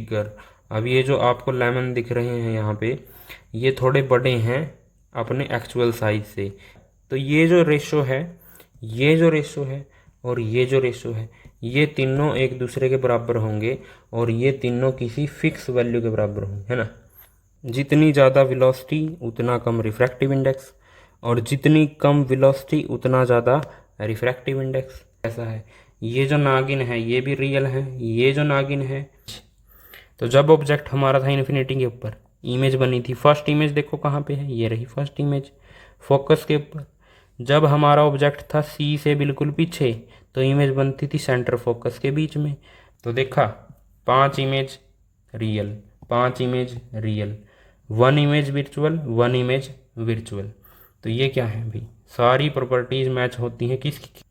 बिगर। अब ये जो आपको लेमन दिख रहे हैं यहाँ पे, ये थोड़े बड़े हैं अपने एक्चुअल साइज से। तो ये जो रेशो है, ये जो रेशो है और ये जो रेशो है, ये तीनों एक दूसरे के बराबर होंगे और ये तीनों किसी फिक्स वैल्यू के बराबर होंगे, है ना। जितनी ज़्यादा वेलोसिटी उतना कम रिफ्रैक्टिव इंडेक्स, और जितनी कम वेलोसिटी उतना ज़्यादा रिफ्रैक्टिव इंडेक्स। ऐसा है। ये जो नागिन है ये भी रियल है, ये जो नागिन है। तो जब ऑब्जेक्ट हमारा था इन्फिनिटी के ऊपर, इमेज बनी थी, फर्स्ट इमेज देखो कहाँ पे है, ये रही फर्स्ट इमेज फोकस के ऊपर। जब हमारा ऑब्जेक्ट था सी से बिल्कुल पीछे, तो इमेज बनती थी सेंटर फोकस के बीच में। तो देखा, 5 image real, 5 image real, 1 image virtual, 1 image virtual. तो ये क्या है भाई, सारी प्रॉपर्टीज मैच होती हैं किसकी।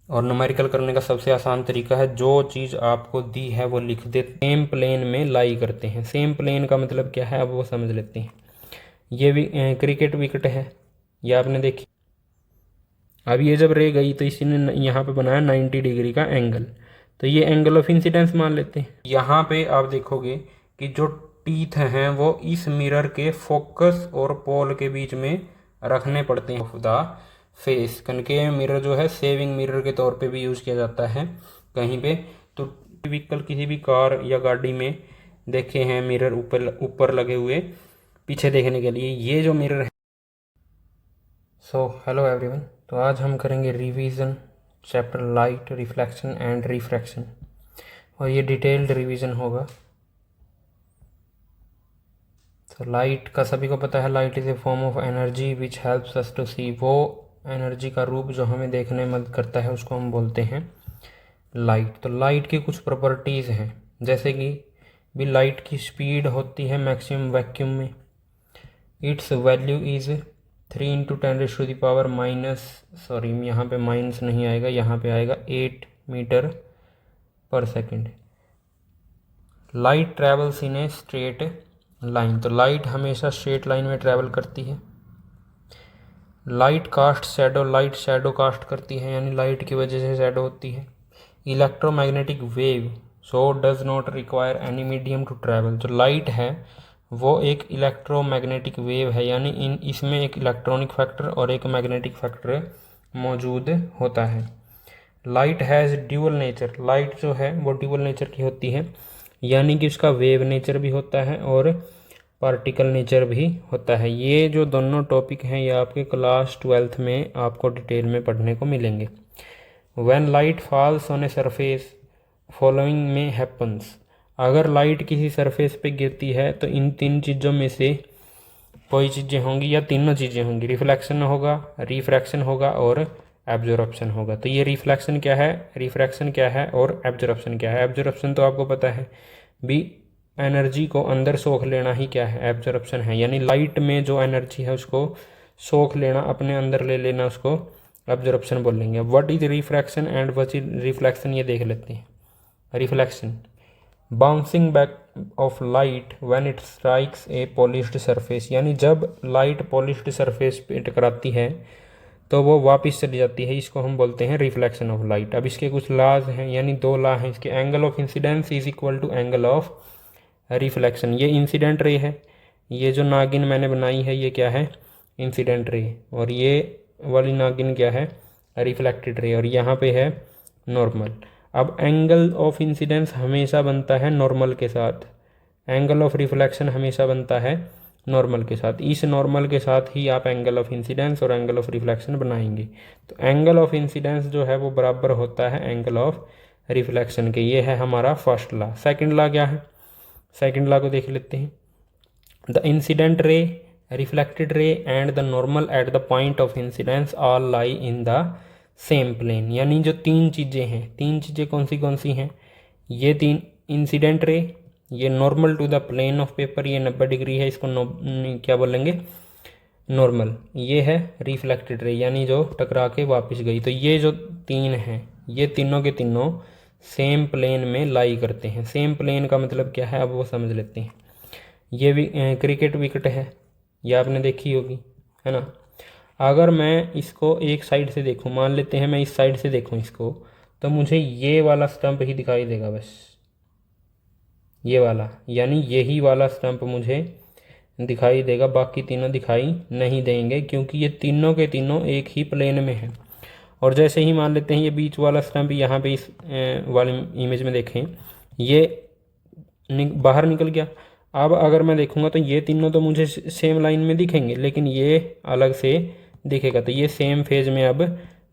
और न्यूमेरिकल करने का सबसे आसान तरीका है, जो चीज़ आपको दी है वो लिख दे, सेम प्लेन में लाई करते हैं। सेम प्लेन का मतलब क्या है अब वो समझ लेते हैं। ये भी क्रिकेट विकेट है, ये आपने देखी। अब ये जब रे गई तो इसी ने यहाँ पे बनाया 90 डिग्री का एंगल, तो ये एंगल ऑफ इंसिडेंस मान लेते हैं। यहाँ पे आप देखोगे कि जो टीथ हैं वो इस मिरर के फोकस और पोल के बीच में रखने पड़ते हैं of the face. Concave mirror जो है सेविंग मिरर के तौर पे भी यूज़ किया जाता है कहीं पे। तो व्हीकल किसी भी कार या गाड़ी में देखे हैं मिरर ऊपर ऊपर लगे हुए पीछे देखने के लिए, ये जो मिरर है। सो हेलो एवरीवन, तो आज हम करेंगे revision chapter light, reflection and refraction, और ये डिटेल्ड रिवीजन होगा। तो लाइट का सभी को पता है, light is a form of energy which helps us to see. वो एनर्जी का रूप जो हमें देखने में मदद करता है उसको हम बोलते हैं लाइट। तो लाइट की कुछ प्रॉपर्टीज़ हैं, जैसे कि भी लाइट की स्पीड होती है मैक्सिमम वैक्यूम में, इट्स वैल्यू इज़ 3 × 10⁻⁻, सॉरी यहाँ पे माइनस नहीं आएगा, यहाँ पे आएगा 8 metre per second. Light travels in a straight line, तो लाइट हमेशा स्ट्रेट लाइन में ट्रेवल करती है। Light cast shadow, light shadow cast करती है, यानी लाइट की वजह से शैडो होती है। Electromagnetic wave so does not require any medium to travel, जो लाइट है वो एक इलेक्ट्रोमैग्नेटिक वेव है, यानी इसमें एक इलेक्ट्रॉनिक फैक्टर और एक मैग्नेटिक फैक्टर मौजूद होता है। Light has dual nature, light जो है वो ड्यूअल नेचर की होती है, यानी कि उसका वेव नेचर भी होता है और पार्टिकल नेचर भी होता है। ये जो दोनों टॉपिक हैं ये आपके क्लास 12th में आपको डिटेल में पढ़ने को मिलेंगे। When light falls on a surface following में हैपन्स, अगर लाइट किसी सरफेस पे गिरती है तो इन 3 चीज़ों में से कोई चीज़ें होंगी या तीनों चीज़ें होंगी, रिफ्लेक्शन होगा, रिफ्रैक्शन होगा और एब्जॉर्प्शन होगा। तो ये रिफ्लेक्शन क्या है, रिफ्रैक्शन क्या है और एब्जॉर्प्शन क्या है। एब्जॉर्प्शन तो आपको पता है भी, एनर्जी को अंदर सोख लेना ही क्या है, एब्जॉर्प्शन है, यानी लाइट में जो एनर्जी है उसको सोख लेना, अपने अंदर ले लेना, उसको एब्जॉर्प्शन बोलेंगे। What is refraction and what is reflection, ये देख लेते हैं। Reflection, bouncing back of light when it strikes A polished surface, यानी जब लाइट पॉलिश्ड सरफेस पे टकराती है तो वो वापस चली जाती है, इसको हम बोलते हैं रिफ्लेक्शन ऑफ लाइट। अब इसके कुछ लॉज हैं, यानी 2 लॉ हैं इसके। Angle of incidence is equal to angle of reflection, ये इंसिडेंट रे है। ये जो नागिन मैंने बनाई है ये क्या है, इंसिडेंट रे, और ये वाली नागिन क्या है, रिफ्लेक्टेड रे, और यहाँ पे है नॉर्मल। अब एंगल ऑफ इंसिडेंस हमेशा बनता है नॉर्मल के साथ, एंगल ऑफ रिफ्लेक्शन हमेशा बनता है नॉर्मल के साथ। इस नॉर्मल के साथ ही आप एंगल ऑफ इंसिडेंस और एंगल ऑफ रिफ्लेक्शन बनाएंगे। तो एंगल ऑफ इंसिडेंस जो है वो बराबर होता है एंगल ऑफ रिफ्लेक्शन के। ये है हमारा फर्स्ट लॉ। सेकंड लॉ क्या है, सेकंड लॉ को देख लेते हैं। The incident ray, reflected ray and the normal at the point of incidence all lie in the same plane, यानी जो 3 चीज़ें हैं, 3 चीज़ें कौन सी हैं, ये 3, इंसिडेंट रे, ये normal to the plane of paper, ये 90 डिग्री है, इसको क्या बोलेंगे, नॉर्मल। ये है रिफ्लेक्टेड रे, यानी जो टकरा के वापस गई। तो ये जो 3 हैं, ये तीनों के तीनों सेम प्लेन में लाई करते हैं। सेम प्लेन का मतलब क्या है अब वो समझ लेते हैं। ये भी क्रिकेट विकेट है, ये आपने देखी होगी, है ना। अगर मैं इसको एक साइड से देखूं, मान लेते हैं मैं इस साइड से देखूं इसको, तो मुझे ये वाला स्टंप ही दिखाई देगा बस, ये वाला, यानी यही वाला स्टंप मुझे दिखाई देगा, बाकी तीनों दिखाई नहीं देंगे क्योंकि ये तीनों के तीनों एक ही प्लेन में हैं। और जैसे ही मान लेते हैं ये बीच वाला स्टंप यहाँ पे इस वाले इमेज में देखें ये बाहर निकल गया। अब अगर मैं देखूंगा तो ये तीनों तो मुझे सेम लाइन में दिखेंगे, लेकिन ये अलग से दिखेगा, तो ये सेम फेज में अब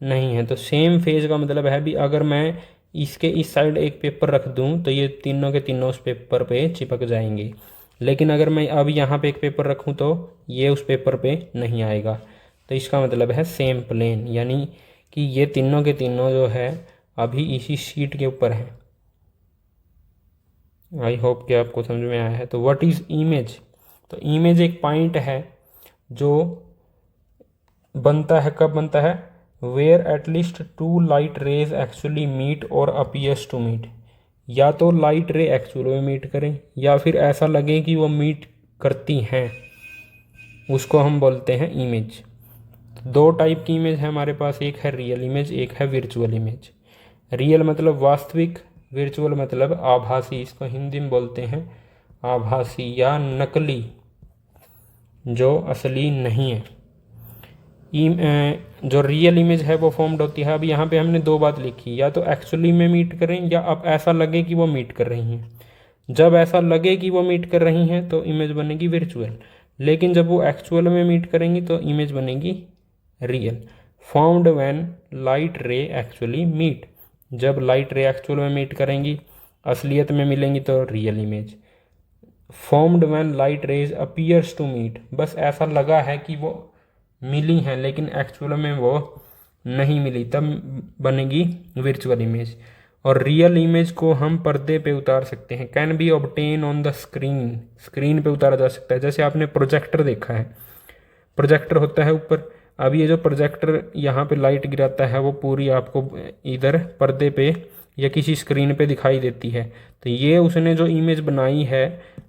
नहीं है। तो सेम फेज का मतलब है भी अगर मैं इसके इस साइड एक पेपर रख दूं तो ये तीनों के तीनों उस पेपर पे चिपक जाएंगे, लेकिन अगर मैं अब यहाँ पे एक पेपर रखूँ तो ये उस पेपर पे नहीं आएगा। तो इसका मतलब है सेम प्लेन, यानी कि ये तीनों के तीनों जो है अभी इसी शीट के ऊपर है। आई होप कि आपको समझ में आया है। तो व्हाट इज़ इमेज? तो इमेज एक पॉइंट है जो बनता है, कब बनता है? Where at least two light rays actually meet और अपीयर्स टू मीट। या तो लाइट रे एक्चुअल में मीट करें या फिर ऐसा लगे कि वो मीट करती हैं, उसको हम बोलते हैं इमेज। दो टाइप की इमेज है हमारे पास, एक है रियल इमेज, एक है विर्चुअल इमेज। रियल मतलब वास्तविक, विर्चुअल मतलब आभासी, इसको हिंदी में बोलते हैं आभासी या नकली, जो असली नहीं है। जो रियल इमेज है वो फॉर्म्ड होती है। अब यहाँ पे हमने दो बात लिखी, या तो एक्चुअली में मीट करें या अब ऐसा लगे कि वो मीट कर रही हैं। जब ऐसा लगे कि वो मीट कर रही हैं तो इमेज बनेगी विर्चुअल, लेकिन जब वो एक्चुअल में मीट करेंगी तो इमेज बनेगी real. Formed when light ray actually meet, जब लाइट रे एक्चुअल में मीट करेंगी, असलियत में मिलेंगी तो real image. Formed when light rays appears to meet, बस ऐसा लगा है कि वो मिली हैं लेकिन एक्चुअल में वो नहीं मिली, तब बनेगी विर्चुअल इमेज। और रियल इमेज को हम पर्दे पे उतार सकते हैं, can be obtain on the screen, screen पे उतारा जा सकता है। जैसे आपने प्रोजेक्टर देखा है, प्रोजेक्टर होता है ऊपर, अब ये जो प्रोजेक्टर यहाँ पे लाइट गिराता है वो पूरी आपको इधर पर्दे पे या किसी स्क्रीन पे दिखाई देती है। तो ये उसने जो इमेज बनाई है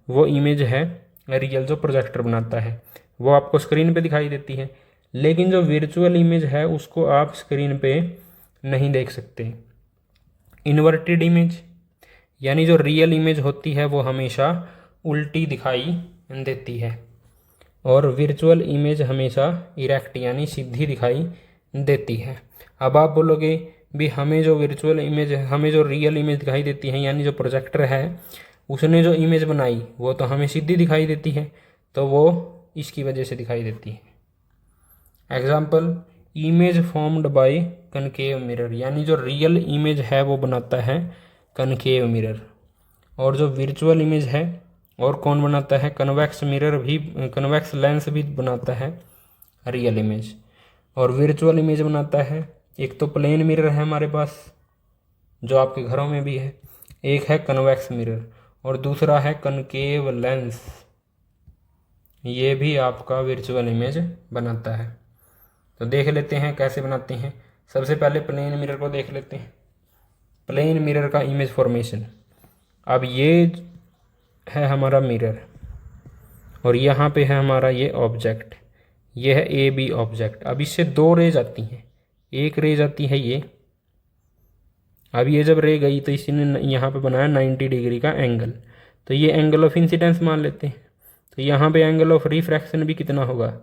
वो इमेज है रियल, जो प्रोजेक्टर बनाता है वो आपको स्क्रीन पे दिखाई देती है। लेकिन जो विर्चुअल इमेज है उसको आप स्क्रीन पे नहीं देख सकते। इन्वर्टेड इमेज, यानी जो रियल इमेज होती है वो हमेशा उल्टी दिखाई देती है और विर्चुअल इमेज हमेशा इरेक्ट यानी सीधी दिखाई देती है। अब आप बोलोगे भी हमें जो विर्चुअल इमेज है, हमें जो रियल इमेज दिखाई देती है, यानी जो प्रोजेक्टर है उसने जो इमेज बनाई वो तो हमें सीधी दिखाई देती है, तो वो इसकी वजह से दिखाई देती है। Example, image formed bye concave mirror, यानी जो रियल इमेज है वो बनाता है कनकेव मिरर, और जो विर्चुअल इमेज है और कौन बनाता है? कन्वेक्स मिरर भी, कन्वेक्स लेंस भी बनाता है रियल इमेज। और विर्चुअल इमेज बनाता है, एक तो प्लेन मिरर है हमारे पास जो आपके घरों में भी है, एक है कन्वेक्स मिरर और दूसरा है कनकेव लेंस, ये भी आपका विर्चुअल इमेज बनाता है। तो देख लेते हैं कैसे बनाते हैं। सबसे पहले प्लेन मिरर को देख लेते हैं। प्लेन मिरर का इमेज फॉर्मेशन, अब ये है हमारा मिरर और यहाँ पे है हमारा ये ऑब्जेक्ट, ये है ए बी ऑब्जेक्ट। अब इससे दो रेज आती हैं, एक रेज आती है ये, अब ये जब रे गई तो इसी ने यहाँ पे बनाया 90 डिग्री का एंगल, तो ये एंगल ऑफ इंसिडेंस मान लेते हैं। तो यहाँ पे एंगल ऑफ रिफ्रैक्शन भी कितना होगा,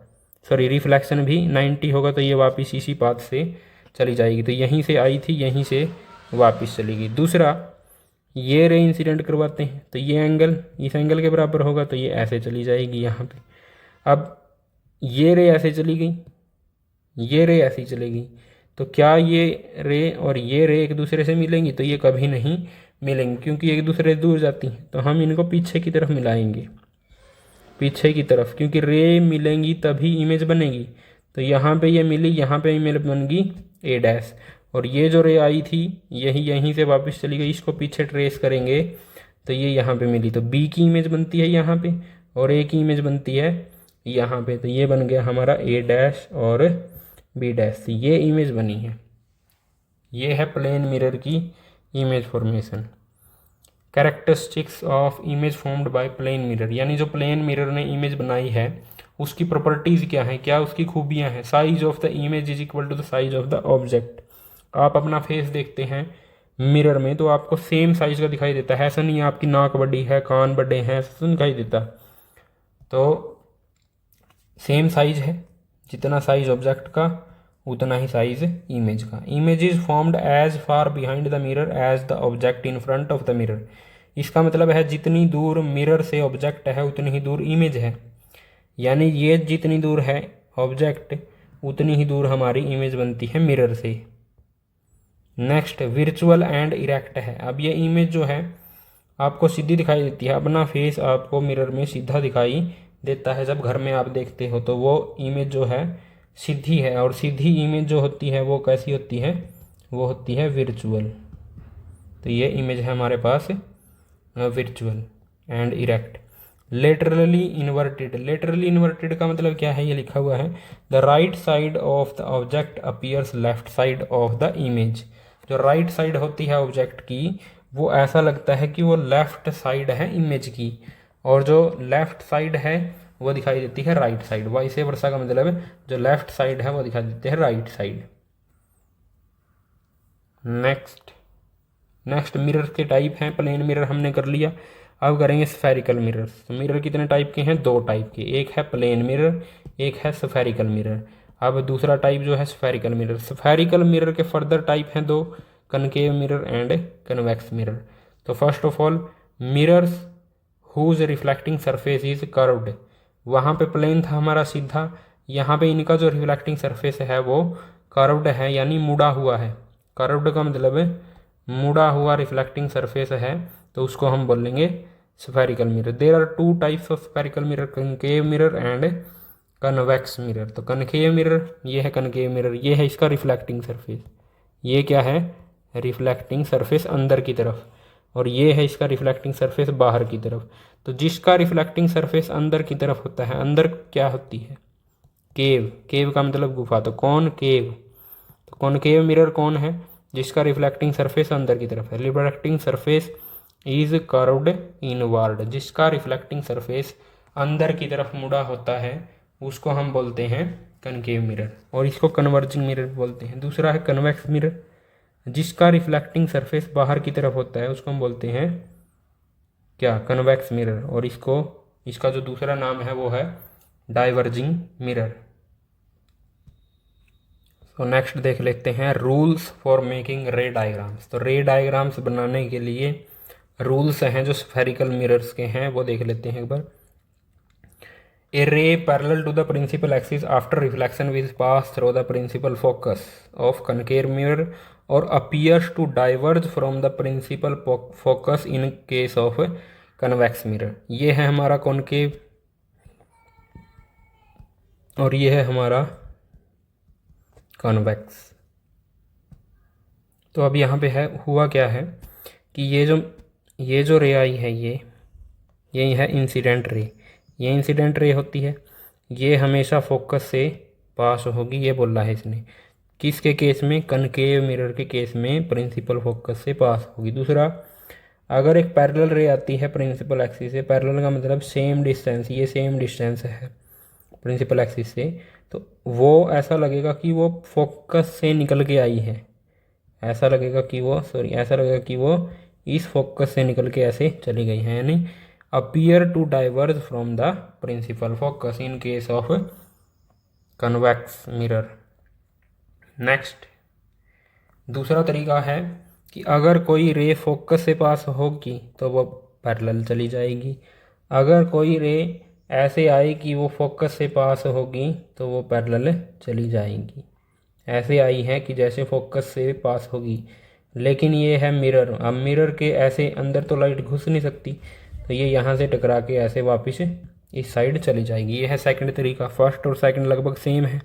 सॉरी रिफ्लेक्शन भी 90 होगा, तो ये वापस इसी पाथ से चली जाएगी। तो यहीं से आई थी, यहीं से वापस चली गई। दूसरा, ये रे इंसिडेंट करवाते हैं तो ये एंगल इस एंगल के बराबर होगा, तो ये ऐसे चली जाएगी यहाँ पे। अब ये रे ऐसे चली गई, ये रे ऐसी चली गई, तो क्या ये रे और ये रे एक दूसरे से मिलेंगी? तो ये कभी नहीं मिलेंगी क्योंकि एक दूसरे से दूर जाती हैं। तो हम इनको पीछे की तरफ मिलाएंगे, पीछे की तरफ, क्योंकि रे मिलेंगी तभी इमेज बनेगी। तो यहाँ पे ये मिली, यहाँ पे इमेज बन गई ए डैश, और ये जो रे आई थी यही यहीं से वापस चली गई, इसको पीछे ट्रेस करेंगे तो ये यहाँ पे मिली, तो बी की इमेज बनती है यहाँ पे और ए की इमेज बनती है यहाँ पे। तो ये बन गया हमारा ए डैश और बी डैश, ये इमेज बनी है। ये है प्लेन मिरर की image formation. Characteristics of image formed by plane mirror, यानी जो प्लेन मिरर ने इमेज बनाई है उसकी प्रॉपर्टीज़ क्या है, क्या उसकी खूबियाँ हैं। Size of the image is equal to the size of the object. आप अपना फेस देखते हैं मिरर में तो आपको सेम साइज का दिखाई देता है, ऐसा नहीं है आपकी नाक बड़ी है कान बड़े हैं ऐसा तो दिखाई देता। तो सेम साइज है, जितना साइज ऑब्जेक्ट का उतना ही साइज इमेज का। Image is formed as far behind the mirror as the object in front of the mirror. इसका मतलब है जितनी दूर मिरर से ऑब्जेक्ट है उतनी ही दूर इमेज है, यानी ये जितनी दूर है ऑब्जेक्ट उतनी ही दूर हमारी इमेज बनती है मिरर से। नेक्स्ट विर्चुअल एंड इरेक्ट है। अब ये इमेज जो है आपको सीधी दिखाई देती है, अपना फेस आपको मिरर में सीधा दिखाई देता है। जब घर में आप देखते हो तो वो इमेज जो है सीधी है, और सीधी इमेज जो होती है वो कैसी होती है, वो होती है विर्चुअल। तो ये इमेज है हमारे पास virtual and erect. Laterally inverted. Laterally inverted का मतलब क्या है, ये लिखा हुआ है the right side of the object appears left side of the image. जो राइट साइड होती है ऑब्जेक्ट की वो ऐसा लगता है कि वो लेफ्ट साइड है इमेज की, और जो लेफ्ट साइड है वो दिखाई देती है राइट साइड। वाइसे वर्सा का मतलब जो लेफ्ट साइड है वो दिखाई देती है राइट साइड। नेक्स्ट मिरर के टाइप हैं। प्लेन मिरर हमने कर लिया, अब करेंगे स्फेरिकल मिरर। तो मिरर कितने टाइप के हैं, दो टाइप के, एक है प्लेन मिरर एक है स्फेरिकल मिरर। अब दूसरा टाइप जो है स्फेरिकल मिरर। स्फेरिकल मिरर के फर्दर टाइप हैं दो, concave mirror and convex mirror. तो first of all mirrors whose reflecting surface is curved. वहाँ पे प्लेन था हमारा सीधा, यहाँ पे इनका जो रिफ्लेक्टिंग सरफेस है वो कर्व्ड है यानी मुड़ा हुआ है। कर्व्ड का मतलब मुड़ा हुआ रिफ्लेक्टिंग सरफेस है, तो उसको हम बोलेंगे spherical mirror. There are two types of spherical mirror, concave mirror and convex mirror. तो कनकेव मिरर ये है, कनकेव मिरर ये है इसका रिफ्लेक्टिंग सरफेस, ये क्या है रिफ्लेक्टिंग सरफेस अंदर की तरफ, और ये है इसका रिफ्लेक्टिंग सरफेस बाहर की तरफ। तो जिसका रिफ्लेक्टिंग सरफेस अंदर की तरफ होता है, अंदर क्या होती है केव, केव का मतलब गुफा, तो कौन केव। तो कॉनकेव मिरर कौन है, जिसका रिफ्लेक्टिंग सरफेस अंदर की तरफ है। Reflecting surface is curved inward, जिसका रिफ्लेक्टिंग सरफेस अंदर की तरफ मुड़ा होता है उसको हम बोलते हैं कनकेव मिरर, और इसको कन्वर्जिंग मिरर बोलते हैं। दूसरा है कन्वेक्स मिरर, जिसका रिफ्लेक्टिंग सरफेस बाहर की तरफ होता है उसको हम बोलते हैं क्या, कन्वेक्स मिरर, और इसका जो दूसरा नाम है वो है डाइवर्जिंग मिरर। तो नेक्स्ट देख लेते हैं रूल्स फॉर मेकिंग रे डायग्राम्स। तो रे डायग्राम्स बनाने के लिए रूल्स हैं जो स्फेरिकल मिरर्स के हैं, वो देख लेते हैं एक बार। A ray parallel to the principal axis after reflection will pass through the principal focus of concave mirror और appears to diverge from the principal focus in case of convex mirror. ये है हमारा कॉनकेव और ये है हमारा convex. तो अब यहाँ पे है हुआ क्या है कि ये जो रे आई है ये है इंसिडेंट रे, ये इंसिडेंट रे होती है, ये हमेशा फोकस से पास होगी, ये बोल रहा है इसने। किसके केस में, कनकेव मिरर के केस में प्रिंसिपल फोकस से पास होगी। दूसरा, अगर एक पैरेलल रे आती है प्रिंसिपल एक्सिस से, पैरेलल का मतलब सेम डिस्टेंस, ये सेम डिस्टेंस है प्रिंसिपल एक्सिस से, तो वो ऐसा लगेगा कि वो फोकस से निकल के आई है, ऐसा लगेगा कि वो इस फोकस से निकल के ऐसे चली गई है, यानी appear to diverge from the principal focus in case of convex mirror. Next दूसरा तरीका है कि अगर कोई रे फोकस से पास होगी तो वो पैरेलल चली जाएगी, अगर कोई रे ऐसे आई कि वो फोकस से पास होगी तो वो पैरेलल चली जाएंगी। ऐसे आई है कि जैसे फोकस से पास होगी, लेकिन ये है मिरर, अब मिरर के ऐसे अंदर तो लाइट घुस नहीं सकती, तो ये यहाँ से टकरा के ऐसे वापस इस साइड चली जाएगी। ये है सेकंड तरीका, फर्स्ट और सेकंड लगभग सेम है।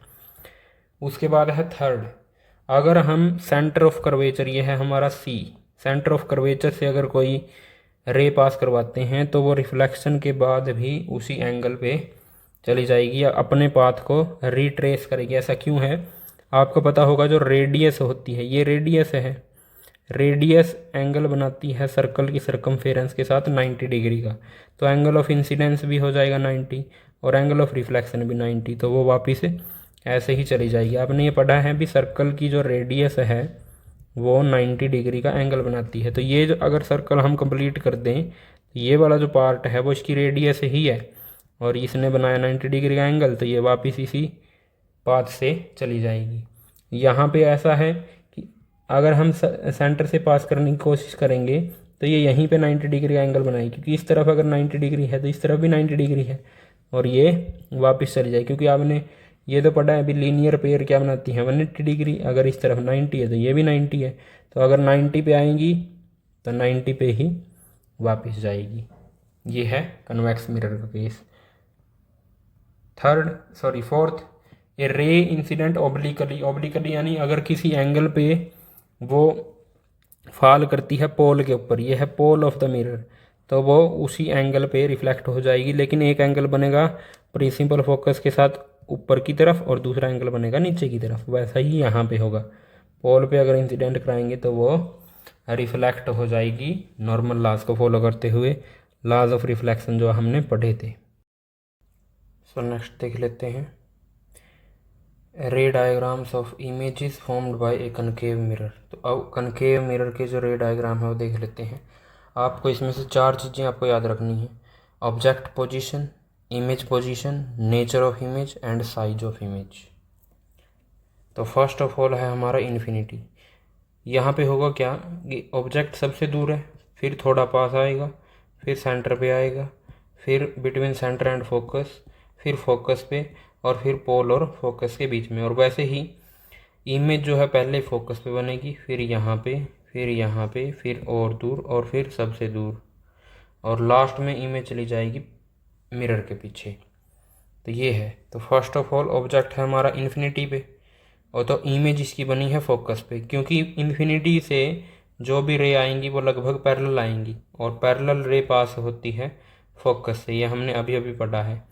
उसके बाद है थर्ड, अगर हम सेंटर ऑफ कर्वेचर, ये है हमारा सी, सेंटर ऑफ कर्वेचर से अगर कोई रे पास करवाते हैं तो वो रिफ्लेक्शन के बाद भी उसी एंगल पे चली जाएगी या अपने पाथ को रिट्रेस करेगी। ऐसा क्यों है, आपको पता होगा जो रेडियस होती है, ये रेडियस है, रेडियस एंगल बनाती है सर्कल की सर्कमफेरेंस के साथ 90 डिग्री का, तो एंगल ऑफ इंसिडेंस भी हो जाएगा 90 और एंगल ऑफ रिफ्लेक्शन भी 90, तो वो वापस ऐसे ही चली जाएगी। आपने ये पढ़ा है भी सर्कल की जो रेडियस है वो 90 डिग्री का एंगल बनाती है। तो ये जो अगर सर्कल हम कंप्लीट कर दें तो ये वाला जो पार्ट है वो इसकी रेडियस ही है और इसने बनाया 90 डिग्री का एंगल, तो ये वापस इसी पाथ से चली जाएगी। यहाँ पे ऐसा है कि अगर हम सेंटर से पास करने की कोशिश करेंगे तो ये यहीं पे 90 डिग्री का एंगल बनाएगी, क्योंकि इस तरफ अगर 90 डिग्री है तो इस तरफ भी 90 डिग्री है और ये वापस चली जाएगी। क्योंकि आपने ये तो पढ़ा है अभी लीनियर पेयर क्या बनाती है, 180 डिग्री। अगर इस तरफ 90 है तो ये भी 90 है, तो अगर 90 पे आएंगी तो 90 पे ही वापस जाएगी। ये है कन्वेक्स मिरर का केस। फोर्थ, ए रे इंसिडेंट ओब्लिकली। ओब्लिकली यानी अगर किसी एंगल पे वो फॉल करती है पोल के ऊपर, ये है पोल ऑफ द मिरर, तो वो उसी एंगल पे रिफ्लेक्ट हो जाएगी। लेकिन एक एंगल बनेगा प्रिंसिपल फोकस के साथ ऊपर की तरफ और दूसरा एंगल बनेगा नीचे की तरफ। वैसा ही यहाँ पे होगा, पोल पे अगर इंसिडेंट कराएंगे तो वो रिफ्लेक्ट हो जाएगी नॉर्मल लॉज को फॉलो करते हुए, लॉज ऑफ रिफ्लेक्शन जो हमने पढ़े थे। सो नेक्स्ट देख लेते हैं, रे diagrams of images formed by A concave mirror. तो अब कनकेव मिरर के जो रे डायग्राम है वो देख लेते हैं। आपको इसमें से 4 चीज़ें आपको याद रखनी है: object position, image position, nature of image and size of image. तो फर्स्ट ऑफ ऑल है हमारा इन्फिनिटी। यहाँ पे होगा क्या कि ऑब्जेक्ट सबसे दूर है, फिर थोड़ा पास आएगा, फिर सेंटर पे आएगा, फिर बिटवीन सेंटर एंड फोकस, फिर फोकस पे, और फिर पोल और फोकस के बीच में। और वैसे ही इमेज जो है पहले फोकस पे बनेगी, फिर यहाँ पे, फिर यहाँ पे, फिर और दूर, और फिर सबसे दूर, और लास्ट में इमेज चली जाएगी मिरर के पीछे। तो ये है। तो फर्स्ट ऑफ ऑल ऑब्जेक्ट है हमारा इन्फिनिटी पे, और तो इमेज इसकी बनी है फोकस पे, क्योंकि इन्फिनिटी से जो भी रे आएंगी वो लगभग पैरेलल आएंगी, और पैरेलल रे पास होती है फोकस से, ये हमने अभी अभी पढ़ा है।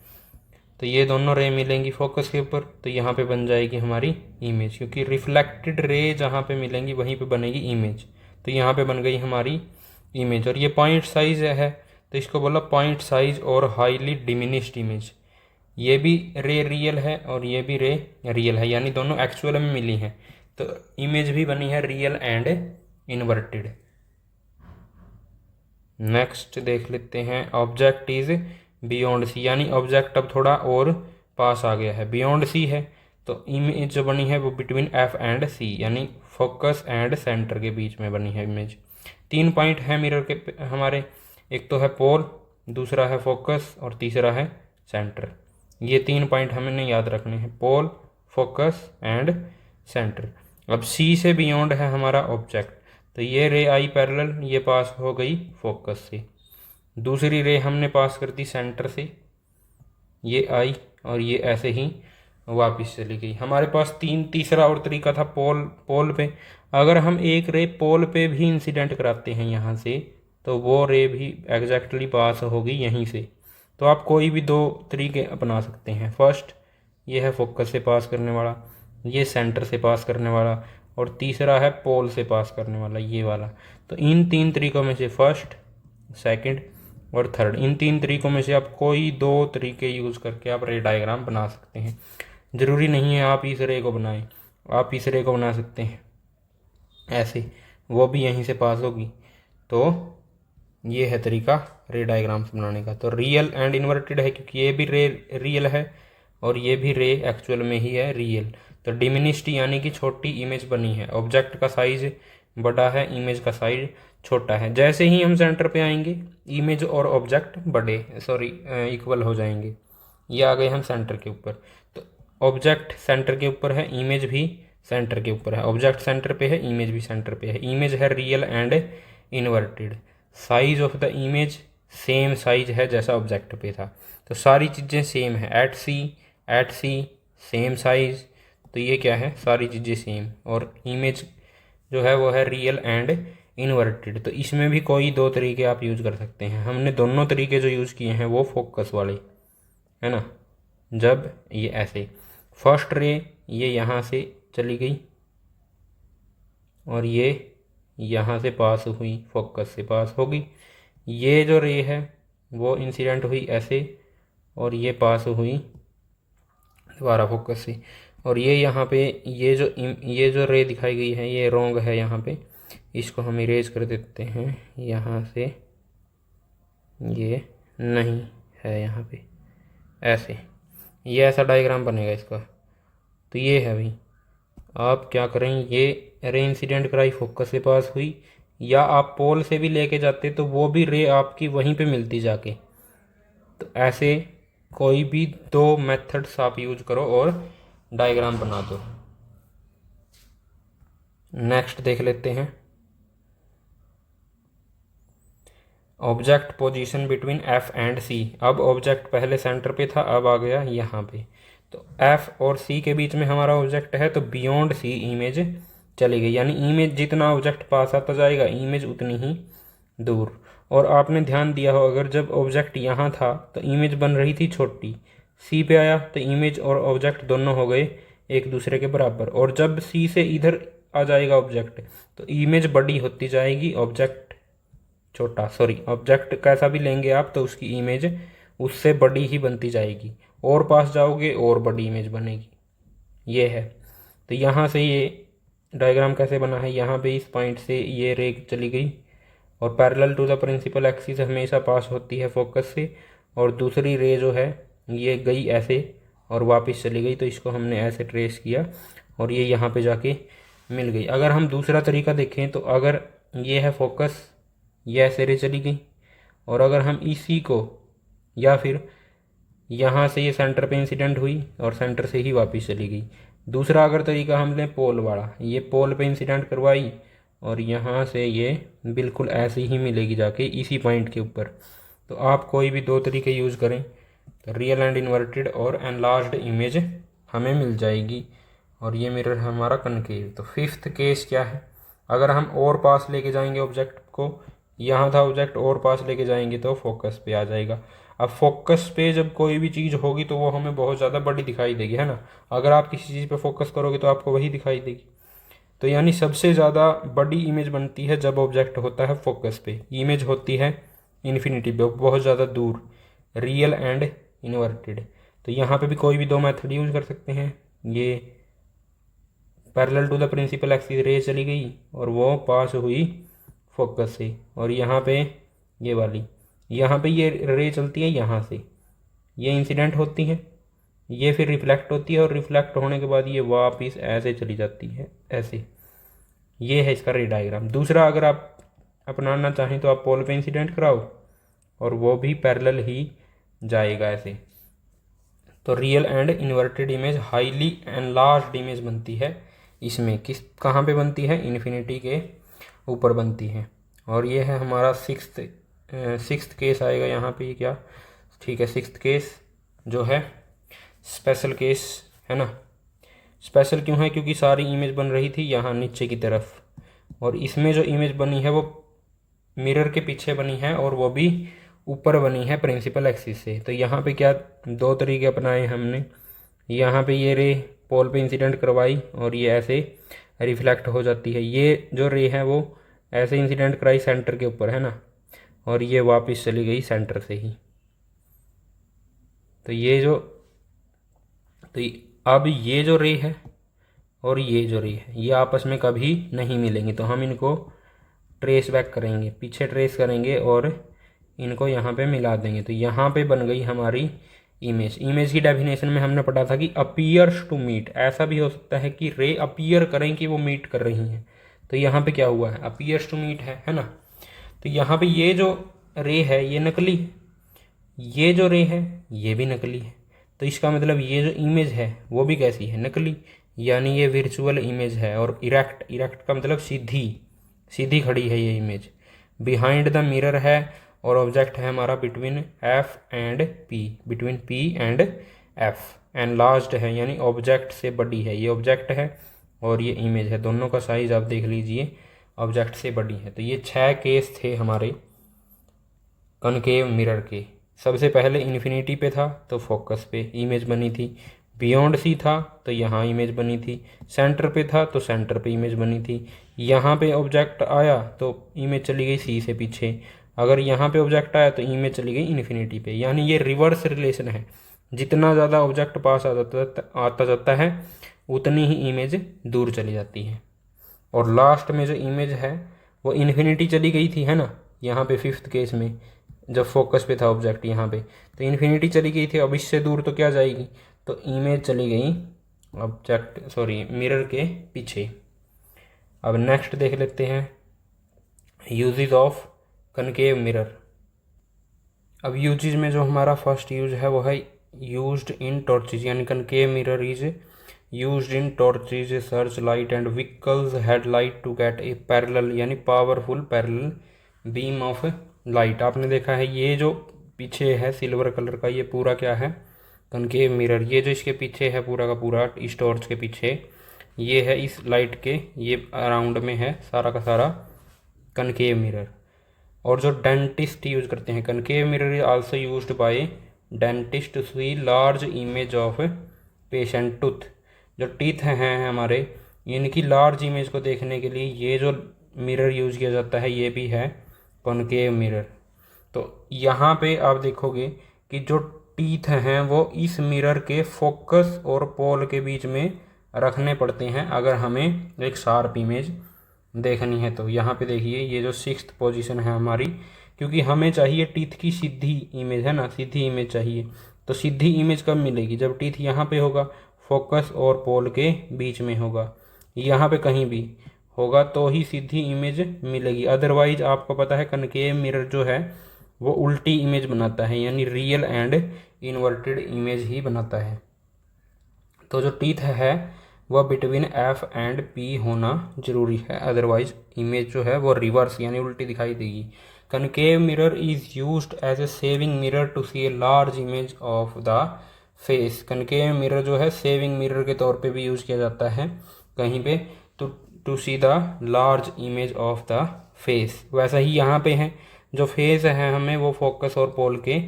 तो ये दोनों रे मिलेंगी फोकस के ऊपर, तो यहाँ पे बन जाएगी हमारी इमेज, क्योंकि रिफ्लेक्टेड रे जहाँ पे मिलेंगी वहीं पे बनेगी इमेज। तो यहाँ पे बन गई हमारी इमेज। और ये पॉइंट साइज है, तो इसको बोला पॉइंट साइज और हाईली डिमिनिश्ड इमेज। ये भी रे रियल है और ये भी रे रियल है, यानी दोनों एक्चुअल में मिली हैं। तो इमेज भी बनी है रियल एंड इन्वर्टेड। नेक्स्ट देख लेते हैं, ऑब्जेक्ट इज बियॉन्ड सी, यानी ऑब्जेक्ट अब थोड़ा और पास आ गया है, बियॉन्ड सी है। तो इमेज जो बनी है वो बिटवीन एफ एंड सी, यानी फोकस एंड सेंटर के बीच में बनी है इमेज। 3 पॉइंट है मिरर के हमारे, एक तो है पोल, दूसरा है फोकस और तीसरा है सेंटर। ये 3 पॉइंट हमें याद रखने हैं, पोल, फोकस एंड सेंटर। अब सी से बियॉन्ड है हमारा ऑब्जेक्ट, तो ये रे आई पैरेलल, ये पास हो गई फोकस से। दूसरी रे हमने पास कर दी सेंटर से, ये आई और ये ऐसे ही वापस चली गई। हमारे पास तीसरा और तरीका था पोल पे। अगर हम एक रे पोल पे भी इंसिडेंट कराते हैं यहाँ से, तो वो रे भी एग्जैक्टली पास होगी यहीं से। तो आप कोई भी 2 तरीके अपना सकते हैं। फर्स्ट ये है फोकस से पास करने वाला, ये सेंटर से पास करने वाला, और तीसरा है पोल से पास करने वाला, ये वाला। तो इन 3 तरीकों में से फर्स्ट, सेकंड और थर्ड, इन 3 तरीकों में से आप कोई 2 तरीके यूज़ करके आप रे डायग्राम बना सकते हैं। ज़रूरी नहीं है आप इस रे को बनाएं, आप इस रे को बना सकते हैं ऐसे, वो भी यहीं से पास होगी। तो ये है तरीका रे डायग्राम्स बनाने का। तो रियल एंड इन्वर्टेड है, क्योंकि ये भी रे रियल है और ये भी रे एक्चुअल में ही है रियल। तो डिमिनिश्ड यानी कि छोटी इमेज बनी है, ऑब्जेक्ट का साइज बड़ा है, इमेज का साइज छोटा है। जैसे ही हम सेंटर पे आएंगे इमेज और ऑब्जेक्ट इक्वल हो जाएंगे। ये आ गए हम सेंटर के ऊपर, तो ऑब्जेक्ट सेंटर के ऊपर है, इमेज भी सेंटर के ऊपर है। ऑब्जेक्ट सेंटर पे है, इमेज भी सेंटर पे है। इमेज है real and inverted. Size of the image same size है जैसा ऑब्जेक्ट पे था, तो सारी चीज़ें सेम है। एट सी सेम साइज, तो ये क्या है, सारी चीज़ें सेम। और इमेज जो है वो है रियल एंड इन्वर्टेड। तो इसमें भी कोई 2 तरीके आप यूज़ कर सकते हैं। हमने दोनों तरीके जो यूज़ किए हैं वो फोकस वाले, है ना। जब ये ऐसे फर्स्ट रे ये यहाँ से चली गई और ये यहाँ से पास हुई, फोकस से पास होगी। ये जो रे है वो इंसिडेंट हुई ऐसे और ये पास हुई दोबारा फोकस से। और ये यहाँ पे ये जो रे दिखाई गई है ये रॉन्ग है, यहाँ पे इसको हम इरेज कर देते हैं यहाँ से, ये नहीं है यहाँ पे, ऐसे ये ऐसा डायग्राम बनेगा इसका। तो ये है भाई, आप क्या करें, ये रे इंसिडेंट कराई फोकस के पास हुई, या आप पोल से भी लेके जाते तो वो भी रे आपकी वहीं पे मिलती जाके। तो ऐसे कोई भी दो मेथड्स आप यूज करो और डायग्राम बना दो। नेक्स्ट देख लेते हैं, object position between F and C. अब ऑब्जेक्ट पहले सेंटर पे था, अब आ गया यहाँ पे। तो एफ और सी के बीच में हमारा ऑब्जेक्ट है, तो बियॉन्ड सी इमेज चली गई, यानी इमेज जितना ऑब्जेक्ट पास आता जाएगा इमेज उतनी ही दूर। और आपने ध्यान दिया हो, अगर जब ऑब्जेक्ट यहाँ था तो इमेज बन रही थी छोटी, सी पे आया तो इमेज और ऑब्जेक्ट दोनों हो गए एक दूसरे के बराबर, और जब सी से इधर आ जाएगा ऑब्जेक्ट तो इमेज बड़ी होती जाएगी, ऑब्जेक्ट छोटा, सॉरी ऑब्जेक्ट कैसा भी लेंगे आप तो उसकी इमेज उससे बड़ी ही बनती जाएगी, और पास जाओगे और बड़ी इमेज बनेगी। ये है। तो यहाँ से ये डायग्राम कैसे बना है, यहाँ पे इस पॉइंट से ये रे चली गई और parallel to the principal axis हमेशा पास होती है फोकस से, और दूसरी रे जो है ये गई ऐसे और वापस चली गई, तो इसको हमने ऐसे ट्रेस किया और ये यहाँ पे जाके मिल गई। अगर हम दूसरा तरीका देखें तो अगर ये है फोकस, ये ऐसे रे चली गई, और अगर हम इसी को, या फिर यहाँ से ये सेंटर पे इंसिडेंट हुई और सेंटर से ही वापस चली गई। दूसरा अगर तरीका हम लें पोल वाला, ये पोल पे इंसिडेंट करवाई और यहाँ से ये बिल्कुल ऐसे ही मिलेगी जाके इसी पॉइंट के ऊपर। तो आप कोई भी दो तरीके यूज़ करें तो रियल एंड इन्वर्टेड और एनलार्ज्ड इमेज हमें मिल जाएगी। और ये मिरर है हमारा कनकेव। तो फिफ्थ केस क्या है, अगर हम और पास लेके जाएंगे ऑब्जेक्ट को, यहाँ था ऑब्जेक्ट और पास लेके जाएंगे तो फोकस पे आ जाएगा। अब फोकस पे जब कोई भी चीज़ होगी तो वो हमें बहुत ज़्यादा बड़ी दिखाई देगी, है ना। अगर आप किसी चीज़ पे फोकस करोगे तो आपको वही दिखाई देगी। तो यानी सबसे ज़्यादा बड़ी इमेज बनती है जब ऑब्जेक्ट होता है फोकस पे, इमेज होती है इन्फिनिटी पे, बहुत ज़्यादा दूर, रियल एंड इन्वर्टेड। तो यहाँ पे भी कोई भी दो मेथड यूज कर सकते हैं। ये parallel to the principal axis ray चली गई और वो पास हुई फोकस से, और यहाँ पे ये वाली, यहाँ पे ये रे चलती है यहाँ से, ये इंसिडेंट होती है, ये फिर रिफ्लेक्ट होती है, और रिफ्लेक्ट होने के बाद ये वापस ऐसे चली जाती है ऐसे। ये है इसका रे डायग्राम। दूसरा अगर आप अपनाना चाहें तो आप पोल पे इंसिडेंट कराओ और वो भी पैरेलल ही जाएगा ऐसे। तो real and inverted image highly enlarged image बनती है। इसमें कहाँ पे बनती है, इन्फिनिटी के ऊपर बनती है। और ये है हमारा सिक्स्थ केस आएगा यहाँ पे, क्या ठीक है, सिक्स्थ केस जो है स्पेशल केस है ना। स्पेशल क्यों है, क्योंकि सारी इमेज बन रही थी यहाँ नीचे की तरफ, और इसमें जो इमेज बनी है वो मिरर के पीछे बनी है और वो भी ऊपर बनी है प्रिंसिपल एक्सिस से। तो यहाँ पे क्या दो तरीके अपनाए हमने, यहाँ पे ये रे पोल पे इंसिडेंट करवाई और ये ऐसे रिफ्लेक्ट हो जाती है। ये जो रे है वो ऐसे इंसिडेंट कराई सेंटर के ऊपर, है ना, और ये वापस चली गई सेंटर से ही। तो ये जो अब ये जो रे है और ये जो रे है ये आपस में कभी नहीं मिलेंगे, तो हम इनको ट्रेस बैक करेंगे, पीछे ट्रेस करेंगे और इनको यहाँ पे मिला देंगे। तो यहाँ पे बन गई हमारी इमेज। इमेज की डेफिनेशन में हमने पढ़ा था कि अपीयर्स टू मीट, ऐसा भी हो सकता है कि रे अपीयर करें कि वो मीट कर रही हैं। तो यहाँ पे क्या हुआ है, अपीयर्स टू मीट है ना। तो यहाँ पे ये जो रे है ये नकली है, ये जो रे है ये भी नकली है। तो इसका मतलब ये जो इमेज है वो भी कैसी है, नकली, यानी ये वर्चुअल इमेज है। और इरेक्ट का मतलब सीधी खड़ी है ये इमेज। बिहाइंड द मिरर है और ऑब्जेक्ट है हमारा between F and P, between P and F. Enlarged है यानी ऑब्जेक्ट से बड़ी है, ये ऑब्जेक्ट है और ये इमेज है, दोनों का साइज आप देख लीजिए ऑब्जेक्ट से बड़ी है। तो ये 6 केस थे हमारे कनकेव मिरर के। सबसे पहले इन्फिनिटी पे था तो फोकस पे इमेज बनी थी, बियॉन्ड सी था तो यहाँ इमेज बनी थी, सेंटर पे था तो सेंटर पे इमेज बनी थी, यहाँ पे ऑब्जेक्ट आया तो इमेज चली गई सी से पीछे, अगर यहाँ पे ऑब्जेक्ट आया तो इमेज चली गई इन्फिनिटी पे। यानी ये रिवर्स रिलेशन है, जितना ज़्यादा ऑब्जेक्ट पास आता जाता है उतनी ही इमेज दूर चली जाती है। और लास्ट में जो इमेज है वो इन्फिनिटी चली गई थी, है ना, यहाँ पे फिफ्थ केस में जब फोकस पे था ऑब्जेक्ट यहाँ पे, तो इन्फिनिटी चली गई थी। अब इससे दूर तो क्या जाएगी, तो इमेज चली गई मिरर के पीछे। अब नेक्स्ट देख लेते हैं यूजेस ऑफ कनकेव मिरर। अब यूजेस में जो हमारा फर्स्ट यूज है वो है यूज्ड इन टॉर्चेज, यानी concave mirror is used in torches, search light and vehicles headlight to get a parallel यानी powerful parallel beam of light. आपने देखा है ये जो पीछे है सिल्वर कलर का, ये पूरा क्या है, कनकेव मिरर। ये जो इसके पीछे है पूरा का पूरा, इस टॉर्च के पीछे ये है, इस लाइट के ये अराउंड में है सारा का सारा कनकेव मिरर। और जो डेंटिस्ट यूज करते हैं, concave mirror is also used by dentist to see large image of patient tooth. जो टीथ हैं हमारे, इनकी लार्ज इमेज को देखने के लिए ये जो मिरर यूज किया जाता है ये भी है कॉनकेव मिरर। तो यहाँ पे आप देखोगे कि जो टीथ हैं वो इस मिरर के फोकस और पोल के बीच में रखने पड़ते हैं अगर हमें एक शार्प इमेज देखनी है। तो यहाँ पे देखिए ये जो सिक्स्थ पोजीशन है हमारी, क्योंकि हमें चाहिए टीथ की सीधी इमेज, है ना, सीधी इमेज चाहिए। तो सीधी इमेज कब मिलेगी, जब टीथ यहाँ पे होगा, फोकस और पोल के बीच में होगा, यहाँ पे कहीं भी होगा तो ही सीधी इमेज मिलेगी। अदरवाइज आपको पता है कनकेव मिरर जो है वो उल्टी इमेज बनाता है, यानी रियल एंड इन्वर्टेड इमेज ही बनाता है। तो जो टीथ है वह बिटवीन एफ एंड पी होना जरूरी है, अदरवाइज इमेज जो है वो रिवर्स यानी उल्टी दिखाई देगी। Concave mirror is used as a shaving mirror to see a large image of the face. Concave mirror जो है सेविंग मिरर के तौर पे भी यूज किया जाता है कहीं पे, to see the large image of the face. वैसा ही यहाँ पे है, जो फेस है हमें वो फोकस और पोल के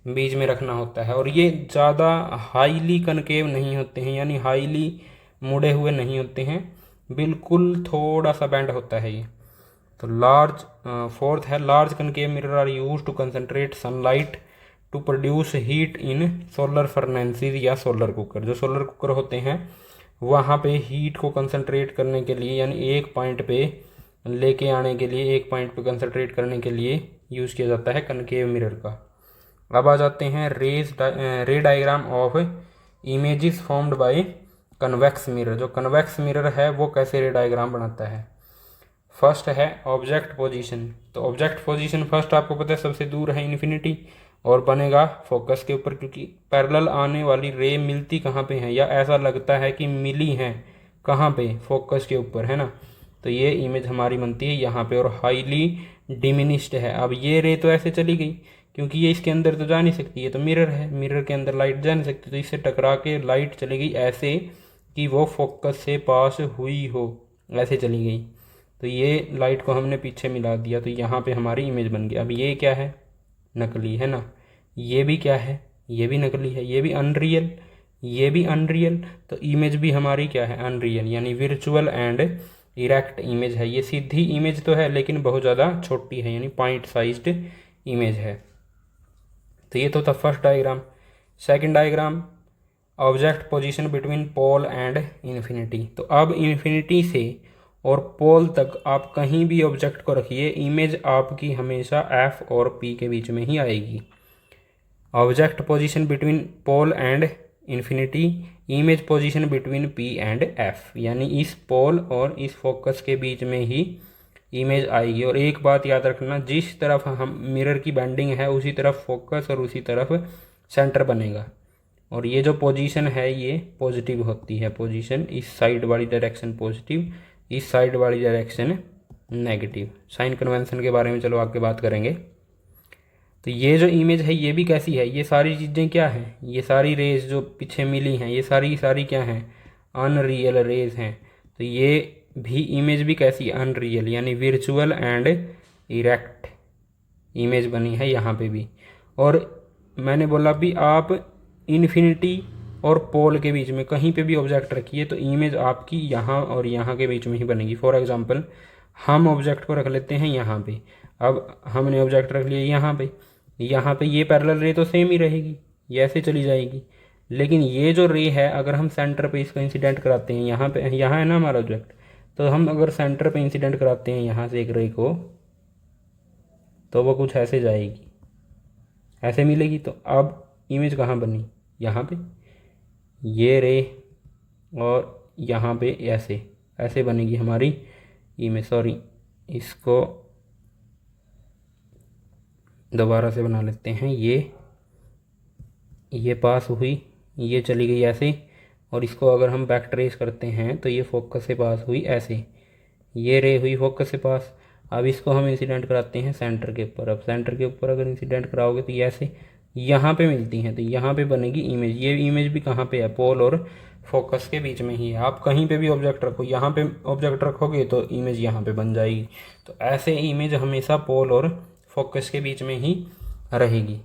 बीच में रखना होता है। और ये ज़्यादा हाईली कनकेव नहीं होते हैं, यानी हाईली मुड़े हुए नहीं होते हैं, बिल्कुल थोड़ा सा बैंड होता है ये। तो लार्ज फोर्थ है large concave mirror are use to concentrate sunlight to produce heat in solar furnaces या सोलर कुकर। जो सोलर कुकर होते हैं वहाँ पे हीट को कंसनट्रेट करने के लिए, यानी एक पॉइंट पे लेके आने के लिए, एक पॉइंट पे कंसनट्रेट करने के लिए यूज़ किया जाता है कनकेव मिरर का। अब आ जाते हैं रे diagram of images formed by convex mirror. जो कन्वेक्स मिरर है वो कैसे रे डायग्राम बनाता है। फर्स्ट है ऑब्जेक्ट पोजीशन। तो ऑब्जेक्ट पोजीशन फर्स्ट आपको पता है सबसे दूर है इन्फिनिटी और बनेगा फोकस के ऊपर, क्योंकि पैरेलल आने वाली रे मिलती कहाँ पे है, या ऐसा लगता है कि मिली है कहाँ पे, फोकस के ऊपर, है ना। तो ये इमेज हमारी बनती है यहाँ पे और हाईली डिमिनिश्ड है। अब ये रे तो ऐसे चली गई क्योंकि ये इसके अंदर तो जा नहीं सकती, ये तो मिरर है, मिरर के अंदर लाइट जा नहीं सकती, तो इससे टकरा के लाइट चली गई ऐसे कि वो फोकस से पास हुई हो, ऐसे चली गई। तो ये लाइट को हमने पीछे मिला दिया, तो यहाँ पे हमारी इमेज बन गई। अब ये क्या है, नकली, है ना। ये भी क्या है, ये भी नकली है, ये भी अनरियल, ये भी अनरियल। तो इमेज भी हमारी क्या है, अनरियल, यानी विर्चुअल एंड इरेक्ट इमेज है। ये सीधी इमेज तो है लेकिन बहुत ज़्यादा छोटी है, यानी पॉइंट साइज्ड इमेज है। तो ये तो था first diagram. Second diagram object position between pole and infinity. तो अब इन्फिनिटी से और पोल तक आप कहीं भी ऑब्जेक्ट को रखिए, इमेज आपकी हमेशा एफ और पी के बीच में ही आएगी। Object position between pole and infinity, image position between P and F, यानी इस पोल और इस फोकस के बीच में ही इमेज आएगी। और एक बात याद रखना, जिस तरफ हम मिरर की बेंडिंग है उसी तरफ फोकस और उसी तरफ सेंटर बनेगा। और ये जो पोजीशन है ये पॉजिटिव होती है, पोजीशन इस साइड वाली डायरेक्शन पॉजिटिव, इस साइड वाली डायरेक्शन नेगेटिव। साइन कन्वेंशन के बारे में चलो आगे बात करेंगे। तो ये जो इमेज है ये भी कैसी है, ये सारी चीज़ें क्या हैं, ये सारी रेज जो पीछे मिली हैं ये सारी क्या हैं, अनरियल रेज हैं। तो ये भी इमेज भी कैसी, अनरियल, यानी विर्चुअल एंड इरेक्ट इमेज बनी है यहाँ पे भी। और मैंने बोला भी आप इन्फिनिटी और पोल के बीच में कहीं पे भी ऑब्जेक्ट रखिए तो इमेज आपकी यहाँ और यहाँ के बीच में ही बनेगी। फॉर एग्जांपल हम ऑब्जेक्ट को रख लेते हैं यहाँ पे, अब हमने ऑब्जेक्ट रख लिया यहाँ पे, ये पैरेलल रे तो सेम ही रहेगी, ये ऐसे चली जाएगी, लेकिन ये जो रे है अगर हम सेंटर पे इसका इंसिडेंट कराते हैं, यहाँ पे, यहाँ है ना हमारा ऑब्जेक्ट, तो हम अगर सेंटर पे इंसिडेंट कराते हैं यहाँ से एक रे को, तो वो कुछ ऐसे जाएगी, ऐसे मिलेगी। तो अब इमेज कहाँ बनी, यहाँ पे ये रे, और यहाँ पे ऐसे ऐसे बनेगी हमारी इमेज। सॉरी, इसको दोबारा से बना लेते हैं। ये पास हुई, ये चली गई ऐसे, और इसको अगर हम बैक ट्रेस करते हैं तो ये फोकस से पास हुई ऐसे, ये रे हुई फोकस से पास। अब इसको हम इंसिडेंट कराते हैं सेंटर के ऊपर। अब सेंटर के ऊपर अगर इंसिडेंट कराओगे तो ये ऐसे यहाँ पे मिलती हैं, तो यहाँ पे बनेगी इमेज। ये इमेज भी कहाँ पे है, पोल और फोकस के बीच में ही है। आप कहीं पे भी ऑब्जेक्ट रखो, यहाँ पे ऑब्जेक्ट रखोगे तो इमेज यहाँ पे बन जाएगी। तो ऐसे इमेज हमेशा पोल और फोकस के बीच में ही रहेगी।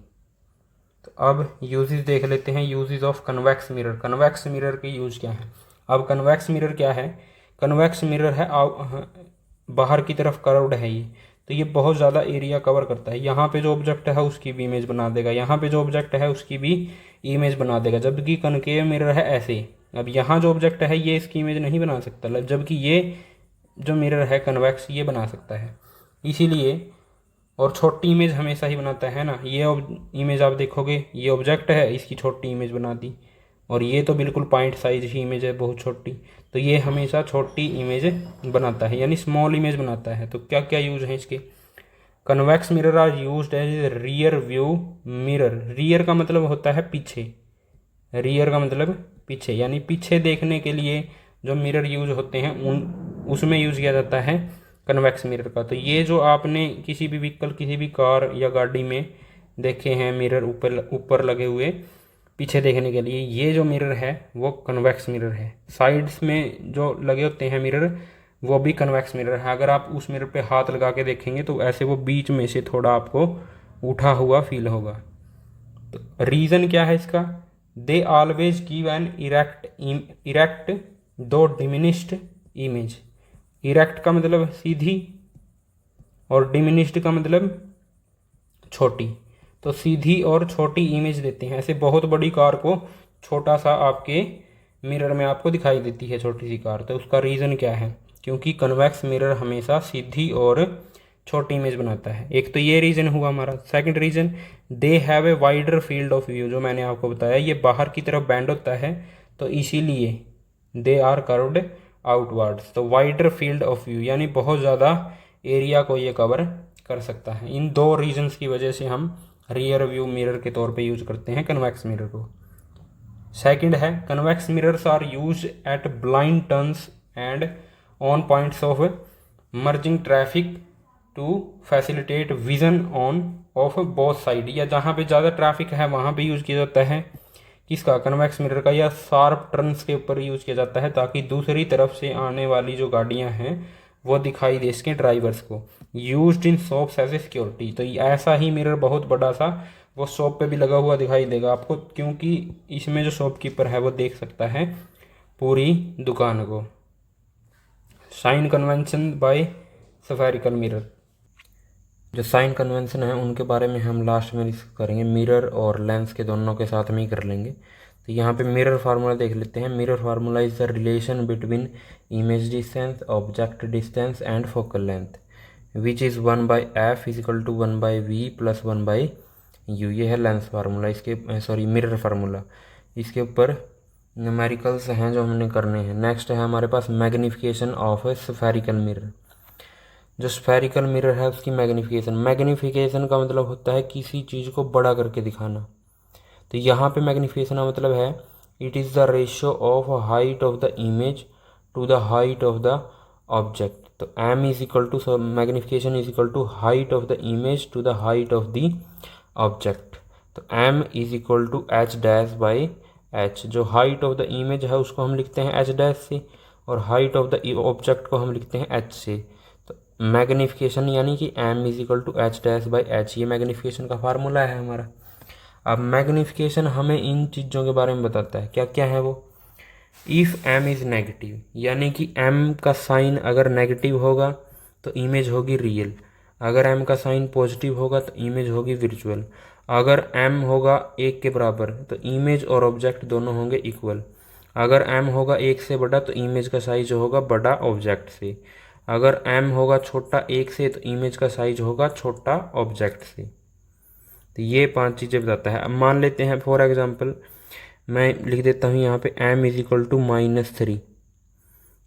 तो अब यूजेस देख लेते हैं, uses of convex mirror. Convex mirror के यूज क्या है। अब कन्वेक्स मिरर क्या है, कन्वेक्स मिरर है बाहर की तरफ कर्व्ड है ये, तो ये बहुत ज़्यादा एरिया कवर करता है। यहाँ पे जो ऑब्जेक्ट है उसकी भी इमेज बना देगा, यहाँ पे जो ऑब्जेक्ट है उसकी भी इमेज बना देगा, जबकि कनकेव मिरर है ऐसे। अब यहाँ जो ऑब्जेक्ट है ये इसकी इमेज नहीं बना सकता, जबकि ये जो मिरर है कन्वेक्स ये बना सकता है। इसीलिए, और छोटी इमेज हमेशा ही बनाता है ना। ये इमेज आप देखोगे, ये ऑब्जेक्ट है, इसकी छोटी इमेज बना दी, और ये तो बिल्कुल पॉइंट साइज ही इमेज है, बहुत छोटी, तो ये हमेशा छोटी इमेज बनाता है, यानी स्मॉल इमेज बनाता है। तो क्या क्या यूज है इसके। Convex mirror are used as rear view mirror. Rear का मतलब होता है पीछे, रियर का मतलब पीछे, यानी पीछे देखने के लिए जो मिरर यूज होते हैं उसमें यूज किया जाता है कन्वेक्स मिरर का। तो ये जो आपने किसी भी व्हीकल, किसी भी कार या गाड़ी में देखे हैं मिरर ऊपर लगे हुए पीछे देखने के लिए, ये जो मिरर है वो कन्वेक्स मिरर है। साइड्स में जो लगे होते हैं मिरर वो भी कन्वेक्स मिरर है। अगर आप उस मिरर पे हाथ लगा के देखेंगे तो ऐसे वो बीच में से थोड़ा आपको उठा हुआ फील होगा। तो रीज़न क्या है इसका, they always give an erect दो डिमिनिश्ड इमेज। इरेक्ट का मतलब सीधी, और डिमिनिश्ड का मतलब छोटी। तो सीधी और छोटी इमेज देते हैं। ऐसे बहुत बड़ी कार को छोटा सा आपके मिरर में आपको दिखाई देती है छोटी सी कार, तो उसका रीज़न क्या है, क्योंकि कन्वेक्स मिरर हमेशा सीधी और छोटी इमेज बनाता है। एक तो ये रीज़न हुआ हमारा। Second reason, they have a wider field of view. जो मैंने आपको बताया ये बाहर की तरफ बैंड होता है, तो इसीलिए दे आर कर्व्ड आउटवर्ड्स। तो वाइडर फील्ड ऑफ व्यू यानी बहुत ज़्यादा एरिया को ये कवर कर सकता है। इन दो रीजंस की वजह से हम रियर व्यू मिरर के तौर पे यूज करते हैं कन्वेक्स मिरर को। सेकंड है, convex mirrors are use at blind turns and on points of merging traffic to facilitate vision on of both side. या जहाँ पे ज़्यादा ट्रैफिक है वहाँ पे यूज़ किया जाता है किसका, कन्वेक्स मिरर का। या शार्प टर्न्स के ऊपर यूज़ किया जाता है ताकि दूसरी तरफ से आने वाली जो गाड़ियाँ हैं वो दिखाई दे इसके ड्राइवर्स को। Used in shops as a security. तो ऐसा ही मिरर बहुत बड़ा सा वो शॉप पे भी लगा हुआ दिखाई देगा आपको, क्योंकि इसमें जो शॉपकीपर है वो देख सकता है पूरी दुकान को। Sign convention by spherical mirror. जो साइन कन्वेंशन है उनके बारे में हम लास्ट में डिस्कस करेंगे, मिरर और लेंस के दोनों के साथ में ही कर लेंगे। तो यहाँ पे मिरर फार्मूला देख लेते हैं। Mirror formula is the relation between image distance, object distance and focal length which is 1/f is equal to 1/v plus 1/u। ये है लेंस फार्मूला, इसके सॉरी मिरर फार्मूला। इसके ऊपर न्यूमेरिकल्स हैं जो हमने करने हैं। नेक्स्ट है हमारे पास magnification of a spherical mirror. जो स्फेरिकल मिरर है उसकी मैग्निफिकेशन। मैग्निफिकेशन का मतलब होता है किसी चीज़ को बड़ा करके दिखाना। तो यहाँ पे मैग्निफिकेशन का मतलब है it is the ratio of height of the image to the height of the object. तो m is equal to magnification is equal to height of the image to the height of the object. तो m is equal to h dash by h। जो height of the image है उसको हम लिखते हैं h dash से, और height of the object को हम लिखते हैं h से। तो मैग्निफिकेशन यानी कि m is equal to h dash by h, ये मैग्निफिकेशन का फार्मूला है हमारा। अब मैग्निफिकेशन हमें इन चीज़ों के बारे में बताता है, क्या क्या है वो। इफ़ m इज़ नेगेटिव, यानी कि m का साइन अगर नेगेटिव होगा तो इमेज होगी रियल, अगर m का साइन पॉजिटिव होगा तो इमेज होगी विर्चुअल। अगर m होगा 1 के बराबर तो इमेज और ऑब्जेक्ट दोनों होंगे इक्वल। अगर m होगा 1 से बड़ा तो इमेज का साइज होगा बड़ा ऑब्जेक्ट से। अगर m होगा छोटा 1 से तो इमेज का साइज होगा छोटा ऑब्जेक्ट से। तो ये 5 चीज़ें बताता है। अब मान लेते हैं फॉर एग्जांपल मैं लिख देता हूँ यहाँ पे m इज इक्वल टू -3।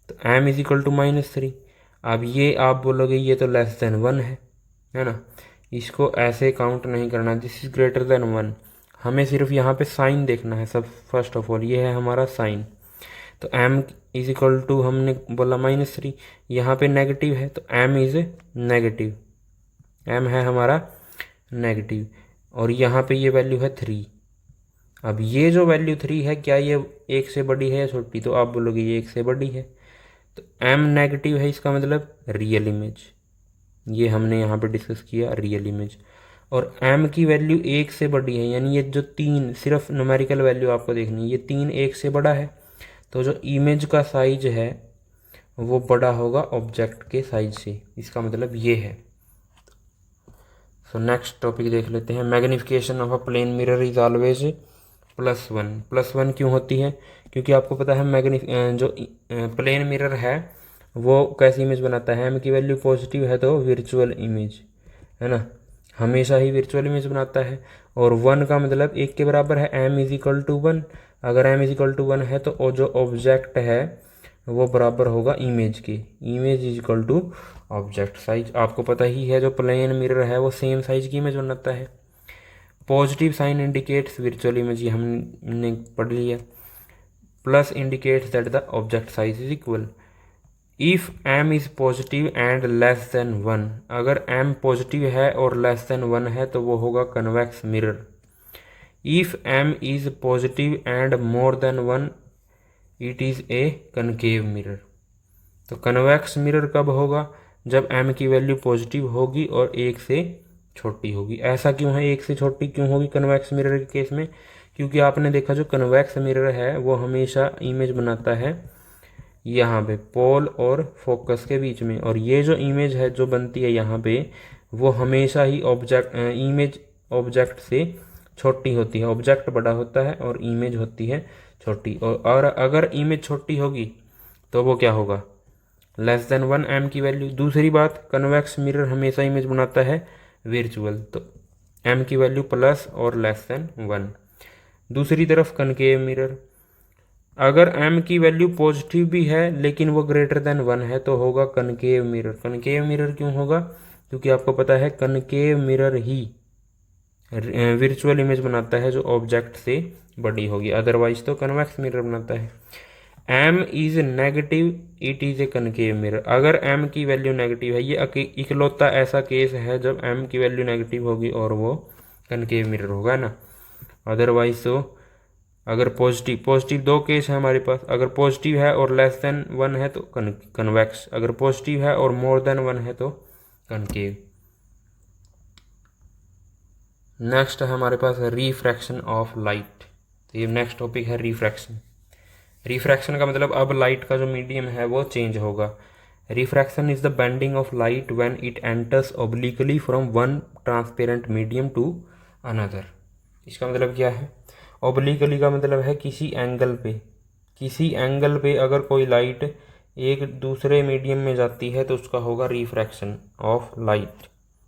तो m इज इक्वल टू -3। अब ये आप बोलोगे ये तो लेस देन 1 है ना, इसको ऐसे काउंट नहीं करना, दिस इज ग्रेटर देन 1। हमें सिर्फ यहाँ पे साइन देखना है सब। फर्स्ट ऑफ ऑल ये है हमारा साइन। तो m इज इक्वल टू हमने बोला -3, यहाँ पे नेगेटिव है तो m इज नेगेटिव, m है हमारा नेगेटिव, और यहाँ पे ये वैल्यू है 3। अब ये जो वैल्यू 3 है क्या ये 1 से बड़ी है या छोटी? तो आप बोलोगे ये 1 से बड़ी है। तो m नेगेटिव है, इसका मतलब रियल इमेज। ये हमने यहाँ पे डिस्कस किया रियल इमेज। और m की वैल्यू 1 से बड़ी है, यानी ये जो 3 सिर्फ न्यूमेरिकल वैल्यू आपको देखनी है, ये 3 1 से बड़ा है, तो जो इमेज का साइज है वो बड़ा होगा ऑब्जेक्ट के साइज से। इसका मतलब ये है। सो नेक्स्ट टॉपिक देख लेते हैं। Magnification of a plane mirror is always +1। +1 क्यों होती है? क्योंकि आपको पता है जो प्लेन मिरर है वो कैसी इमेज बनाता है? m की वैल्यू पॉजिटिव है तो वर्चुअल इमेज, है ना, हमेशा ही वर्चुअल इमेज बनाता है। और 1 का मतलब 1 के बराबर है, m इज इक्वल टू 1। अगर m इज इक्वल टू 1 है तो जो ऑब्जेक्ट है वो बराबर होगा इमेज के। Image is equal to object size. आपको पता ही है जो प्लेन मिरर है वो सेम साइज की इमेज बनाता है। Positive sign indicates virtual image, ये हमने पढ़ लिया। Plus indicates that the object size is equal. If m is positive and less than 1, अगर m पॉजिटिव है और लेस देन 1 है तो वो होगा convex mirror. If m is positive and more than 1 it is a concave mirror. तो convex mirror कब होगा? जब m की वैल्यू पॉजिटिव होगी और 1 से छोटी होगी। ऐसा क्यों है 1 से छोटी क्यों होगी कन्वेक्स मिरर के केस में? क्योंकि आपने देखा जो कन्वेक्स मिरर है वो हमेशा इमेज बनाता है यहाँ पे पोल और फोकस के बीच में, और ये जो इमेज है जो बनती है यहाँ पे वो हमेशा ही इमेज ऑब्जेक्ट से छोटी होती है। ऑब्जेक्ट बड़ा होता है और इमेज होती है छोटी। और अगर इमेज छोटी होगी तो वो क्या होगा? लेस देन 1 m की वैल्यू। दूसरी बात, कन्वेक्स मिरर हमेशा इमेज बनाता है वर्चुअल, तो m की वैल्यू प्लस और लेस देन 1। दूसरी तरफ कनकेव मिरर, अगर m की वैल्यू पॉजिटिव भी है लेकिन वो ग्रेटर देन 1 है तो होगा कनकेव मिरर। कनकेव मिरर क्यों होगा? क्योंकि आपको पता है कनकेव मिरर ही वर्चुअल इमेज बनाता है जो ऑब्जेक्ट से बड़ी होगी, अदरवाइज तो कन्वेक्स मिरर बनाता है। m is negative it is a concave mirror. अगर m की वैल्यू नेगेटिव है, ये इकलौता ऐसा केस है जब m की वैल्यू नेगेटिव होगी और वो कनकेव मिरर होगा ना, अदरवाइज तो अगर पॉजिटिव दो केस है हमारे पास। अगर पॉजिटिव है और लेस देन 1 है तो कन्वेक्स, अगर पॉजिटिव है और मोर देन 1 है तो कनकेव। नेक्स्ट है हमारे पास रिफ्रैक्शन ऑफ लाइट। तो ये नेक्स्ट टॉपिक है रिफ्रैक्शन। रिफ्रैक्शन का मतलब अब लाइट का जो मीडियम है वो चेंज होगा। Refraction is the bending of light when it enters obliquely from one transparent medium to another. इसका मतलब क्या है? ऑब्लिकली का मतलब है किसी एंगल पे अगर कोई लाइट एक दूसरे मीडियम में जाती है तो उसका होगा रिफ्रैक्शन ऑफ लाइट,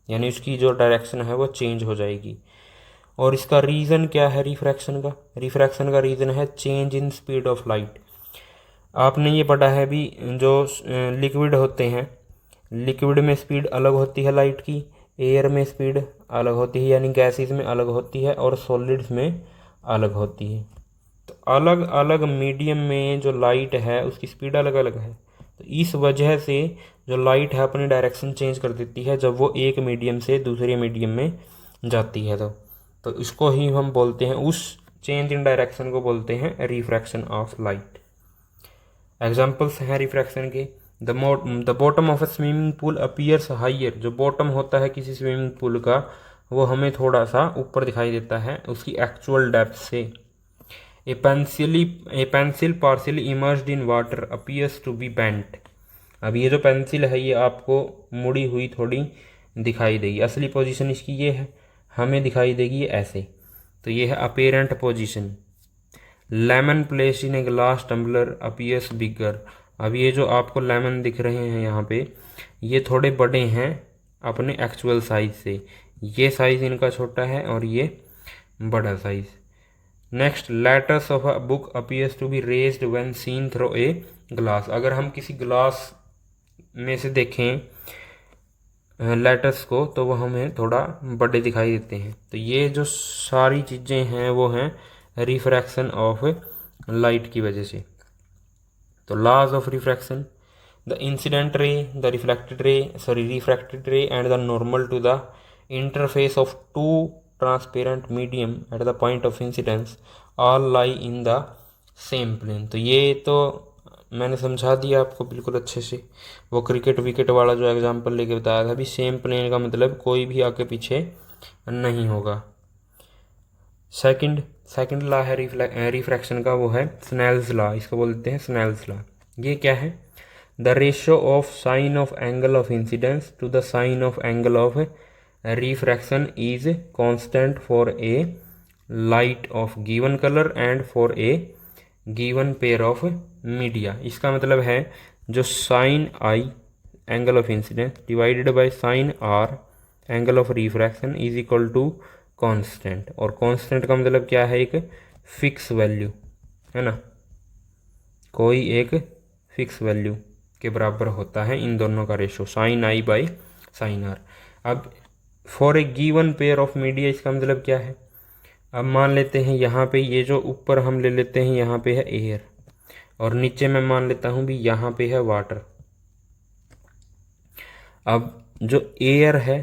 यानी उसकी जो डायरेक्शन है वो चेंज हो जाएगी। और इसका रीज़न क्या है रिफ्रैक्शन का? रिफ्रैक्शन का रीज़न है change in speed of light. आपने ये पढ़ा है भी, जो लिक्विड होते हैं, लिक्विड में स्पीड अलग होती है लाइट की, एयर में स्पीड अलग होती है यानी गैसेस में अलग होती है, और सॉलिड्स में अलग होती है। तो अलग अलग मीडियम में जो लाइट है उसकी स्पीड अलग अलग है। तो इस वजह से जो लाइट है अपनी डायरेक्शन चेंज कर देती है जब वो एक मीडियम से दूसरे मीडियम में जाती है। तो इसको ही हम बोलते हैं, उस चेंज इन डायरेक्शन को बोलते हैं रिफ्रैक्शन ऑफ लाइट। एग्जाम्पल्स हैं रिफ्रैक्शन के। The bottom of a swimming pool appears higher. जो बॉटम होता है किसी स्विमिंग पूल का वो हमें थोड़ा सा ऊपर दिखाई देता है उसकी एक्चुअल डेप्थ से। A pencil partially immersed in water appears to be bent. अब ये जो पेंसिल है ये आपको मुड़ी हुई थोड़ी दिखाई देगी, असली पोजीशन इसकी ये है। हमें दिखाई देगी ये ऐसे। तो ये है apparent position. Lemon place in a glass tumbler appears bigger. अब ये जो आपको लेमन दिख रहे हैं यहाँ पे, ये थोड़े बड़े हैं अपने एक्चुअल साइज से। ये साइज इनका छोटा है और ये बड़ा size. Next, letters of a book appears to be raised when seen through a glass. अगर हम किसी ग्लास में से देखें लेटर्स को तो वो हमें थोड़ा बड़े दिखाई देते हैं। तो ये जो सारी चीज़ें हैं वो हैं रिफ्रैक्शन ऑफ लाइट की वजह से। तो laws of refraction, the incident ray, the refracted ray and the normal to the interface of two transparent medium at the point of incidence all lie in the same plane. तो ये तो मैंने समझा दिया आपको बिल्कुल अच्छे से। वो क्रिकेट विकेट वाला जो एग्जांपल लेके बताया था, अभी सेम प्लेन का मतलब कोई भी आगे पीछे नहीं होगा। सेकंड लॉ है रिफ्रैक्शन का, वो है स्नेल्स लॉ। इसको बोलते हैं स्नेल्स लॉ। ये क्या है? The ratio of sine of angle of incidence to the sine of angle of refraction is constant for a light of given colour and for a given pair of media. इसका मतलब है जो sine I angle of incidence divided by sine R angle of refraction is equal to constant. और constant का मतलब क्या है? एक फिक्स वैल्यू है ना, कोई एक फिक्स वैल्यू के बराबर होता है इन दोनों का ratio, sine I by sine R. अब for a given pair of media इसका मतलब क्या है? अब मान लेते हैं यहाँ पे ये जो ऊपर हम ले लेते हैं यहाँ पे है एयर और नीचे मैं मान लेता हूँ भी यहाँ पे है वाटर। अब जो एयर है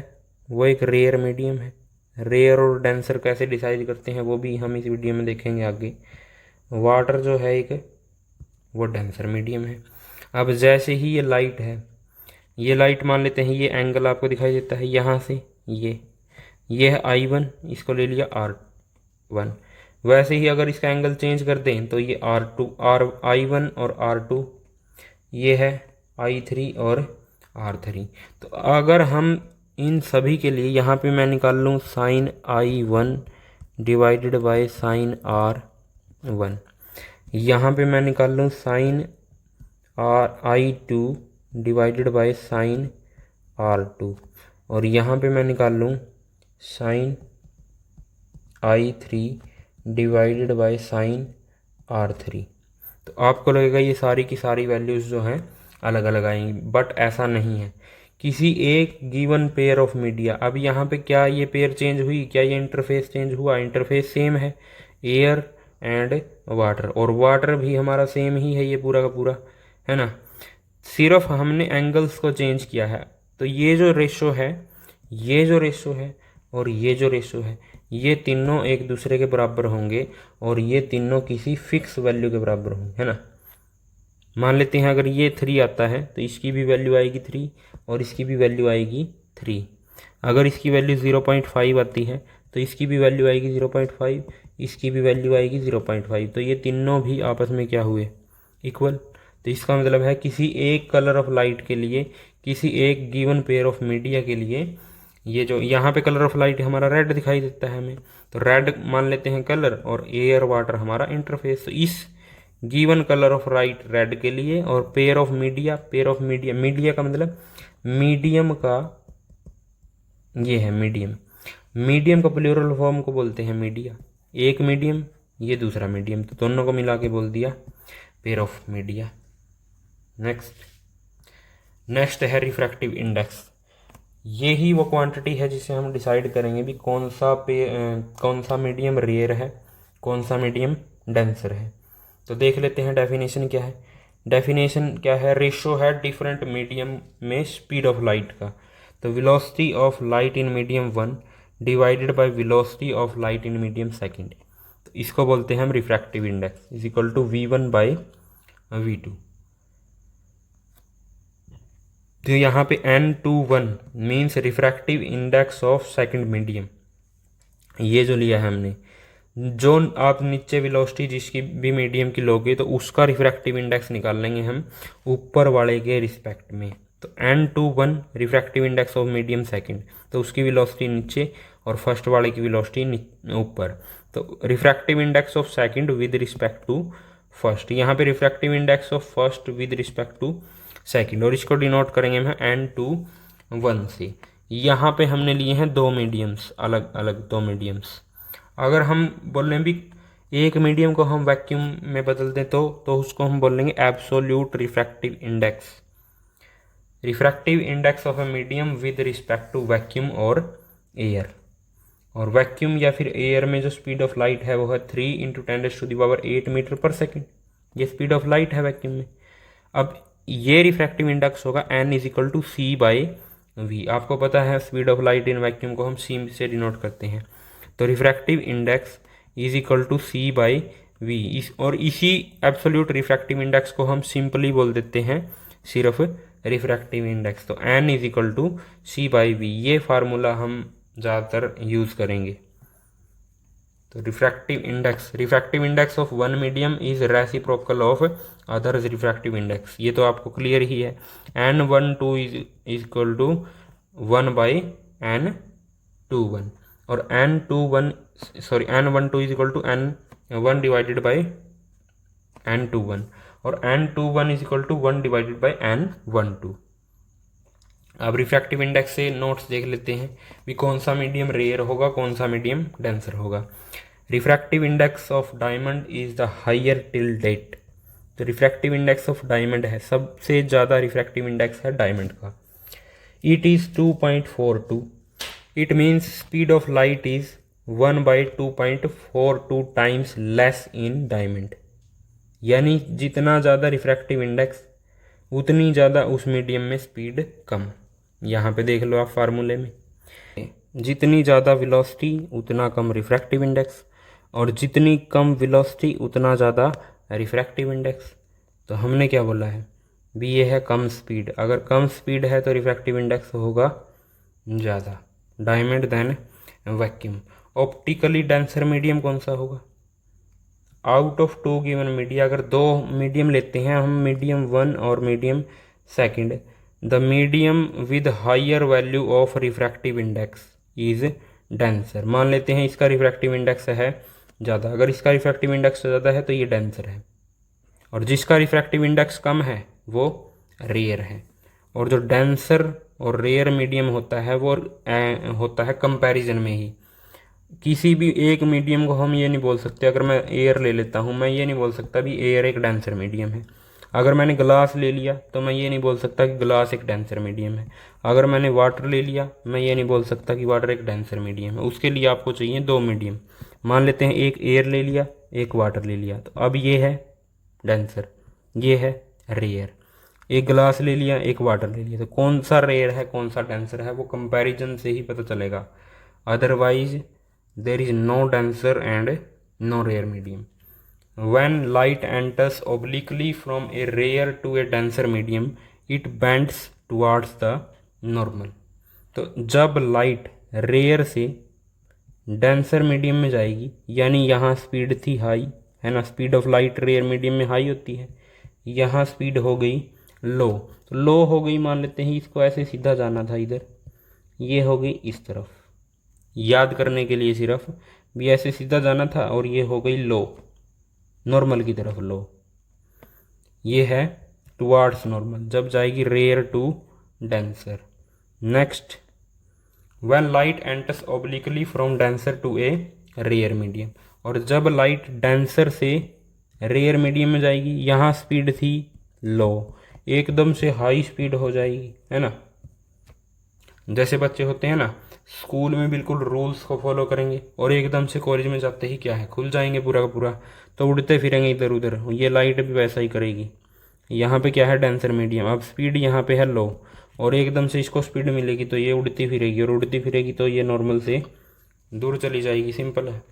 वो एक रेयर मीडियम है। रेयर और डेंसर कैसे डिसाइड करते हैं वो भी हम इस वीडियो में देखेंगे आगे। वाटर जो है एक वो डेंसर मीडियम है। अब जैसे ही ये लाइट है, ये लाइट मान लेते हैं ये एंगल आपको दिखाई देता है यहाँ से, ये है I1, इसको ले लिया R1। वैसे ही अगर इसका एंगल चेंज कर दें तो ये I1 और R2, ये है I3 और R3। तो अगर हम इन सभी के लिए यहाँ पे मैं निकाल लूँ sign I1 divided by sign R1, यहाँ पे मैं निकाल लूँ sign I2 divided by sign R2 और यहाँ पे मैं निकाल लूँ sign I3 divided by sign R3। तो आपको लगेगा ये सारी की सारी वैल्यूज़ जो हैं अलग अलग आएंगी, बट ऐसा नहीं है। किसी एक गिवन पेयर ऑफ मीडिया, अब यहाँ पे क्या ये पेयर चेंज हुई? क्या ये इंटरफेस चेंज हुआ? इंटरफेस सेम है, एयर एंड वाटर, और वाटर भी हमारा सेम ही है ये पूरा का पूरा, है ना। सिर्फ हमने एंगल्स को चेंज किया है। तो ये जो रेशो है, ये जो रेशो है और ये जो रेशो है, ये तीनों एक दूसरे के बराबर होंगे और ये तीनों किसी फिक्स वैल्यू के बराबर होंगे, है ना। मान लेते हैं अगर ये 3 आता है तो इसकी भी वैल्यू आएगी 3 और इसकी भी वैल्यू आएगी 3। अगर इसकी वैल्यू 0.5 आती है तो इसकी भी वैल्यू आएगी 0.5, इसकी भी वैल्यू आएगी 0.5। तो ये तीनों भी आपस में क्या हुए? इक्वल। तो इसका मतलब है किसी एक कलर ऑफ लाइट के लिए, किसी एक गिवन पेयर ऑफ मीडिया के लिए, ये जो यहाँ पे कलर ऑफ लाइट हमारा रेड दिखाई देता है हमें, तो रेड मान लेते हैं कलर और एयर वाटर हमारा इंटरफेस। तो इस given colour of light red के लिए और पेयर ऑफ मीडिया मीडिया का मतलब मीडियम का, ये है मीडियम का प्लूरल फॉर्म को बोलते हैं मीडिया। एक मीडियम, ये दूसरा मीडियम, तो दोनों को मिला के बोल दिया पेयर ऑफ मीडिया। नेक्स्ट है रिफ्रैक्टिव इंडेक्स। ये ही वो क्वांटिटी है जिसे हम डिसाइड करेंगे भी कौन सा मीडियम रेयर है, कौन सा मीडियम डेंसर है। तो देख लेते हैं डेफिनेशन क्या है। डेफिनेशन क्या है? रेशो है डिफरेंट मीडियम में स्पीड ऑफ लाइट का। तो velocity of light in medium 1 divided by velocity of light in medium second, तो इसको बोलते हैं हम refractive index is equal to V1 by V2। तो यहाँ पे N21 means refractive index of second medium. ये जो लिया है हमने, जो आप नीचे वेलोसिटी जिसकी भी मीडियम की लोगे तो उसका रिफ्रैक्टिव इंडेक्स निकाल लेंगे हम ऊपर वाले के रिस्पेक्ट में। तो N21 refractive index of medium second, तो उसकी वेलोसिटी नीचे और फर्स्ट वाले की वेलोसिटी ऊपर। तो refractive index of second with respect to first, यहाँ पे refractive index of first with respect to second, और इसको डिनोट करेंगे हम n/1 से। यहाँ पे हमने लिए हैं दो मीडियम्स, अलग अलग दो मीडियम्स। अगर हम बोल रहे हैं भी एक मीडियम को हम वैक्यूम में बदल दें तो उसको हम बोल लेंगे absolute refractive index, refractive index of a medium with respect to vacuum और एयर। और वैक्यूम या फिर एयर में जो स्पीड ऑफ लाइट है वो है 3 × 10⁸ मीटर पर सेकेंड, ये स्पीड ऑफ लाइट है वैक्यूम में। अब ये रिफ्रैक्टिव इंडेक्स होगा n=c/v। आपको पता है speed of light in vacuum को हम c से डिनोट करते हैं, तो रिफ्रैक्टिव इंडेक्स c/v। और इसी एब्सोल्यूट रिफ्रैक्टिव इंडेक्स को हम सिंपली बोल देते हैं सिर्फ रिफ्रैक्टिव इंडेक्स। तो n=c/v, ये फार्मूला हम ज़्यादातर यूज़ करेंगे। तो refractive index of one medium is reciprocal of others refractive index, ये तो आपको क्लियर ही है। n12 is equal to 1/n21 और n12 is equal to n1 divided by n21 और n21 is equal to 1 divided by n12। अब refractive index से notes देख लेते हैं भी कौन सा मीडियम रेयर होगा, कौन सा मीडियम डेंसर होगा। Refractive index of diamond is the higher till date, तो रिफ्रैक्टिव इंडेक्स ऑफ डायमंड है, सबसे ज़्यादा रिफ्रैक्टिव इंडेक्स है डायमंड का। It is 2.42, it means speed of light is 1/2.42 times less in diamond, यानी जितना ज़्यादा रिफ्रैक्टिव इंडेक्स उतनी ज़्यादा उस मीडियम में स्पीड कम। यहाँ पे देख लो आप फार्मूले में, जितनी ज़्यादा वेलोसिटी उतना कम रिफ्रैक्टिव इंडेक्स, और जितनी कम वेलोसिटी उतना ज़्यादा रिफ्रैक्टिव इंडेक्स। तो हमने क्या बोला है भी, ये है कम स्पीड, अगर कम स्पीड है तो रिफ्रैक्टिव इंडेक्स होगा ज़्यादा, diamond than vacuum. Optically denser medium कौन सा होगा, आउट ऑफ 2 गिवन मीडिया, अगर दो मीडियम लेते हैं हम, मीडियम 1 और medium second, the medium with higher value of refractive index is denser. मान लेते हैं इसका रिफ्रैक्टिव इंडेक्स है ज़्यादा, अगर इसका रिफ्रैक्टिव इंडेक्स ज़्यादा है तो ये डेंसर है, और जिसका रिफ्रैक्टिव इंडेक्स कम है वो रेयर है। और जो डेंसर और रेयर मीडियम होता है वो होता है कंपैरिजन में ही। किसी भी एक मीडियम को हम ये नहीं बोल सकते, अगर मैं एयर ले लेता हूँ मैं ये नहीं बोल सकता भी एयर एक डेंसर मीडियम है। अगर मैंने ग्लास ले लिया तो मैं ये नहीं बोल सकता कि ग्लास एक डेंसर मीडियम है। अगर मैंने वाटर ले लिया मैं ये नहीं बोल सकता कि वाटर एक डेंसर मीडियम है। उसके लिए आपको चाहिए दो मीडियम। मान लेते हैं एक एयर ले लिया, एक वाटर ले लिया, तो अब ये है डेंसर, ये है रेयर। एक ग्लास ले लिया, एक वाटर ले लिया, तो कौन सा रेयर है कौन सा डेंसर है वो कंपैरिजन से ही पता चलेगा, otherwise there is no denser and no rare medium. When light enters obliquely from a rare to a denser medium, it bends towards the normal. तो जब लाइट रेयर से डेंसर मीडियम में जाएगी, यानी यहाँ स्पीड थी हाई, है ना, speed of light rare medium में हाई होती है, यहाँ स्पीड हो गई लो, तो लो हो गई, मान लेते हैं इसको ऐसे सीधा जाना था इधर, ये हो गई इस तरफ, याद करने के लिए सिर्फ भी ऐसे सीधा जाना था, और ये हो गई लो, नॉर्मल की तरफ लो, ये है टुवार्ड्स नॉर्मल, जब जाएगी rare to denser. Next, when light enters obliquely from denser to a rare medium, और जब लाइट डेंसर से रेयर मीडियम में जाएगी, यहाँ स्पीड थी लो, एकदम से हाई स्पीड हो जाएगी, है ना। जैसे बच्चे होते हैं ना, स्कूल में बिल्कुल रूल्स को फॉलो करेंगे और एकदम से कॉलेज में जाते ही क्या है, खुल जाएंगे पूरा का पूरा, तो उड़ते फिरेंगे इधर उधर। ये लाइट भी वैसा ही करेगी। यहाँ पे क्या है, डेंसर मीडियम, अब स्पीड यहाँ पे है लो, और एकदम से इसको स्पीड मिलेगी तो ये उड़ती फिरेगी, और उड़ती फिरेगी तो ये नॉर्मल से दूर चली जाएगी, सिंपल है।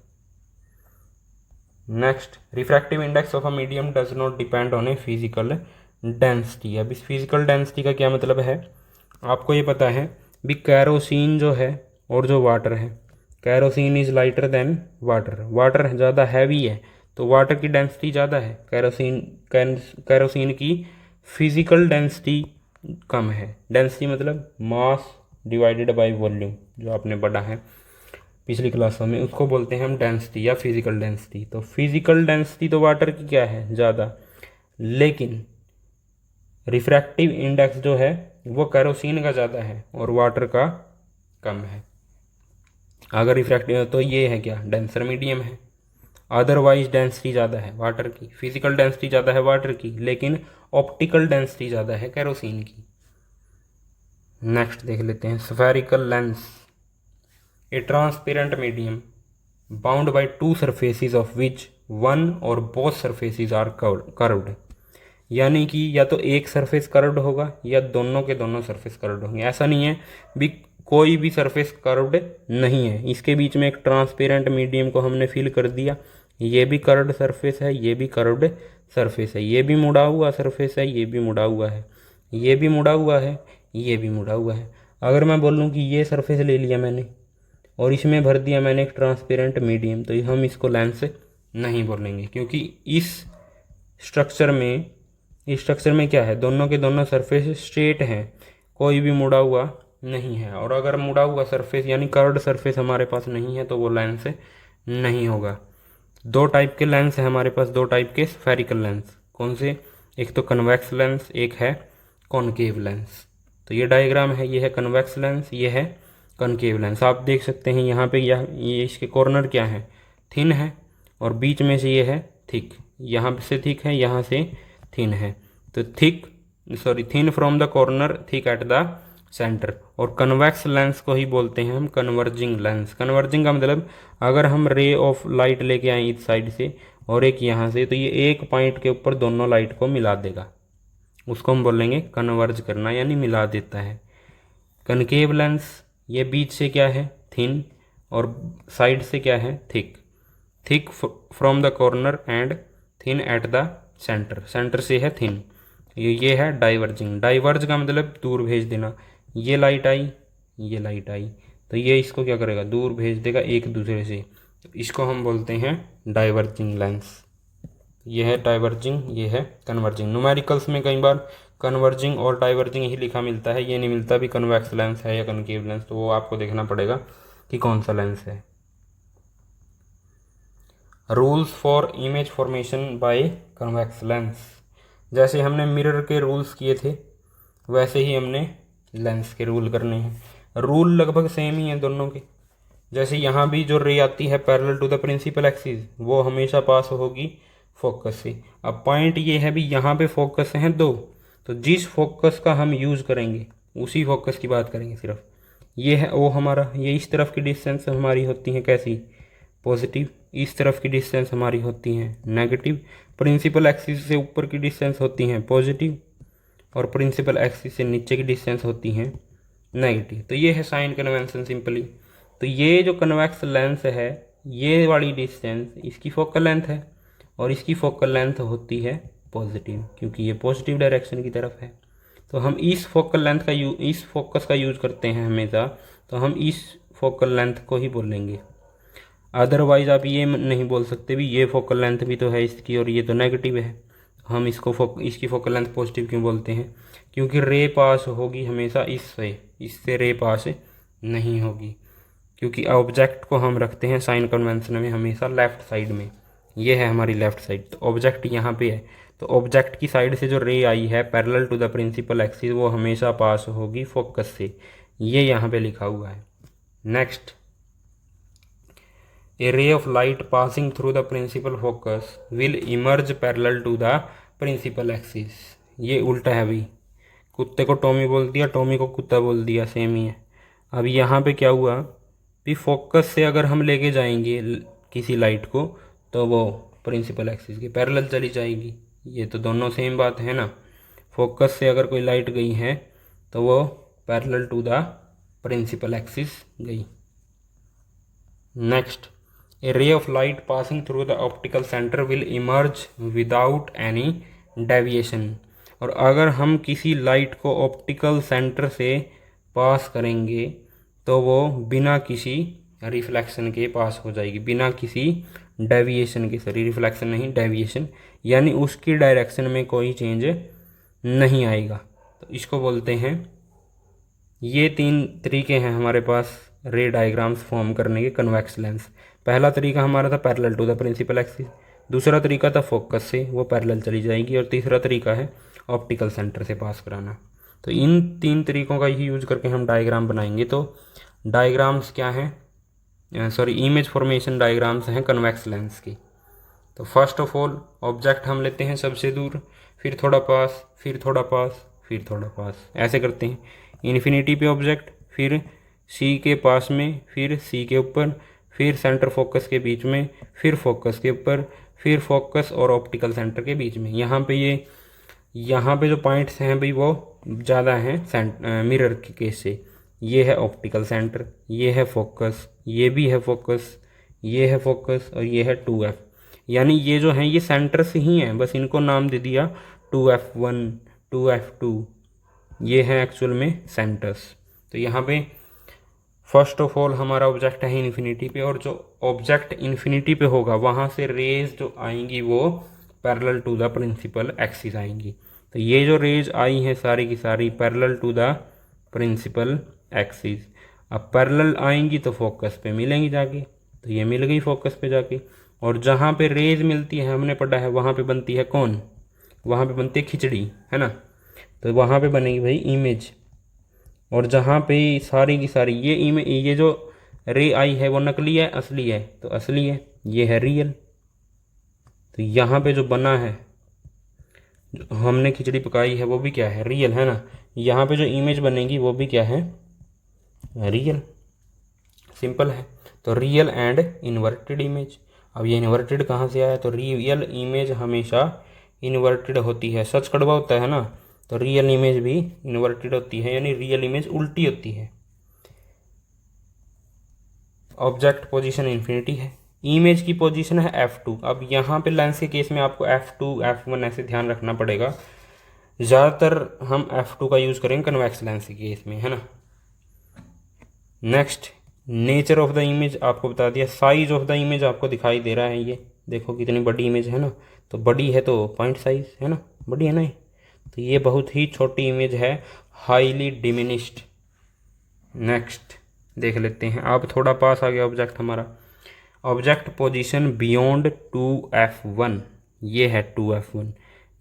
Next, refractive index of a medium does not depend on a physical density. अब इस फिजिकल डेंसिटी का क्या मतलब है, आपको ये पता है भी कैरोसिन जो है और जो वाटर है, kerosene is lighter than water, water ज़्यादा हैवी है तो वाटर की डेंसिटी ज़्यादा है, कैरोसिन की फिजिकल डेंसिटी कम है। डेंसिटी मतलब मास डिवाइडेड बाय वॉल्यूम, जो आपने पढ़ा है। पिछली क्लासों में, उसको बोलते हैं हम डेंसिटी या फिजिकल डेंसिटी। तो फिजिकल डेंसिटी तो वाटर की क्या है, ज़्यादा, लेकिन रिफ्रैक्टिव इंडेक्स जो है वो केरोसिन का ज़्यादा है और वाटर का कम है। अगर रिफ्रैक्टिव तो ये है क्या, डेंसर मीडियम है। अदरवाइज डेंसिटी ज़्यादा है वाटर की, फिजिकल डेंसिटी ज़्यादा है वाटर की, लेकिन ऑप्टिकल डेंसिटी ज़्यादा है केरोसिन की। नेक्स्ट देख लेते हैं, spherical lens, A transparent medium bound by two surfaces of which one और बोथ सरफेसेस आर कर्व्ड। यानी कि या तो एक सरफेस कर्व्ड होगा या दोनों के दोनों सरफेस कर्व्ड होंगे। ऐसा नहीं है भी कोई भी सरफेस कर्व्ड नहीं है, इसके बीच में एक ट्रांसपेरेंट मीडियम को हमने फिल कर दिया। ये भी कर्व्ड सरफेस है, ये भी कर्व्ड सरफेस है, ये भी मुड़ा हुआ सरफेस है, ये भी मुड़ा हुआ है, ये भी मुड़ा हुआ है, ये भी मुड़ा हुआ है। अगर मैं बोलूँ कि ये सरफेस ले लिया मैंने और इसमें भर दिया मैंने एक ट्रांसपेरेंट मीडियम, तो हम इसको लेंस नहीं बोलेंगे, क्योंकि इस स्ट्रक्चर में क्या है, दोनों के दोनों सरफेस स्ट्रेट हैं, कोई भी मुड़ा हुआ नहीं है। और अगर मुड़ा हुआ सरफेस यानी कर्व्ड सरफेस हमारे पास नहीं है तो वो लेंस नहीं होगा। दो टाइप के लेंस है हमारे पास, दो टाइप के स्फेरिकल लेंस। कौन से, एक तो कन्वेक्स लेंस, एक है कॉनकेव लेंस। तो ये डायग्राम है, ये है कन्वेक्स लेंस, ये है कॉनकेव लेंस। आप देख सकते हैं यहाँ पे ये इसके कॉर्नर क्या है, थिन है, और बीच में से ये है थिक, यहाँ से थिक है, यहाँ से थिन है। तो thin from the corner, thick at the centre. और कन्वेक्स लेंस को ही बोलते हैं हम कन्वर्जिंग लेंस। कन्वर्जिंग का मतलब अगर हम रे ऑफ लाइट लेके आए इस साइड से और एक यहाँ से, तो ये एक पॉइंट के ऊपर दोनों लाइट को मिला देगा, उसको हम बोलेंगे कन्वर्ज करना, यानी मिला देता है। कनकेव लेंस, ये बीच से क्या है, थिन, और साइड से क्या है, thick from the corner and thin at the centre से है थिन। ये है डाइवर्जिंग। डाइवर्ज का मतलब दूर भेज देना, ये लाइट आई, ये लाइट आई, तो ये इसको क्या करेगा, दूर भेज देगा एक दूसरे से, तो इसको हम बोलते हैं डाइवर्जिंग लेंस। ये है डाइवर्जिंग, ये है कन्वर्जिंग। न्यूमेरिकल्स में कई बार कन्वर्जिंग और डाइवर्जिंग ही लिखा मिलता है, ये नहीं मिलता भी कन्वेक्स लेंस है या कनकेव लेंस, तो वो आपको देखना पड़ेगा कि कौन सा लेंस है। Rules for image formation by convex lens, जैसे हमने मिरर के रूल्स किए थे वैसे ही हमने लेंस के रूल करने हैं। रूल लगभग सेम ही हैं दोनों के। जैसे यहाँ भी जो रे आती है parallel to the principal axis, वो हमेशा पास होगी फोकस से। अब पॉइंट ये है भी यहाँ पे फोकस हैं दो, तो जिस फोकस का हम यूज़ करेंगे उसी फोकस की बात करेंगे सिर्फ। ये है वो हमारा, ये इस तरफ की डिस्टेंस हमारी होती है कैसी, पॉजिटिव, इस तरफ की डिस्टेंस हमारी होती है नेगेटिव। प्रिंसिपल एक्सिस से ऊपर की डिस्टेंस होती हैं पॉजिटिव और प्रिंसिपल एक्सिस से नीचे की डिस्टेंस होती हैं नेगेटिव। तो ये है साइन कन्वेंशन सिंपली। तो ये जो कन्वेक्स लेंस है, ये वाली डिस्टेंस इसकी फोकल लेंथ है और इसकी फोकल लेंथ होती है पॉजिटिव, क्योंकि ये पॉजिटिव डायरेक्शन की तरफ है। तो हम इस फोकल लेंथ का इस फोकस का यूज़ करते हैं हमेशा, तो हम इस फोकल लेंथ को ही बोलेंगे। अदरवाइज आप ये नहीं बोल सकते भी ये फोकल लेंथ भी तो है इसकी और ये तो नेगेटिव है, हम इसकी फोकल लेंथ पॉजिटिव क्यों बोलते हैं, क्योंकि रे पास होगी हमेशा इससे रे पास नहीं होगी, क्योंकि ऑब्जेक्ट को हम रखते हैं साइन कन्वेंशन में हमेशा लेफ्ट साइड में। ये है हमारी लेफ्ट साइड, तो ऑब्जेक्ट यहाँ पे है, तो ऑब्जेक्ट की साइड से जो रे आई है parallel to the principal axis, वो हमेशा पास होगी फोकस से। ये यहाँ पे लिखा हुआ है। Next, a ray of light passing through the principal focus will emerge parallel to the principal axis। ये उल्टा है भाई, कुत्ते को टॉमी बोल दिया, टॉमी को कुत्ता बोल दिया, सेम ही है। अब यहाँ पे क्या हुआ भी, फोकस से अगर हम लेके जाएंगे किसी लाइट को तो वो प्रिंसिपल एक्सिस के पैरेलल चली जाएगी। ये तो दोनों सेम बात है ना, फोकस से अगर कोई लाइट गई है तो वो parallel to the principal axis गई। Next, a ray of light passing through the optical center will emerge without any deviation। और अगर हम किसी लाइट को ऑप्टिकल सेंटर से पास करेंगे तो वो बिना किसी रिफ्लेक्शन के पास हो जाएगी, बिना किसी डेविएशन के, सॉरी रिफ्लेक्शन नहीं डेविएशन, यानी उसकी डायरेक्शन में कोई चेंज नहीं आएगा। तो इसको बोलते हैं, ये तीन तरीके हैं हमारे पास रे डायग्राम्स फॉर्म करने के कन्वेक्स लेंस। पहला तरीका हमारा था parallel to the principal axis, दूसरा तरीका था फोकस से, वो पैरेलल चली जाएगी, और तीसरा तरीका है ऑप्टिकल सेंटर से पास कराना। तो इन 3 तरीकों का ही यूज करके हम डायग्राम बनाएंगे। तो डायग्राम्स क्या हैं, इमेज फॉर्मेशन डायग्राम्स हैं कन्वेक्स लेंस की। तो फर्स्ट ऑफ ऑल ऑब्जेक्ट हम लेते हैं सबसे दूर, फिर थोड़ा पास, फिर थोड़ा पास, फिर थोड़ा पास, ऐसे करते हैं। इन्फिनिटी पे ऑब्जेक्ट, फिर सी के पास में, फिर सी के ऊपर, फिर सेंटर फोकस के बीच में, फिर फोकस के ऊपर, फिर फोकस और ऑप्टिकल सेंटर के बीच में। यहाँ पे जो पॉइंट्स हैं भाई वो ज़्यादा हैं मिरर के केस से। ये है ऑप्टिकल सेंटर, ये है फोकस, ये भी है फोकस, ये है फोकस, और ये है 2F। यानी ये जो हैं ये सेंटर से ही हैं, बस इनको नाम दे दिया 2F1, 2F2, ये हैं एक्चुअल में सेंटर्स। तो यहाँ पे फर्स्ट ऑफ ऑल हमारा ऑब्जेक्ट है इन्फिनिटी पे, और जो ऑब्जेक्ट इन्फिनिटी पे होगा वहाँ से रेज जो आएंगी वो parallel to the principal axis आएंगी। तो ये जो रेज आई हैं सारी की सारी parallel to the principal axis. अब पैरेलल आएंगी तो फोकस पे मिलेंगी जाके, तो ये मिल गई फोकस पे जाके। और जहाँ पे रेज मिलती है हमने पढ़ा है वहाँ पे बनती है कौन, वहाँ पे बनती है खिचड़ी, है ना। तो वहाँ पे बनेगी भाई इमेज। और जहाँ पे सारी की सारी ये जो रे आई है वो नकली है असली है, तो असली है, ये है रियल। तो यहाँ पे जो बना है, जो हमने खिचड़ी पकाई है वो भी क्या है, रियल, है ना। यहाँ पे जो इमेज बनेगी वो भी क्या है, रियल। सिंपल है। तो रियल एंड इन्वर्टेड इमेज। अब ये इन्वर्टेड कहाँ से आया, तो रियल इमेज हमेशा इन्वर्टेड होती है, सच कड़वा होता है ना। तो रियल इमेज भी इन्वर्टेड होती है, यानी रियल इमेज उल्टी होती है। ऑब्जेक्ट पोजीशन इन्फिनिटी है, इमेज की पोजीशन है F2। अब यहाँ पे लेंस के केस में आपको F2, F1 ऐसे ध्यान रखना पड़ेगा। ज़्यादातर हम F2 का यूज़ करेंगे कन्वेक्स लेंस के केस में, है ना। Next nature of the image आपको बता दिया। साइज ऑफ द इमेज आपको दिखाई दे रहा है, ये देखो कितनी बड़ी इमेज है ना। तो बड़ी है तो पॉइंट साइज है ना, बड़ी है ना। तो ये बहुत ही छोटी इमेज है, हाईली डिमिनिश्ड। नेक्स्ट देख लेते हैं, अब थोड़ा पास आ गया ऑब्जेक्ट हमारा। ऑब्जेक्ट पोजीशन बियॉन्ड 2F1, ये है 2F1,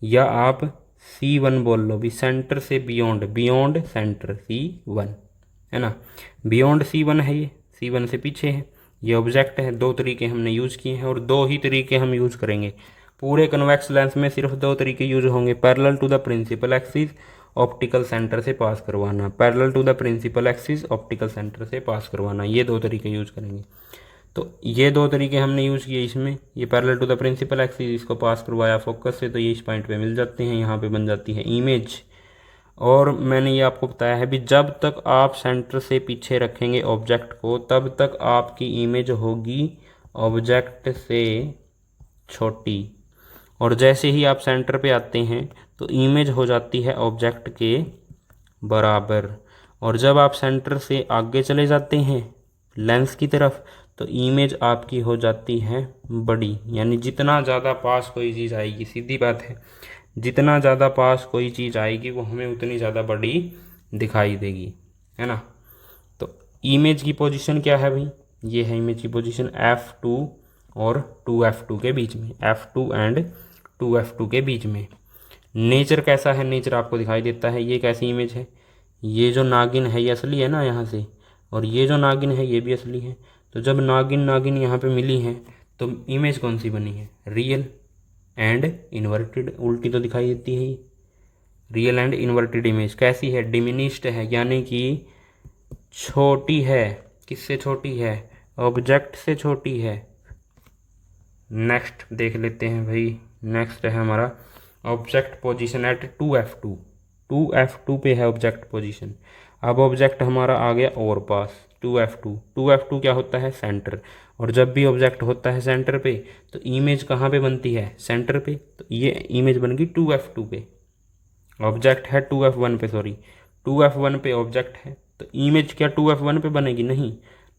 या आप C1 बोल लो भी, सेंटर से बियॉन्ड, बियॉन्ड सेंटर C1, है ना। बियॉन्ड C1 है, ये C1 से पीछे है, ये ऑब्जेक्ट है। 2 तरीके हमने यूज़ किए हैं और 2 ही तरीके हम यूज़ करेंगे। पूरे कन्वेक्स लेंस में सिर्फ 2 तरीके यूज होंगे, parallel to the principal axis, optical centre से पास करवाना। Parallel to the principal axis, optical centre से पास करवाना, ये 2 तरीके यूज करेंगे। तो ये 2 तरीके हमने यूज़ किए इसमें। ये parallel to the principal axis, इसको पास करवाया फोकस से, तो ये इस पॉइंट पे मिल जाते हैं, यहाँ पे बन जाती है इमेज। और मैंने ये आपको बताया है भी, जब तक आप सेंटर से पीछे रखेंगे ऑब्जेक्ट को तब तक आपकी इमेज होगी ऑब्जेक्ट से छोटी, और जैसे ही आप सेंटर पे आते हैं तो इमेज हो जाती है ऑब्जेक्ट के बराबर। और जब आप सेंटर से आगे चले जाते हैं लेंस की तरफ तो इमेज आपकी हो जाती है बड़ी। यानी जितना ज़्यादा पास कोई चीज़ आएगी, सीधी बात है, जितना ज़्यादा पास कोई चीज़ आएगी वो हमें उतनी ज़्यादा बड़ी दिखाई देगी, है ना। तो इमेज की पोजीशन क्या है भाई, ये है इमेज की पोजीशन F2 और 2F2 के बीच में, F2 एंड 2F2 के बीच में। नेचर कैसा है, नेचर आपको दिखाई देता है। ये कैसी इमेज है, ये जो नागिन है ये असली है ना यहाँ से, और ये जो नागिन है ये भी असली है। तो जब नागिन नागिन यहाँ पे मिली है तो इमेज कौन सी बनी है, रियल एंड इन्वर्टेड। उल्टी तो दिखाई देती है, रियल एंड इन्वर्टेड इमेज कैसी है, डिमिनिश्ड है, यानी कि छोटी है। किससे छोटी है, ऑब्जेक्ट से छोटी है। नेक्स्ट देख लेते हैं भाई, नेक्स्ट है हमारा object position eight 2F2। 2F2 पे है ऑब्जेक्ट पोजीशन। अब ऑब्जेक्ट हमारा आ गया और पास 2F2। 2F2 क्या होता है, सेंटर। और जब भी ऑब्जेक्ट होता है सेंटर पे तो इमेज कहाँ पे बनती है, सेंटर पे। तो ये इमेज बन गई 2F2 पे। ऑब्जेक्ट है 2F1 पे, सॉरी 2F1 पे ऑब्जेक्ट है, तो इमेज क्या 2F1 पे बनेगी, नहीं।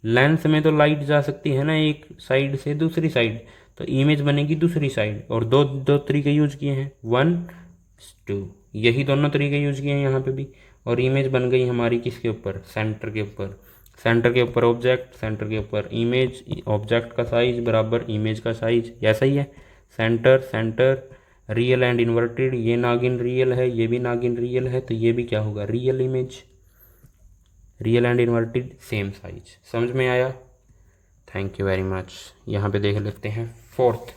लेंस में तो लाइट जा सकती है ना एक साइड से दूसरी साइड, तो इमेज बनेगी दूसरी साइड। और दो तरीके यूज किए हैं, 1, 2, यही दोनों तरीके यूज किए हैं यहाँ पे भी। और इमेज बन गई हमारी किसके ऊपर, सेंटर के ऊपर। सेंटर के ऊपर ऑब्जेक्ट, सेंटर के ऊपर इमेज, ऑब्जेक्ट का साइज बराबर इमेज का साइज, ऐसा ही है। Centre centre real and inverted, ये नागिन रियल है, ये भी नागिन रियल है, तो ये भी क्या होगा, real image. Real and inverted same size. समझ में आया? Thank you very much. यहाँ पे देख लेते हैं fourth,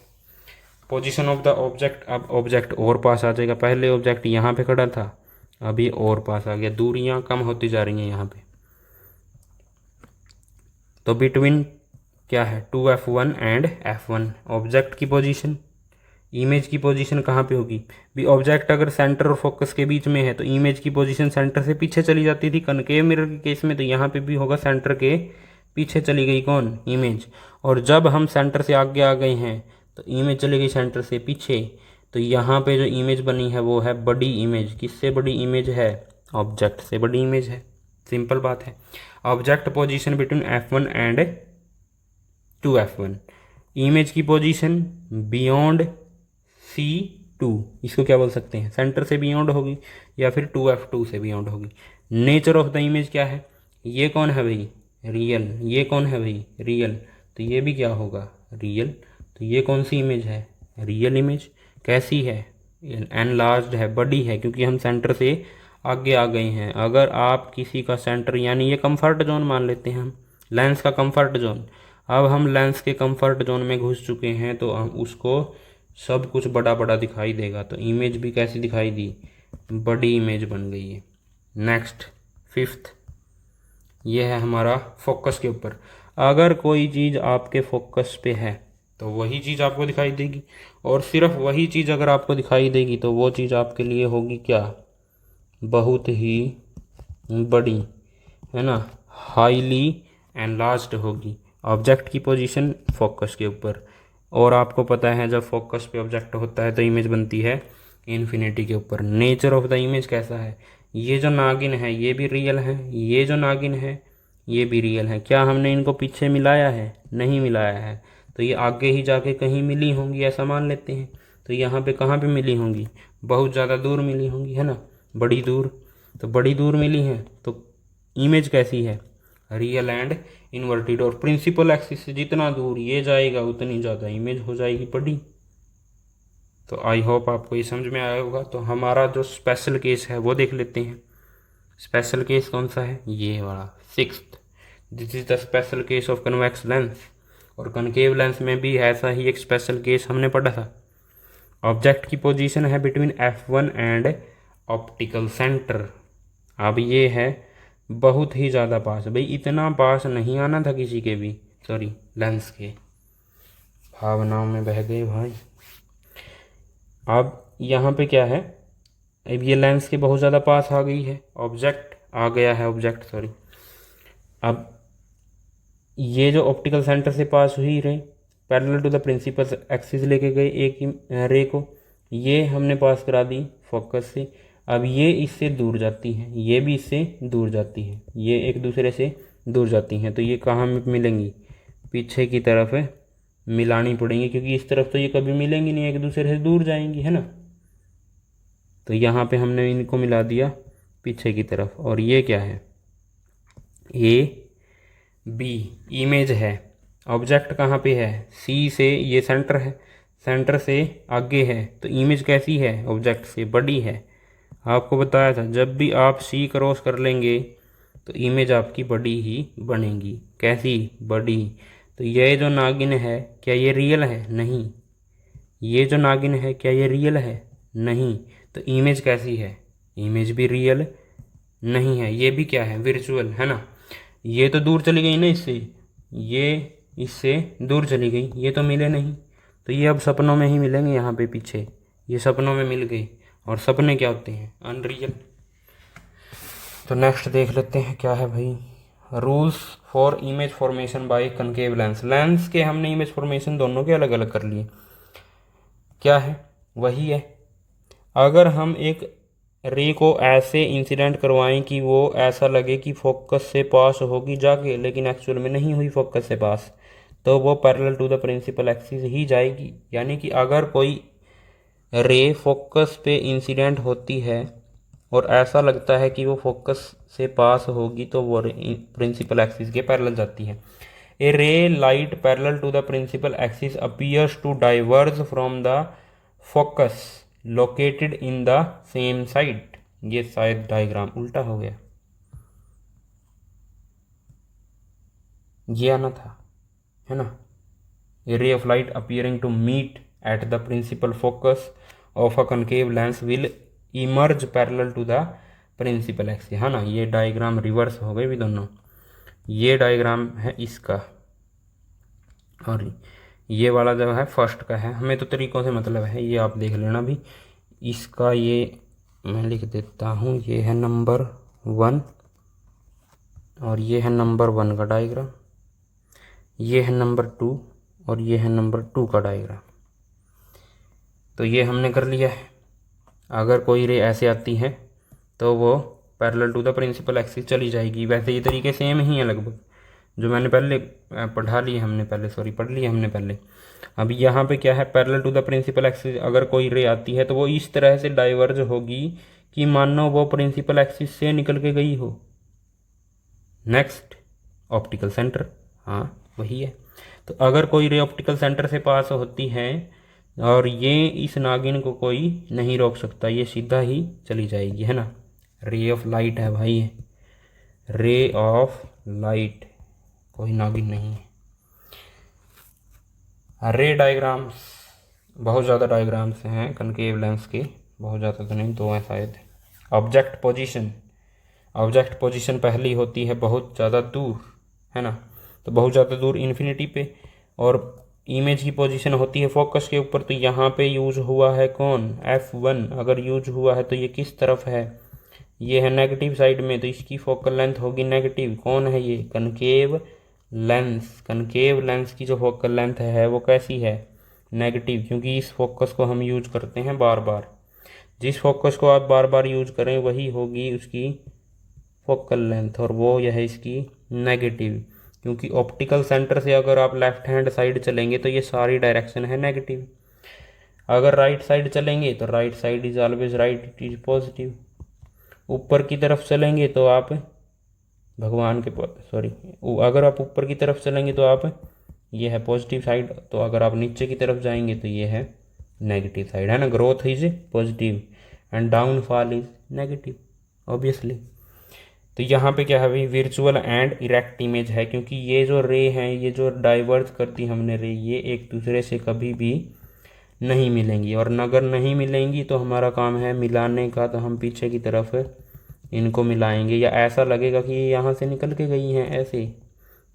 position of the object. अब ऑब्जेक्ट और पास आ जाएगा, पहले ऑब्जेक्ट यहाँ पे खड़ा था, अभी और पास आ गया, दूरियां कम होती जा रही हैं यहाँ पे। तो बिटवीन क्या है, 2f1 एंड f1 ऑब्जेक्ट की पोजीशन। इमेज की पोजीशन कहाँ पे होगी भी, ऑब्जेक्ट अगर सेंटर और फोकस के बीच में है तो इमेज की पोजीशन सेंटर से पीछे चली जाती थी कनकेव मिरर के केस में, तो यहाँ पे भी होगा सेंटर के पीछे चली गई कौन, इमेज। और जब हम सेंटर से आगे आ गए हैं तो इमेज चली गई सेंटर से पीछे, तो यहाँ पे जो इमेज बनी है वो है बड़ी इमेज। किससे बड़ी इमेज है, ऑब्जेक्ट से बड़ी इमेज है। सिंपल बात है। Object position between f1 and 2f1, image की पोजीशन बियॉन्ड C2, इसको क्या बोल सकते हैं, सेंटर से बियॉन्ड होगी या फिर 2f2 से बियॉन्ड होगी। नेचर ऑफ द इमेज क्या है, ये कौन है भाई, रियल, ये कौन है भाई, रियल, तो ये भी क्या होगा, रियल। तो ये कौन सी इमेज है, रियल इमेज। कैसी है, एनलार्ज्ड है, बड़ी है, क्योंकि हम सेंटर से आगे आ गए हैं। अगर आप किसी का सेंटर, यानी ये कंफर्ट जोन मान लेते हैं हम, लेंस का कंफर्ट जोन। अब हम लेंस के कंफर्ट जोन में घुस चुके हैं तो हम उसको सब कुछ बड़ा बड़ा दिखाई देगा, तो इमेज भी कैसी दिखाई दी, बड़ी इमेज बन गई है। नेक्स्ट फिफ्थ, ये है हमारा फोकस के ऊपर। अगर कोई चीज़ आपके फोकस पे है तो वही चीज़ आपको दिखाई देगी, और सिर्फ वही चीज़ अगर आपको दिखाई देगी तो वो चीज़ आपके लिए होगी क्या, बहुत ही बड़ी, है ना, हाईली एनलार्ज्ड होगी। ऑब्जेक्ट की पोजीशन फोकस के ऊपर, और आपको पता है जब फोकस पे ऑब्जेक्ट होता है तो इमेज बनती है इन्फिनिटी के ऊपर। नेचर ऑफ द इमेज कैसा है, ये जो नागिन है ये भी रियल है, ये जो नागिन है ये भी रियल है। क्या हमने इनको पीछे मिलाया है, नहीं मिलाया है, तो ये आगे ही जाके कहीं मिली होंगी ऐसा मान लेते हैं। तो यहाँ पे कहाँ पे मिली होंगी, बहुत ज़्यादा दूर मिली होंगी, है ना, बड़ी दूर। तो बड़ी दूर मिली है तो इमेज कैसी है, रियल एंड इन्वर्टेड। और प्रिंसिपल एक्सिस से जितना दूर ये जाएगा उतनी ज़्यादा इमेज हो जाएगी बड़ी। तो आई होप आपको ये समझ में आया होगा। तो हमारा जो स्पेशल केस है वो देख लेते हैं। स्पेशल केस कौन सा है, ये वाला sixth, this is the special case of convex lens. और कनकेव लेंस में भी ऐसा ही एक स्पेशल केस हमने पढ़ा था। ऑब्जेक्ट की पोजीशन है between f1 and optical centre. अब ये है बहुत ही ज़्यादा पास, भाई इतना पास नहीं आना था किसी के भी, सॉरी लेंस के, भावनाओं में बह गए भाई। अब यहाँ पे क्या है, अब ये लेंस के बहुत ज़्यादा पास आ गई है, ऑब्जेक्ट आ गया है, ऑब्जेक्ट सॉरी। अब ये जो ऑप्टिकल सेंटर से पास हुई ray, parallel to the principal axis लेके गए एक रे को, ये हमने पास करा दी फोकस से। अब ये इससे दूर जाती है, ये भी इससे दूर जाती है, ये एक दूसरे से दूर जाती हैं, तो ये कहाँ मिलेंगी, पीछे की तरफ मिलानी पड़ेंगी, क्योंकि इस तरफ तो ये कभी मिलेंगी नहीं, एक दूसरे से दूर जाएंगी, है ना। तो यहाँ पे हमने इनको मिला दिया पीछे की तरफ। और ये क्या है, ए बी इमेज है। ऑब्जेक्ट कहाँ पे है, सी से, ये सेंटर है, सेंटर से आगे है, तो इमेज कैसी है, ऑब्जेक्ट से बड़ी है। आपको बताया था जब भी आप सी क्रॉस कर लेंगे तो इमेज आपकी बड़ी ही बनेगी। कैसी, बड़ी। तो ये जो नागिन है क्या ये रियल है, नहीं। ये जो नागिन है क्या ये रियल है, नहीं। तो इमेज कैसी है, इमेज भी रियल नहीं है, ये भी क्या है, विर्चुअल, है ना। ये तो दूर चली गई ना इससे, ये इससे दूर चली गई, ये तो मिले नहीं, तो ये अब सपनों में ही मिलेंगे। यहाँ पे पीछे ये सपनों में मिल गए, और सपने क्या होते हैं, अनरियल। तो नेक्स्ट देख लेते हैं क्या है भाई, rules for image formation by concave lens. Lens के हमने इमेज फॉर्मेशन दोनों के अलग अलग कर लिए, क्या है, वही है। अगर हम एक रे को ऐसे इंसिडेंट करवाएं कि वो ऐसा लगे कि फोकस से पास होगी जाके, लेकिन एक्चुअल में नहीं हुई फोकस से पास, तो वो parallel to the principal axis ही जाएगी। यानी कि अगर कोई रे फोकस पे इंसिडेंट होती है और ऐसा लगता है कि वो फोकस से पास होगी तो वो प्रिंसिपल एक्सिस के पैरेलल जाती है। A ray light parallel to the principal axis appears to diverge from the focus located in the same side. ये शायद डायग्राम उल्टा हो गया, ये आना था, है ना। A ray of light appearing to meet at the principal focus of a concave lens will emerge parallel to the principal axis, है ना। ये डायग्राम रिवर्स हो गए भी दोनों। ये डायग्राम है इसका और ये वाला जो है फर्स्ट का है। हमें तो तरीकों से मतलब है, ये आप देख लेना भी। इसका ये मैं लिख देता हूँ, ये है नंबर 1 और ये है नंबर 1 का डायग्राम, ये है नंबर 2 और ये है नंबर 2 का डायग्राम। तो ये हमने कर लिया है। अगर कोई रे ऐसे आती है तो वो parallel to the principal axis चली जाएगी। वैसे ये तरीके सेम ही है लगभग, जो मैंने पहले पढ़ा लिए हमने पहले, सॉरी पढ़ लिए हमने पहले। अब यहाँ पे क्या है, parallel to the principal axis अगर कोई रे आती है तो वो इस तरह से डाइवर्ज होगी कि मानो वो प्रिंसिपल एक्सिस से निकल के गई हो। नेक्स्ट ऑप्टिकल सेंटर, हाँ वही है। तो अगर कोई रे ऑप्टिकल सेंटर से पास होती है और ये इस नागिन को कोई नहीं रोक सकता, ये सीधा ही चली जाएगी, है ना। रे ऑफ लाइट है भाई, रे ऑफ लाइट, कोई नागिन नहीं है। रे डायग्राम्स, बहुत ज़्यादा डायग्राम्स हैं कनकेव लेंस के, बहुत ज़्यादा तो नहीं, 2 हैं शायद। ऑब्जेक्ट पोजीशन, ऑब्जेक्ट पोजीशन पहली होती है बहुत ज़्यादा दूर, है ना, तो बहुत ज़्यादा दूर इन्फिनिटी पे। और इमेज की पोजीशन होती है फोकस के ऊपर। तो यहाँ पे यूज हुआ है कौन, F1। अगर यूज हुआ है तो ये किस तरफ है, ये है नेगेटिव साइड में, तो इसकी फोकल लेंथ होगी नेगेटिव। कौन है ये, कनकेव लेंस। कनकेव लेंस की जो फोकल लेंथ है वो कैसी है, नेगेटिव, क्योंकि इस फोकस को हम यूज करते हैं बार बार। जिस फोकस को आप बार बार यूज करें वही होगी उसकी फोकल लेंथ, और वो यह है इसकी नेगेटिव। क्योंकि ऑप्टिकल सेंटर से अगर आप लेफ्ट हैंड साइड चलेंगे तो ये सारी डायरेक्शन है नेगेटिव। अगर राइट साइड चलेंगे तो right side is always right, it is positive. ऊपर की तरफ चलेंगे तो आप भगवान के, सॉरी, अगर आप ऊपर की तरफ चलेंगे तो आप, ये है पॉजिटिव साइड। तो अगर आप नीचे की तरफ जाएंगे तो ये है नेगेटिव साइड, है ना। Growth is positive and downfall is negative, obviously. तो यहाँ पे क्या है भाई, विर्चुअल एंड इरेक्ट इमेज है, क्योंकि ये जो रे हैं, ये जो डाइवर्ज करती हमने रे, ये एक दूसरे से कभी भी नहीं मिलेंगी। और अगर नहीं मिलेंगी तो हमारा काम है मिलाने का, तो हम पीछे की तरफ इनको मिलाएंगे। या ऐसा लगेगा कि ये यहाँ से निकल के गई हैं ऐसे,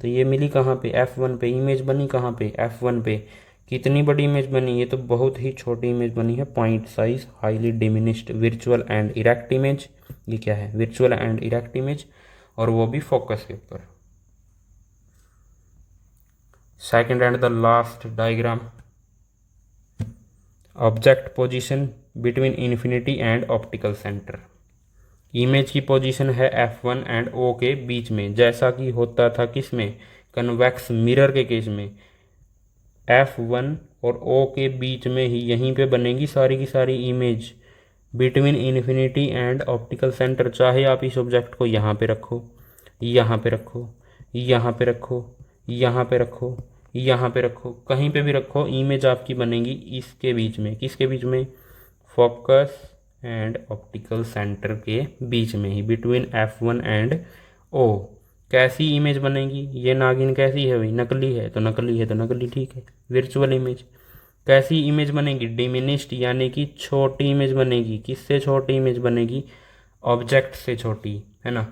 तो ये मिली कहाँ पे, F1 पे। इमेज बनी कहाँ पे, F1 पे। कितनी बड़ी इमेज बनी, ये तो बहुत ही छोटी इमेज बनी है, point size highly diminished virtual and erect image. ये क्या है, विर्चुअल एंड इरेक्ट इमेज, और वो भी फोकस के ऊपर। Second and the last diagram, object position between infinity and optical centre. Image की पोजीशन है F1 एंड O के बीच में, जैसा कि होता था किस में, कन्वेक्स मिरर के केस में। F1 और O के बीच में ही यहीं पे बनेगी सारी की सारी image, between infinity and optical centre. चाहे आप इस ऑब्जेक्ट को यहाँ पे रखो, यहाँ पे रखो, यहाँ पे रखो, यहाँ पे रखो, यहाँ पे रखो, कहीं पे भी रखो, इमेज आपकी बनेगी इसके बीच में। किसके बीच में, फोकस एंड ऑप्टिकल सेंटर के बीच में ही, बिटवीन F1 एंड O। कैसी इमेज बनेगी, ये नागिन कैसी है भाई, नकली है तो नकली है तो नकली, ठीक है, विर्चुअल इमेज। कैसी इमेज बनेगी, डिमिनिश्ड, यानी कि छोटी इमेज बनेगी। किससे छोटी इमेज बनेगी, ऑब्जेक्ट से छोटी, है ना।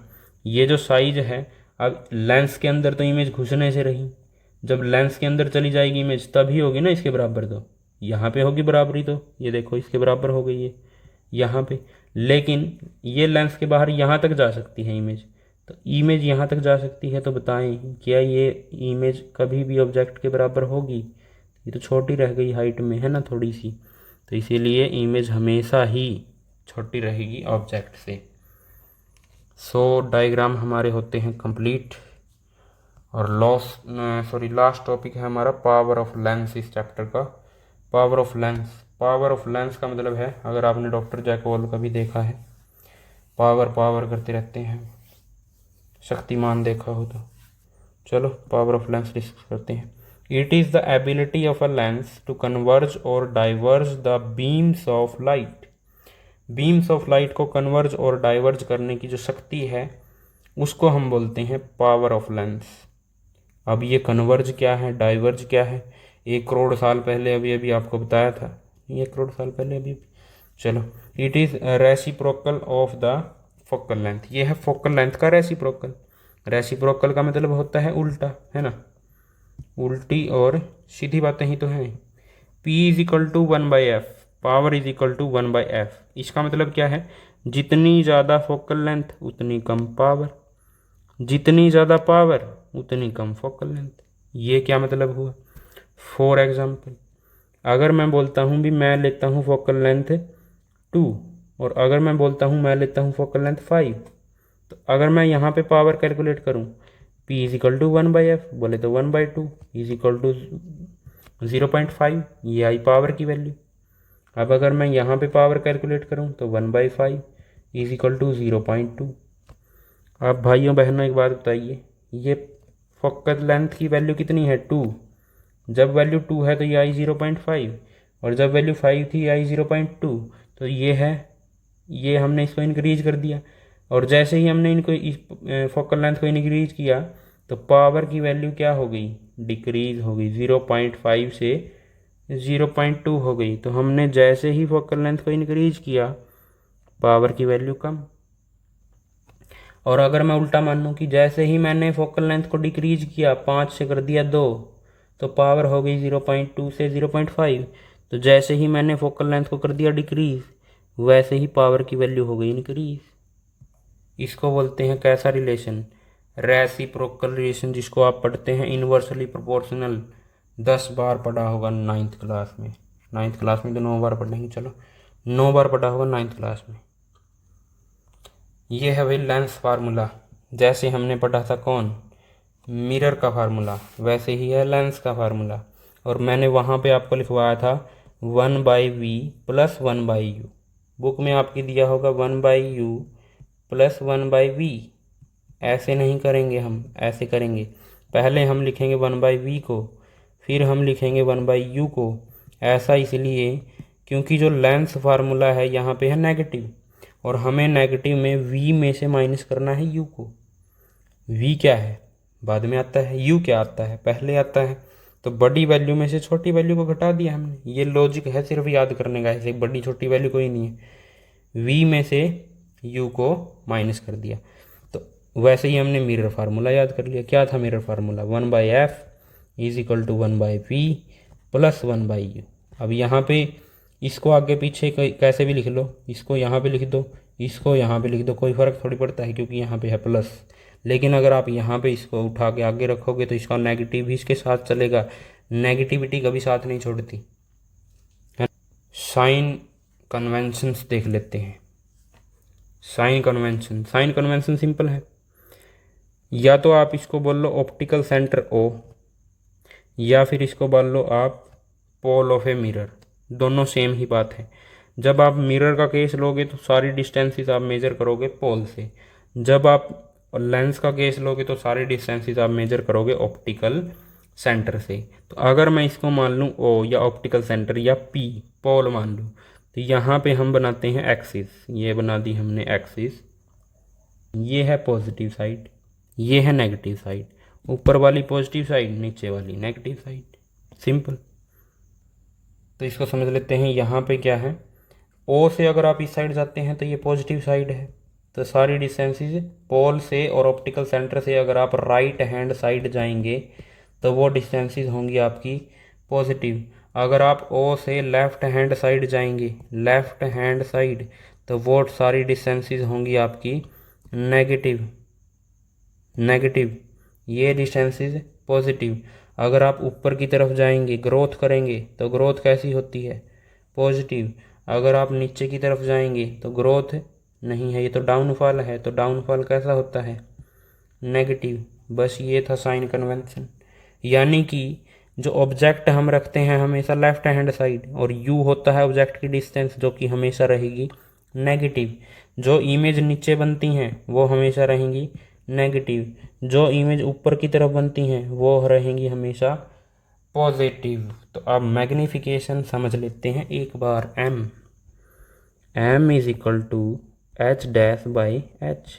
ये जो साइज है, अब लेंस के अंदर तो इमेज घुसने से रही, जब लेंस के अंदर चली जाएगी इमेज तभी होगी ना इसके बराबर। तो यहाँ पे होगी बराबरी, तो ये देखो इसके बराबर हो गई है यहाँ पे। लेकिन ये लेंस के बाहर यहाँ तक जा सकती है इमेज, तो इमेज यहाँ तक जा सकती है, तो बताएं क्या ये इमेज कभी भी ऑब्जेक्ट के बराबर होगी, ये तो छोटी रह गई हाइट में, है ना, थोड़ी सी। तो इसीलिए इमेज हमेशा ही छोटी रहेगी ऑब्जेक्ट से। सो डायग्राम हमारे होते हैं कंप्लीट। और लास्ट टॉपिक है हमारा पावर ऑफ लेंस इस चैप्टर का। Power of lens, power of lens का मतलब है, अगर आपने डॉक्टर जैकवॉल का भी देखा है पावर पावर करते रहते हैं, शक्तिमान देखा हो तो। चलो पावर ऑफ लेंस डिस्कस करते हैं। It is the ability of a lens to converge और diverge the beams of light. Beams of light को कन्वर्ज और डाइवर्ज करने की जो शक्ति है उसको हम बोलते हैं पावर ऑफ लेंस। अब ये कन्वर्ज क्या है, डाइवर्ज क्या है, 1 करोड़ साल पहले अभी अभी आपको बताया था, 1 करोड़ साल पहले अभी। चलो, it is reciprocal of the focal length. ये है फोकल लेंथ का रेसिप्रोकल। रेसिप्रोकल का मतलब होता है उल्टा, है ना, उल्टी और सीधी बातें ही तो हैं। P is equal to 1/f, power is equal to 1/f। इसका मतलब क्या है, जितनी ज़्यादा फोकल लेंथ उतनी कम पावर, जितनी ज़्यादा पावर उतनी कम फोकल लेंथ। ये क्या मतलब हुआ। फॉर एग्जाम्पल, अगर मैं बोलता हूँ भी मैं लेता हूँ फोकल लेंथ 2 और अगर मैं बोलता हूँ मैं लेता हूँ फोकल लेंथ 5, तो अगर मैं यहाँ पे पावर कैलकुलेट करूँ, P is equal to 1/f बोले तो 1/2 इज इक्वल टू 0.5, ये आई पावर की वैल्यू। अब अगर मैं यहाँ पे पावर कैलकुलेट करूँ तो 1/5 इज इक्वल टू 0.2। अब भाइयों बहनों एक बात बताइए, ये फोकल लेंथ की वैल्यू कितनी है 2, जब वैल्यू 2 है तो ये आई 0.5 और जब वैल्यू 5 थी आई 0.2, तो ये है, ये हमने इसको इंक्रीज कर दिया। और जैसे ही हमने इनको इस फोकल लेंथ को इंक्रीज किया तो पावर की वैल्यू क्या हो गई, डिक्रीज हो गई, 0.5 से 0.2 हो गई। तो हमने जैसे ही फोकल लेंथ को इंक्रीज किया पावर की वैल्यू कम। और अगर मैं उल्टा मान लूँ कि जैसे ही मैंने फोकल लेंथ को डिक्रीज किया 5 से कर दिया 2, तो पावर हो गई 0.2 से 0.5। तो जैसे ही मैंने फोकल लेंथ को कर दिया डिक्रीज वैसे ही पावर की वैल्यू हो गई इंक्रीज। इसको बोलते हैं कैसा रिलेशन, रेसिप्रोकल रिलेशन, जिसको आप पढ़ते हैं इनवर्सली प्रोपोर्शनल। 10 बार पढ़ा होगा 9th क्लास में, 9th क्लास में तो 9 बार पढ़ेंगे, चलो 9 बार पढ़ा होगा 9th क्लास में। ये है भाई लेंस फार्मूला, जैसे हमने पढ़ा था कौन, मिरर का फार्मूला, वैसे ही है लेंस का फार्मूला। और मैंने वहाँ पे आपको लिखवाया था 1/v प्लस 1/u। बुक में आपकी दिया होगा 1/u प्लस 1/v। ऐसे नहीं करेंगे हम, ऐसे करेंगे, पहले हम लिखेंगे 1/v को, फिर हम लिखेंगे 1/u को। ऐसा इसलिए क्योंकि जो लेंस फार्मूला है यहाँ पे है नेगेटिव, और हमें नेगेटिव में v में से माइनस करना है u को। v क्या है बाद में आता है, u क्या आता है पहले आता है। तो बड़ी वैल्यू में से छोटी वैल्यू को घटा दिया हमने। ये लॉजिक है सिर्फ याद करने का, ऐसे बड़ी छोटी वैल्यू कोई नहीं है। v में से u को माइनस कर दिया। तो वैसे ही हमने मिरर फार्मूला याद कर लिया। क्या था mirror formula, 1/f is equal to 1/v plus 1/u। अब यहाँ पे इसको आगे पीछे कैसे भी लिख लो, इसको यहाँ पे लिख दो, इसको यहाँ पे लिख दो, कोई फ़र्क थोड़ी पड़ता है क्योंकि यहाँ पे है प्लस। लेकिन अगर आप यहाँ पे इसको उठा के आगे रखोगे तो इसका नेगेटिव भी इसके साथ चलेगा, नेगेटिविटी कभी साथ नहीं छोड़ती। साइन कन्वेंशंस देख लेते हैं। Sign convention, sign convention simple है, या तो आप इसको बोल लो ऑप्टिकल सेंटर O, या फिर इसको बोल लो आप पोल ऑफ ए मिरर, दोनों सेम ही बात है। जब आप मिरर का केस लोगे तो सारी डिस्टेंसेस आप मेजर करोगे पोल से, जब आप लेंस का केस लोगे तो सारी डिस्टेंसेस आप मेजर करोगे ऑप्टिकल सेंटर से। तो अगर मैं इसको मान लूँ O या ऑप्टिकल सेंटर या P पोल मान लूँ, तो यहाँ पे हम बनाते हैं एक्सिस, ये बना दी हमने एक्सिस। ये है पॉजिटिव साइड, ये है नेगेटिव साइड, ऊपर वाली पॉजिटिव साइड, नीचे वाली नेगेटिव साइड, सिंपल। तो इसको समझ लेते हैं। यहाँ पे क्या है, O से अगर आप इस साइड जाते हैं तो ये पॉजिटिव साइड है, तो सारी डिस्टेंसेस पोल से और ऑप्टिकल सेंटर से अगर आप राइट हैंड साइड जाएंगे तो वो डिस्टेंसेस होंगी आपकी पॉजिटिव। अगर आप O से लेफ्ट हैंड साइड जाएंगे, लेफ्ट हैंड साइड, तो वो सारी डिस्टेंसेस होंगी आपकी नेगेटिव, नेगेटिव, ये डिस्टेंसेस पॉजिटिव। अगर आप ऊपर की तरफ जाएंगे ग्रोथ करेंगे तो ग्रोथ कैसी होती है, पॉजिटिव। अगर आप नीचे की तरफ जाएंगे तो ग्रोथ नहीं है, ये तो डाउनफॉल है, तो डाउनफॉल कैसा होता है, नेगेटिव। बस ये था साइन कन्वेंशन। यानी कि जो ऑब्जेक्ट हम रखते हैं हमेशा लेफ्ट हैंड साइड, और u होता है ऑब्जेक्ट की डिस्टेंस जो कि हमेशा रहेगी नेगेटिव। जो इमेज नीचे बनती हैं वो हमेशा रहेंगी नेगेटिव, जो इमेज ऊपर की तरफ बनती हैं वो रहेंगी हमेशा पॉजिटिव। तो अब मैग्निफिकेशन समझ लेते हैं एक बार। m is equal to h dash by h।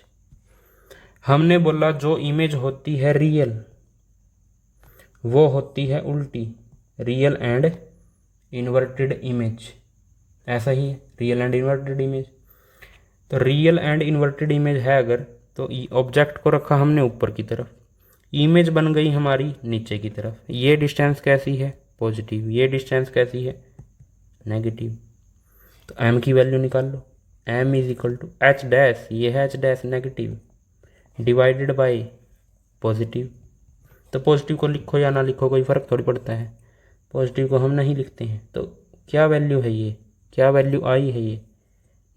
हमने बोला जो इमेज होती है रियल वो होती है उल्टी, रियल एंड इन्वर्टेड इमेज। ऐसा ही है रियल एंड इन्वर्टेड इमेज। तो रियल एंड इन्वर्टेड इमेज है अगर, तो ऑब्जेक्ट को रखा हमने ऊपर की तरफ, इमेज बन गई हमारी नीचे की तरफ। ये डिस्टेंस कैसी है पॉजिटिव, ये डिस्टेंस कैसी है नेगेटिव। तो m की वैल्यू निकाल लो। m is equal to h dash, ये है h dash negative, divided by positive. तो पॉजिटिव को लिखो या ना लिखो कोई फ़र्क थोड़ी पड़ता है, पॉजिटिव को हम नहीं लिखते हैं। तो क्या वैल्यू है ये, क्या वैल्यू आई है, ये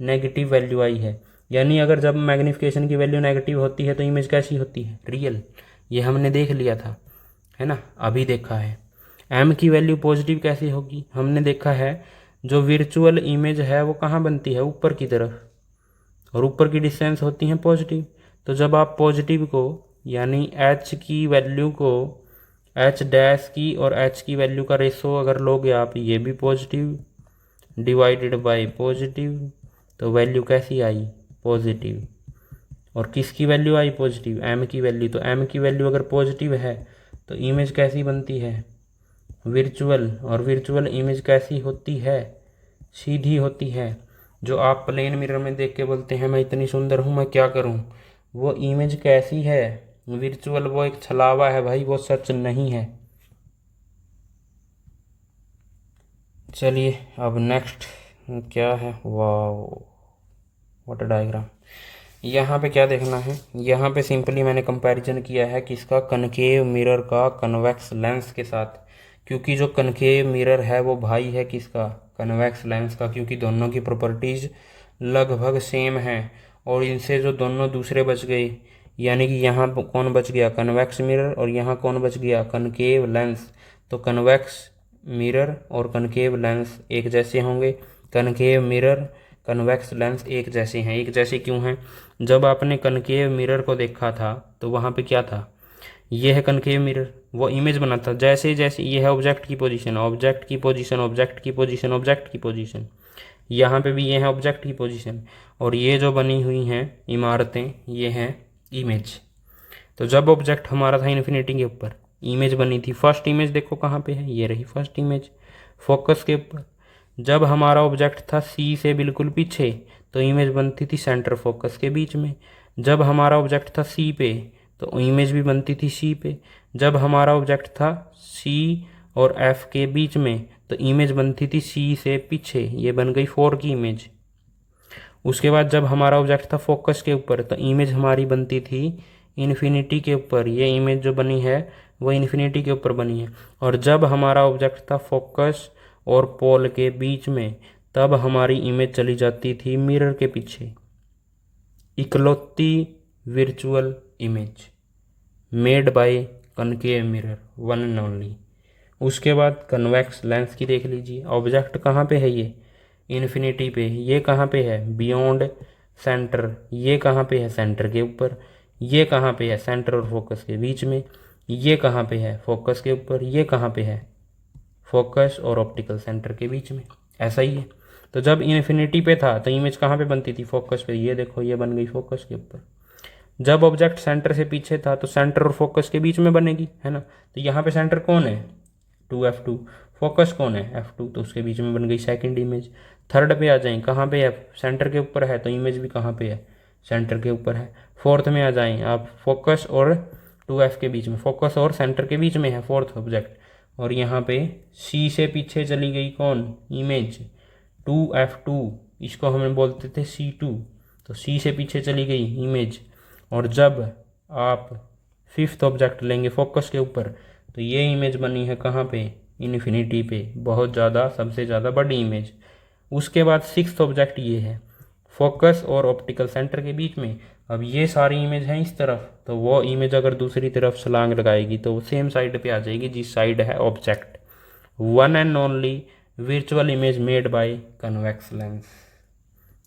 नेगेटिव वैल्यू आई है। यानी अगर जब मैग्नीफिकेशन की वैल्यू नेगेटिव होती है तो इमेज कैसी होती है रियल। ये हमने देख लिया था, है ना, अभी देखा है। m की वैल्यू पॉजिटिव कैसी होगी, हमने देखा है जो विर्चुअल इमेज है वो कहाँ बनती है ऊपर की तरफ, और ऊपर की डिस्टेंस होती है पॉजिटिव। तो जब आप पॉजिटिव को यानी h की वैल्यू को h डैश की और h की वैल्यू का रेशो अगर लोगे आप, ये भी पॉजिटिव डिवाइडेड बाय पॉजिटिव, तो वैल्यू कैसी आई पॉजिटिव। और किसकी वैल्यू आई पॉजिटिव, m की वैल्यू। तो m की वैल्यू अगर पॉजिटिव है तो इमेज कैसी बनती है विर्चुअल, और विर्चुअल इमेज कैसी होती है सीधी होती है। जो आप प्लेन मिरर में देख के बोलते हैं मैं इतनी सुंदर हूँ मैं क्या करूँ, वो इमेज कैसी है विर्चुअल, वो एक छलावा है भाई, वो सच नहीं है। चलिए अब नेक्स्ट क्या है, वाह व्हाट अ डायग्राम। यहाँ पे क्या देखना है, यहाँ पे सिंपली मैंने कंपैरिजन किया है किसका, कनकेव मिरर का कन्वेक्स लेंस के साथ। क्योंकि जो कनकेव मिरर है वो भाई है किसका, कन्वेक्स लेंस का, क्योंकि दोनों की प्रॉपर्टीज लगभग सेम है। और इनसे जो दोनों दूसरे बच गए, यानी कि यहाँ कौन बच गया कन्वेक्स मिरर, और यहाँ कौन बच गया कनकेव लेंस। तो कन्वेक्स मिरर और कनकेव लेंस एक जैसे होंगे, कनकेव मिरर कन्वेक्स लेंस एक जैसे हैं। एक जैसे क्यों हैं, जब आपने कनकेव मिरर को देखा था तो वहाँ पे क्या था, ये है कनकेव मिरर, वो इमेज बना था। जैसे जैसे ये है ऑब्जेक्ट की पोजीशन, ऑब्जेक्ट की पोजीशन, ऑब्जेक्ट की पोजीशन, ऑब्जेक्ट की पोजीशन, यहाँ पे भी ये है ऑब्जेक्ट की पोजीशन, और ये जो बनी हुई हैं इमारतें ये हैं इमेज। तो जब ऑब्जेक्ट हमारा था इन्फिनिटी के ऊपर, इमेज बनी थी। फर्स्ट इमेज देखो कहाँ पे है, ये रही फर्स्ट इमेज फोकस के ऊपर। जब हमारा ऑब्जेक्ट था सी से बिल्कुल पीछे तो इमेज बनती थी सेंटर फोकस के बीच में। जब हमारा ऑब्जेक्ट था सी पे तो इमेज भी बनती थी सी पे। जब हमारा ऑब्जेक्ट था सी और एफ के बीच में तो इमेज बनती थी सी से पीछे, ये बन गई 4 की इमेज। उसके बाद जब हमारा ऑब्जेक्ट था फोकस के ऊपर तो इमेज हमारी बनती थी इन्फिनिटी के ऊपर, ये इमेज जो बनी है वो इन्फिनिटी के ऊपर बनी है। और जब हमारा ऑब्जेक्ट था फोकस और पोल के बीच में तब हमारी इमेज चली जाती थी मिरर के पीछे। इकलौती virtual image made by concave mirror, one and only. उसके बाद कन्वेक्स लेंस की देख लीजिए, ऑब्जेक्ट कहाँ पे है ये इन्फिनिटी पे, ये कहाँ पे है बियॉन्ड सेंटर, ये कहाँ पे है सेंटर के ऊपर, ये कहाँ पे है सेंटर और फोकस के बीच में, ये कहाँ पे है फोकस के ऊपर, ये कहाँ पे है फोकस और ऑप्टिकल सेंटर के बीच में। ऐसा ही है। तो जब इन्फिनिटी पे था तो इमेज कहाँ पे बनती थी फोकस पे, ये देखो ये बन गई फोकस के ऊपर। जब ऑब्जेक्ट सेंटर से पीछे था तो सेंटर और फोकस के बीच में बनेगी, है ना। तो यहाँ पे सेंटर कौन है 2F2, फोकस कौन है F2, तो उसके बीच में बन गई सेकंड इमेज। थर्ड पे आ जाएं, कहाँ पे है सेंटर के ऊपर है तो इमेज भी कहाँ पे है सेंटर के ऊपर है। फोर्थ में आ जाएं आप, फोकस और 2F के बीच में, फोकस और सेंटर के बीच में है फोर्थ ऑब्जेक्ट। और यहाँ पे C से पीछे चली गई कौन इमेज 2F2, इसको हमें बोलते थे C2, तो C से पीछे चली गई इमेज। और जब आप फिफ्थ ऑब्जेक्ट लेंगे फोकस के ऊपर तो ये इमेज बनी है कहाँ पे इन्फिनिटी पे, बहुत ज़्यादा सबसे ज़्यादा बड़ी इमेज। उसके बाद सिक्स्थ ऑब्जेक्ट ये है फोकस और ऑप्टिकल सेंटर के बीच में। अब ये सारी इमेज हैं इस तरफ, तो वो इमेज अगर दूसरी तरफ छलांग लगाएगी तो वो सेम साइड पे आ जाएगी जिस साइड है object. One and only virtual image made by convex lens.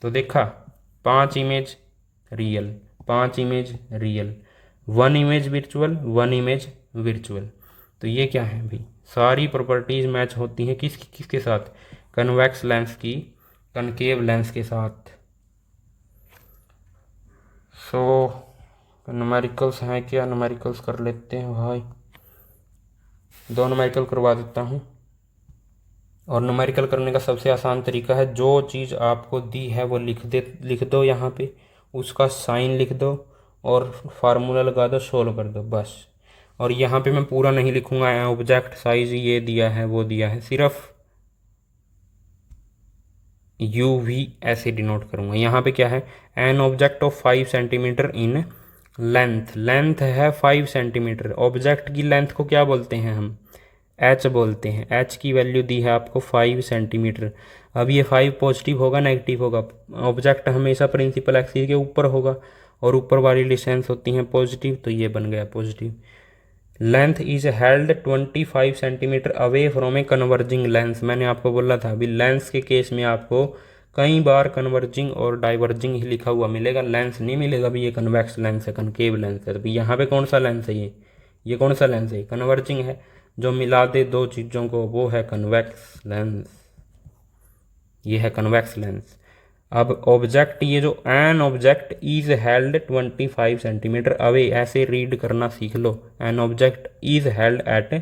तो देखा 5 image real, 5 image real, 1 image virtual, 1 image virtual. तो ये क्या है भाई, सारी प्रॉपर्टीज मैच होती हैं किसके साथ, कन्वेक्स लेंस की कनकेव लेंस के साथ। सो न्यूमेरिकल्स हैं क्या, न्यूमेरिकल्स कर लेते हैं भाई, 2 न्यूमेरिकल करवा देता हूँ। और न्यूमेरिकल करने का सबसे आसान तरीका है, जो चीज़ आपको दी है वो लिख दो यहाँ पे, उसका साइन लिख दो और फार्मूला लगा दो, सोल्व कर दो बस। और यहाँ पे मैं पूरा नहीं लिखूंगा, ऑब्जेक्ट साइज ये दिया है वो दिया है, सिर्फ UV ऐसे डिनोट करूंगा। यहाँ पे क्या है, an object of 5 centimetre in length, length है 5 सेंटीमीटर, ऑब्जेक्ट की लेंथ को क्या बोलते हैं हम, H बोलते हैं। H की वैल्यू दी है आपको 5 सेंटीमीटर। अब ये 5 पॉजिटिव होगा नेगेटिव होगा, ऑब्जेक्ट हमेशा प्रिंसिपल एक्सिस के ऊपर होगा और ऊपर वाली डिस्टेंस होती हैं पॉजिटिव, तो ये बन गया positive. Length is held 25 centimetre away from a converging lens. मैंने आपको बोला था अभी, लेंस के केस में आपको कई बार कन्वर्जिंग और डाइवर्जिंग ही लिखा हुआ मिलेगा, लेंस नहीं मिलेगा। अभी ये कन्वेक्स लेंस है, कनकेव लेंस है। तो यहाँ पे कौन सा लेंस है, ये कौन सा लेंस है, कन्वर्जिंग है। जो मिला दे दो चीज़ों को वो है कन्वेक्स लेंस, ये है कन्वेक्स लेंस। अब ऑब्जेक्ट, ये जो an object is held 25 centimetre away, ऐसे रीड करना सीख लो, an object is held at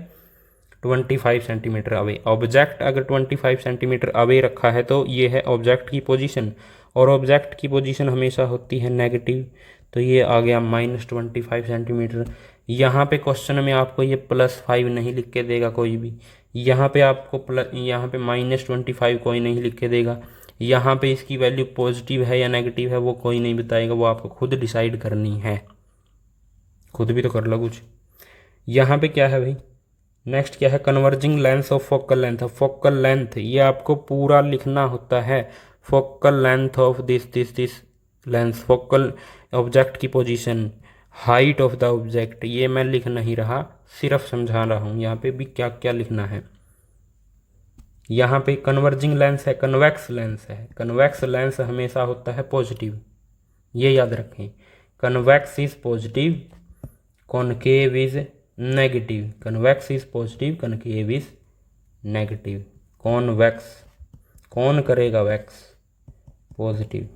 25 centimetre away. Object अगर 25 सेंटीमीटर अवे रखा है तो ये है ऑब्जेक्ट की पोजीशन, और ऑब्जेक्ट की पोजीशन हमेशा होती है नेगेटिव, तो ये आ गया -25 सेंटीमीटर। यहाँ पे क्वेश्चन में आपको ये +5 नहीं लिख के देगा कोई भी, यहाँ पे आपको यहाँ पे -25 कोई नहीं लिख के देगा, यहाँ पे इसकी वैल्यू पॉजिटिव है या नेगेटिव है वो कोई नहीं बताएगा, वो आपको खुद डिसाइड करनी है। खुद भी तो कर लो कुछ। यहाँ पे क्या है भाई, नेक्स्ट क्या है, converging lens of focal length. Focal length ये आपको पूरा लिखना होता है, focal length of this lens, focal object की position, height of the object. ये मैं लिख नहीं रहा, सिर्फ समझा रहा हूँ यहाँ पे भी क्या क्या लिखना है। यहाँ पे कन्वर्जिंग लेंस है, कन्वेक्स लेंस है, कन्वेक्स लेंस हमेशा होता है पॉजिटिव, ये याद रखें। Convex is positive, concave is negative, convex is positive, concave is negative. Convex, कौन करेगा वैक्स, पॉजिटिव,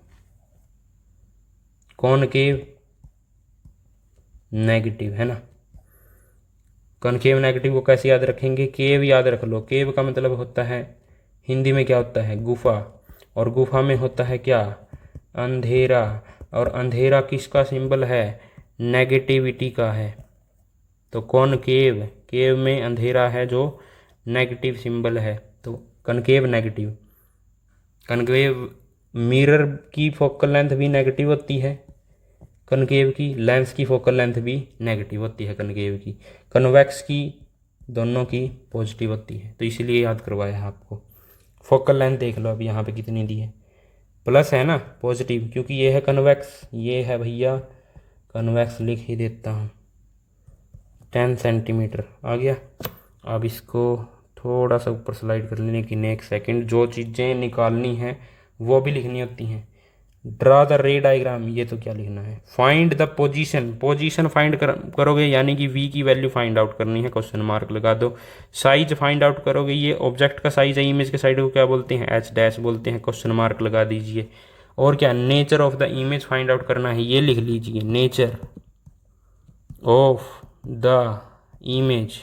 कॉनकेव नेगेटिव, है ना। कनकेव नेगेटिव को कैसे याद रखेंगे, केव याद रख लो। केव का मतलब होता है, हिंदी में क्या होता है, गुफा, और गुफा में होता है क्या, अंधेरा, और अंधेरा किसका सिंबल है, नेगेटिविटी का है। तो कॉनकेव, केव में अंधेरा है जो नेगेटिव सिंबल है, तो कनकेव नेगेटिव। कनकेव मिरर की फोकल लेंथ भी नेगेटिव होती है, कनकेव की लेंस की फोकल लेंथ भी नेगेटिव होती है कनकेव की, कन्वेक्स की दोनों की पॉजिटिव होती है, तो इसीलिए याद करवाया है आपको। फोकल लेंथ देख लो अब यहाँ पे कितनी दी है, प्लस है ना, पॉजिटिव, क्योंकि ये है कन्वेक्स, ये है भैया कन्वेक्स, लिख ही देता हूँ 10 सेंटीमीटर आ गया। अब इसको थोड़ा सा ऊपर स्लाइड कर लेने की, एक सेकेंड, जो चीज़ें निकालनी हैं वो भी लिखनी होती हैं। ड्रा द रे डायग्राम, ये तो क्या लिखना है, find the position, position find करोगे यानी कि V की वैल्यू फाइंड आउट करनी है, क्वेश्चन मार्क लगा दो। साइज फाइंड आउट करोगे, ये ऑब्जेक्ट का साइज है, इमेज के साइड को क्या बोलते हैं, H' बोलते हैं, क्वेश्चन मार्क लगा दीजिए। और क्या, nature of the image find out करना है, ये लिख लीजिए, नेचर ऑफ द इमेज,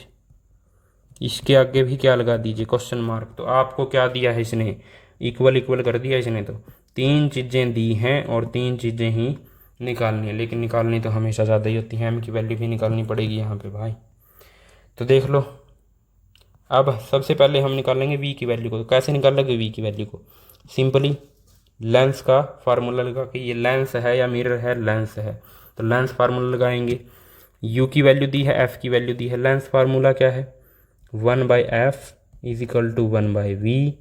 इसके आगे भी क्या लगा दीजिए, क्वेश्चन मार्क। तो आपको क्या दिया है इसने, इक्वल इक्वल कर दिया इसने, तो 3 चीज़ें दी हैं और 3 चीज़ें ही निकालनी है, लेकिन निकालनी तो हमेशा ज़्यादा ही होती है, M की वैल्यू भी निकालनी पड़ेगी यहाँ पे भाई। तो देख लो, अब सबसे पहले हम निकालेंगे V की वैल्यू को। तो कैसे निकालेंगे V की वैल्यू को, सिंपली लेंस का फार्मूला लगा के, ये लेंस है या मिरर है, लेंस है, तो लेंस फार्मूला लगाएंगे। U की वैल्यू दी है, F की वैल्यू दी है, लेंस फार्मूला क्या है, 1/f is equal to 1/v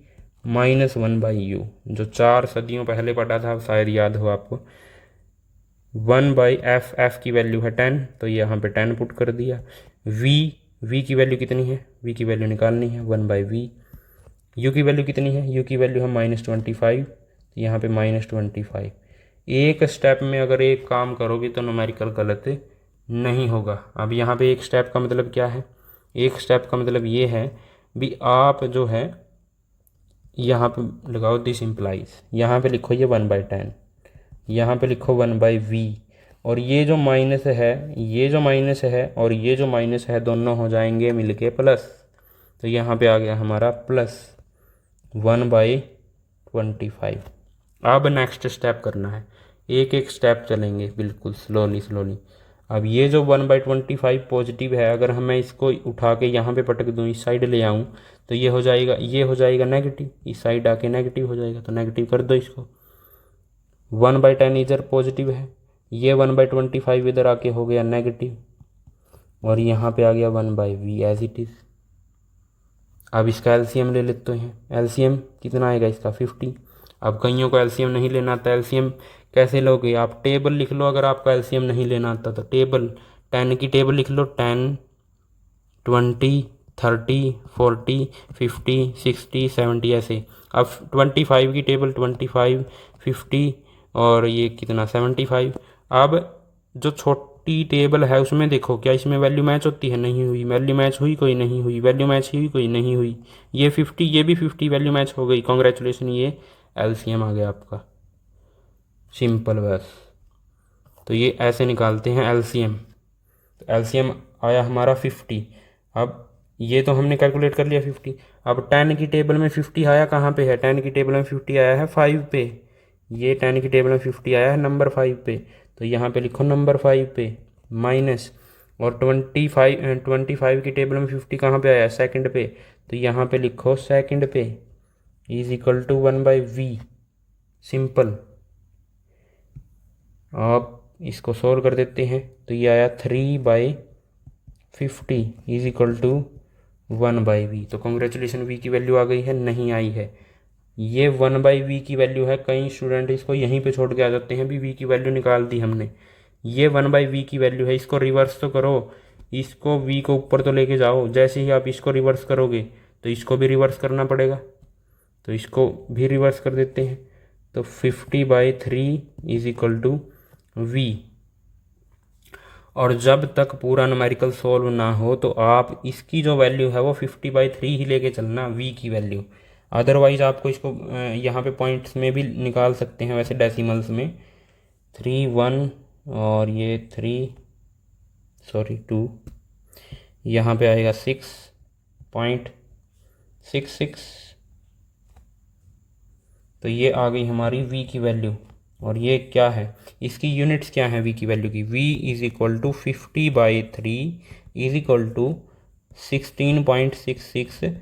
minus 1/u, जो 4 सदियों पहले पढ़ा था, शायद याद हो आपको। 1/f, f की वैल्यू है 10, तो यहाँ पे 10 पुट कर दिया। v की वैल्यू कितनी है, v की वैल्यू निकालनी है 1/v। u की वैल्यू कितनी है, u की वैल्यू है -25, तो यहाँ पे -25। एक स्टेप में अगर एक काम करोगे तो न्यूमेरिकल गलत नहीं होगा। अब यहाँ पे एक स्टेप का मतलब क्या है, एक स्टेप का मतलब ये है भी आप जो है यहाँ पे लगाओ दिस इम्प्लाइज, यहाँ पे लिखो ये 1/10, यहाँ पे लिखो 1/v, और ये जो माइनस है, ये जो माइनस है और ये जो माइनस है दोनों हो जाएंगे मिलके प्लस। तो यहाँ पे आ गया हमारा प्लस 1/25। अब नेक्स्ट स्टेप करना है, एक एक स्टेप चलेंगे बिल्कुल स्लोली स्लोली। अब ये जो 1/25 पॉजिटिव है, अगर मैं इसको उठा के यहाँ पे पटक दूँ, इस साइड ले आऊँ, तो ये हो जाएगा नेगेटिव, इस साइड आके नेगेटिव हो जाएगा, तो नेगेटिव कर दो इसको। 1/10 इधर पॉजिटिव है, ये 1/25 इधर आके हो गया नेगेटिव, और यहाँ पे आ गया 1/v एज इट इज़। अब इसका एलसीएम ले लेते हैं, एलसीएम कितना आएगा इसका 50। अब कईयों को एलसीएम नहीं लेना आता, एलसीएम कैसे लोगे आप, टेबल लिख लो, अगर आपका एलसीएम नहीं लेना आता तो टेबल 10 की टेबल लिख लो, 10 20 30 40 50 60 70 ऐसे। अब 25 की टेबल 25 50 और ये कितना 75। अब जो छोटी टेबल है उसमें देखो क्या इसमें वैल्यू मैच होती है, नहीं हुई, वैल्यू मैच हुई कोई नहीं हुई, वैल्यू मैच हुई कोई नहीं हुई, ये 50 ये भी 50 वैल्यू मैच हो गई, कॉन्ग्रेचुलेसन, ये एलसीएम आ गया आपका, सिंपल बस। तो ये ऐसे निकालते हैं एलसीएम। तो एलसीएम आया हमारा 50। अब ये तो हमने कैलकुलेट कर लिया 50। अब 10 की टेबल में 50 आया कहाँ पे है, 10 की टेबल में 50 आया है 5 पे, ये 10 की टेबल में 50 आया है नंबर 5 पे, तो यहाँ पे लिखो नंबर 5 पे माइनस, और 25 की टेबल में 50 कहाँ पे आया, सेकंड पे, तो यहाँ पे लिखो सेकंड पे is equal to 1/v, simple. आप इसको सोल्व कर देते हैं तो ये आया 3/50 इज इक्वल टू 1/v। तो कॉन्ग्रेचुलेसन v की वैल्यू आ गई है, नहीं आई है, ये 1/v की वैल्यू है। कई स्टूडेंट इसको यहीं पे छोड़ के आ जाते हैं भी v की वैल्यू निकाल दी हमने, ये 1/v की वैल्यू है, इसको रिवर्स तो करो, इसको v को ऊपर तो लेके जाओ, जैसे ही आप इसको रिवर्स करोगे तो इसको भी रिवर्स करना पड़ेगा, तो इसको भी रिवर्स कर देते हैं, तो 50/3 इज इक्वल टू v। और जब तक पूरा न्यूमेरिकल सॉल्व ना हो तो आप इसकी जो वैल्यू है वो 50/3 ही लेके चलना v की वैल्यू, अदरवाइज आपको इसको यहाँ पे पॉइंट्स में भी निकाल सकते हैं, वैसे डेसिमल्स में 3 1 और ये 2, यहाँ पे आएगा 6.66, तो ये आ गई हमारी v की वैल्यू। और ये क्या है, इसकी यूनिट्स क्या है v की वैल्यू की, v is equal to 50/3 is equal to 16.66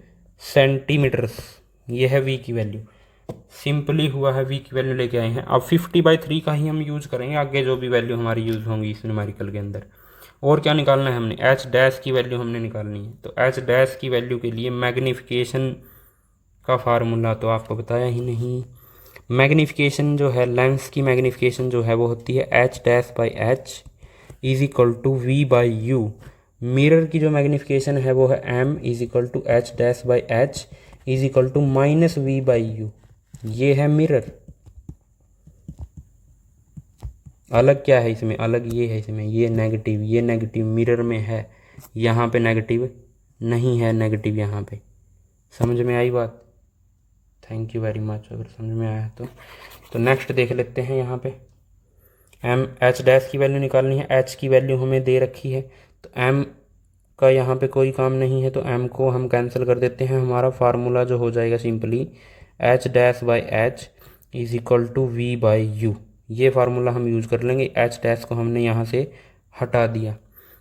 centimetres, ये है v की वैल्यू। सिंपली हुआ है, v की वैल्यू लेके आए हैं। अब 50/3 का ही हम यूज़ करेंगे आगे, जो भी वैल्यू हमारी यूज़ होंगी इस न्यूमेरिकल के अंदर। और क्या निकालना है हमने, h डैश की वैल्यू हमने निकालनी है। तो h डैश की वैल्यू के लिए मैग्नीफिकेशन का फार्मूला तो आपको बताया ही नहीं। मैग्नीफिकेशन जो है, लेंस की मैग्नीफिकेशन जो है वो होती है h'/h is equal to v/u। Mirror की जो मैग्नीफिकेशन है वो है m is equal to h'/h is equal to -v/u। ये है मिरर। अलग क्या है इसमें, अलग ये है इसमें, ये नेगेटिव मिरर में है, यहाँ पे नेगेटिव नहीं है, नेगेटिव यहाँ पे। समझ में आई बात, थैंक यू वेरी मच अगर समझ में आया तो नेक्स्ट देख लेते हैं। यहाँ पे h डैश की वैल्यू निकालनी है, h की वैल्यू हमें दे रखी है, तो m का यहाँ पे कोई काम नहीं है, तो m को हम कैंसिल कर देते हैं। हमारा फार्मूला जो हो जाएगा simply h'/h is equal to v/u, ये फार्मूला हम यूज़ कर लेंगे। h डैश को हमने यहाँ से हटा दिया,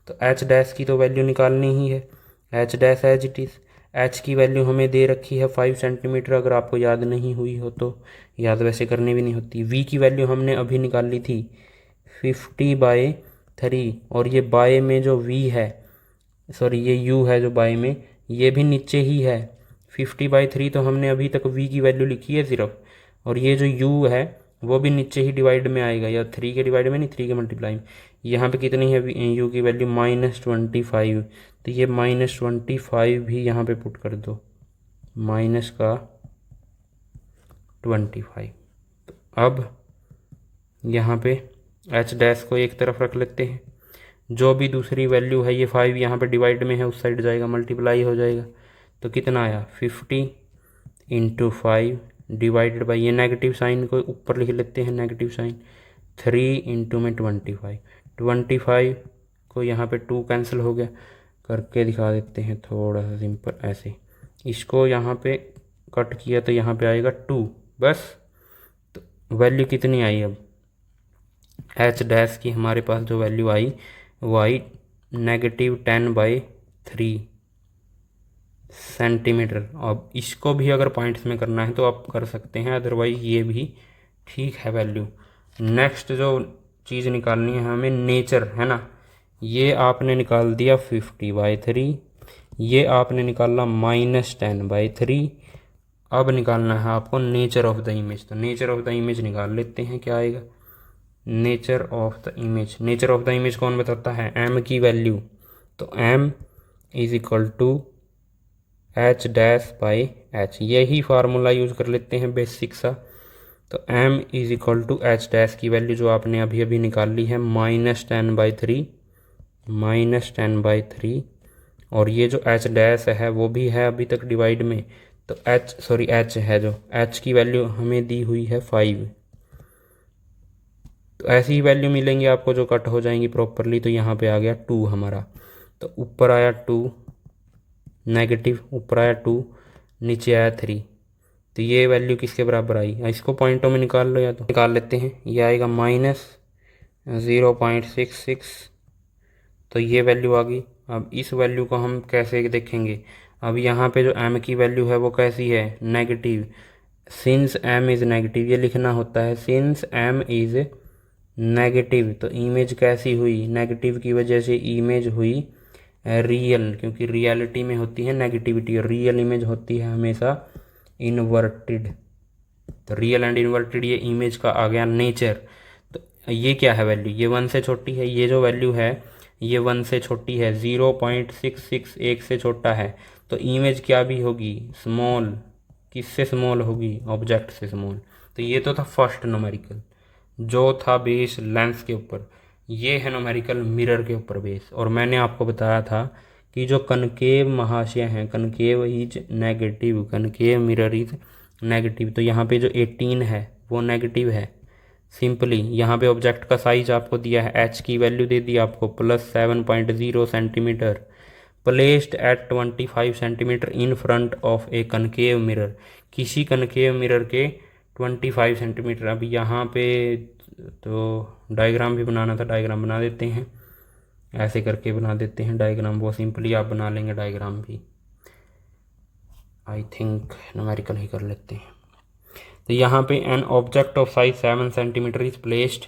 तो h डैश की तो वैल्यू निकालनी ही है, h dash as it is. h की वैल्यू हमें दे रखी है 5 सेंटीमीटर, अगर आपको याद नहीं हुई हो तो, याद वैसे करनी भी नहीं होती। v की वैल्यू हमने अभी निकाली थी 50/3, और ये बाय में जो v है, सॉरी ये u है जो बाय में, ये भी नीचे ही है। 50/3 तो हमने अभी तक v की वैल्यू लिखी है सिर्फ, और ये जो u है वो भी नीचे ही डिवाइड में आएगा, या 3 के डिवाइड में नहीं, 3 के मल्टीप्लाई में। यहाँ पे कितनी है u की वैल्यू -25, तो ये -25 भी यहाँ पे पुट कर दो, -25। तो अब यहाँ पे एच डैश को एक तरफ रख लेते हैं, जो भी दूसरी वैल्यू है ये 5 यहाँ पे डिवाइड में है उस साइड जाएगा, मल्टीप्लाई हो जाएगा। तो कितना आया 50 इंटू 5 डिवाइडेड बाई, ये नेगेटिव साइन को ऊपर लिख लेते हैं, नेगेटिव साइन, 3 इंटू में 25, 25 को यहाँ पे 2 कैंसिल हो गया, करके दिखा देते हैं थोड़ा सा सिंपल ऐसे, इसको यहाँ पे कट किया तो यहाँ पे आएगा 2 बस। तो वैल्यू कितनी आई अब एच डैश की, हमारे पास जो वैल्यू आई वो आई -10/3 सेंटीमीटर। अब इसको भी अगर पॉइंट्स में करना है तो आप कर सकते हैं, अदरवाइज ये भी ठीक है वैल्यू। नेक्स्ट जो चीज़ निकालनी है हमें नेचर, है ना, ये आपने निकाल दिया 50/3, ये आपने निकाला -10/3। अब निकालना है आपको नेचर ऑफ द इमेज, तो नेचर ऑफ द इमेज निकाल लेते हैं, क्या आएगा nature of the image. Nature of the image कौन बताता है, एम की वैल्यू, तो M is equal to H dash by H, यही फार्मूला यूज कर लेते हैं बेसिक सा। तो M is equal to H dash की वैल्यू जो आपने अभी अभी निकाल ली है -10/3, -10/3, और ये जो एच डैश है वो भी है अभी तक डिवाइड में, तो एच है, जो एच की वैल्यू हमें दी हुई है 5। तो ऐसी ही वैल्यू मिलेंगी आपको जो कट हो जाएंगी प्रॉपरली। तो यहाँ पे आ गया 2 हमारा, तो ऊपर आया 2 नेगेटिव, ऊपर आया 2, नीचे आया 3। तो ये वैल्यू किसके बराबर आई, इसको पॉइंटों में निकाल लो, या तो निकाल लेते हैं, ये आएगा -0.66। तो ये वैल्यू आ गई। अब इस वैल्यू को हम कैसे देखेंगे, अब यहाँ पे जो m की वैल्यू है वो कैसी है, negative, since m is negative, ये लिखना होता है सिंस m इज़ नेगेटिव। तो इमेज कैसी हुई, नेगेटिव की वजह से इमेज हुई रियल, क्योंकि रियलिटी में होती है नेगेटिविटी और रियल इमेज होती है हमेशा इन्वर्टेड। तो रियल एंड इन्वर्टेड, ये इमेज का आ गया नेचर। तो ये क्या है वैल्यू, ये 1 से छोटी है, ये जो वैल्यू है ये 1 से छोटी है, 0.66 1 से छोटा है। तो इमेज क्या भी होगी, स्मॉल, किससे स्मॉल होगी, ऑब्जेक्ट से स्मॉल। तो ये तो था फर्स्ट न्यूमेरिकल जो था बेस लेंस के ऊपर, ये है न्यूमेरिकल मिरर के ऊपर बेस। और मैंने आपको बताया था कि जो कनकेव महाशय हैं, concave is negative, concave mirror is negative. तो यहाँ पे जो 18 है वो नेगेटिव है सिंपली। यहाँ पे ऑब्जेक्ट का साइज आपको दिया है, एच की वैल्यू दे दी आपको +7.0 centimetre, placed at 25 centimetre in front of A concave mirror, किसी कनकेव मिरर के 25 सेंटीमीटर। अब यहाँ पे तो डायग्राम भी बनाना था, डायग्राम बना देते हैं, ऐसे करके बना देते हैं डायग्राम, वो सिंपली आप बना लेंगे डायग्राम भी। आई थिंक न्यूमेरिकल ही कर लेते हैं। तो यहाँ पे an object of size 7 centimetre is placed,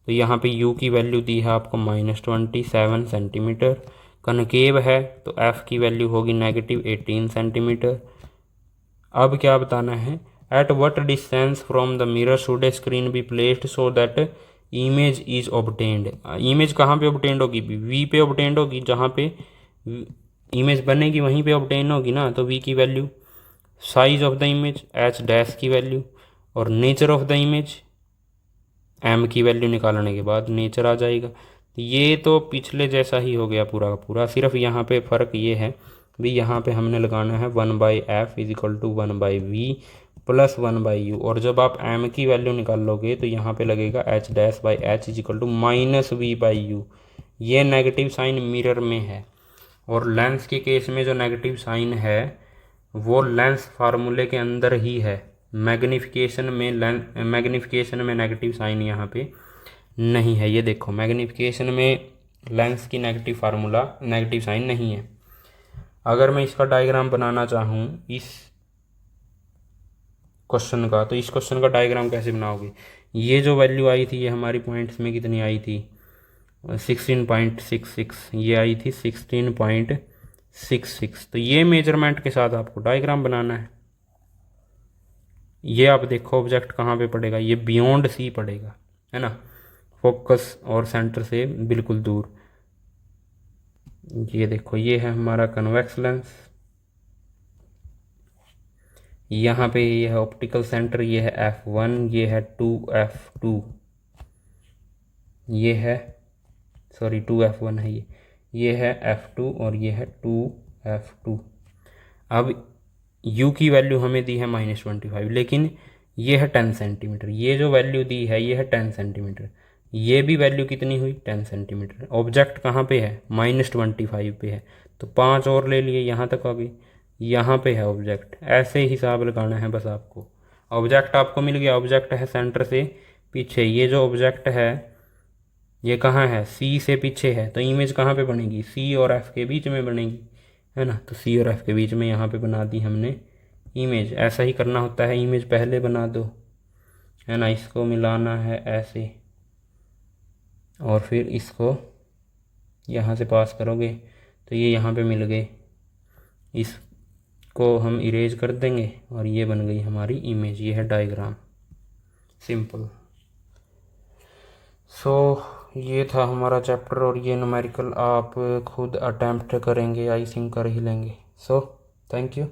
तो यहाँ पे u की वैल्यू दी है आपको -27 सेंटीमीटर। कनकेव है तो f की वैल्यू होगी -18 सेंटीमीटर। अब क्या बताना है, at what distance from the mirror should a screen be placed so that image is obtained. इमेज कहाँ पे ऑब्टेन्ड होगी, v पे ऑब्टेन्ड होगी, जहाँ पे इमेज बनेगी वहीं पे ऑब्टेन होगी ना। तो v की value, size of the image H dash की वैल्यू, और nature of the image m की वैल्यू निकालने के बाद नेचर आ जाएगा। ये तो पिछले जैसा ही हो गया पूरा का पूरा, सिर्फ यहाँ पे फ़र्क ये है भी, यहाँ पे हमने लगाना है 1/f is equal to 1/v plus 1/u। और जब आप m की वैल्यू निकाल लोगे तो यहाँ पे लगेगा h dash by H is equal to -v/u। ये नेगेटिव साइन मिरर में है, और लेंस के केस में जो नेगेटिव साइन है वो लेंस फार्मूले के अंदर ही है। मैग्निफिकेशन में नेगेटिव साइन यहाँ पे नहीं है, ये देखो मैग्निफिकेशन में लेंस की नेगेटिव फार्मूला नेगेटिव साइन नहीं है। अगर मैं इसका डायग्राम बनाना चाहूँ इस क्वेश्चन का, तो इस क्वेश्चन का डायग्राम कैसे बनाओगे, ये जो वैल्यू आई थी ये हमारी पॉइंट्स में कितनी आई थी 16.66, ये आई थी 16.66। तो ये मेजरमेंट के साथ आपको डायग्राम बनाना है। ये आप देखो ऑब्जेक्ट कहाँ पे पड़ेगा, ये बियॉन्ड सी पड़ेगा, है ना, फोकस और सेंटर से बिल्कुल दूर। ये देखो ये है हमारा कन्वेक्स लेंस, यहाँ पे ये है ऑप्टिकल सेंटर, ये है f1, ये है 2f2। ये है, सॉरी 2f1 है ये है f2 और ये है 2f2। अब u की वैल्यू हमें दी है -25, लेकिन ये है 10 सेंटीमीटर, ये जो वैल्यू दी है ये है 10 सेंटीमीटर, ये भी वैल्यू कितनी हुई 10 सेंटीमीटर। ऑब्जेक्ट कहाँ पे है -25 पे है, तो 5 और ले लिए, यहाँ तक आ गई, यहाँ पे है ऑब्जेक्ट। ऐसे हिसाब लगाना है बस आपको। ऑब्जेक्ट आपको मिल गया, ऑब्जेक्ट है सेंटर से पीछे, ये जो ऑब्जेक्ट है ये कहाँ है, सी से पीछे है, तो इमेज कहाँ पे बनेगी, सी और एफ के बीच में बनेगी, है ना। तो सी और एफ के बीच में यहाँ पे बना दी हमने इमेज। ऐसा ही करना होता है, इमेज पहले बना दो, है ना, इसको मिलाना है ऐसे, और फिर इसको यहाँ से पास करोगे तो ये यहाँ पे मिल गए, इसको हम इरेज कर देंगे और ये बन गई हमारी इमेज। ये है डायग्राम, सिंपल। सो ये था हमारा चैप्टर, और ये न्यूमेरिकल आप खुद अटेम्प्ट करेंगे, आई थिंक कर ही लेंगे। So thank you.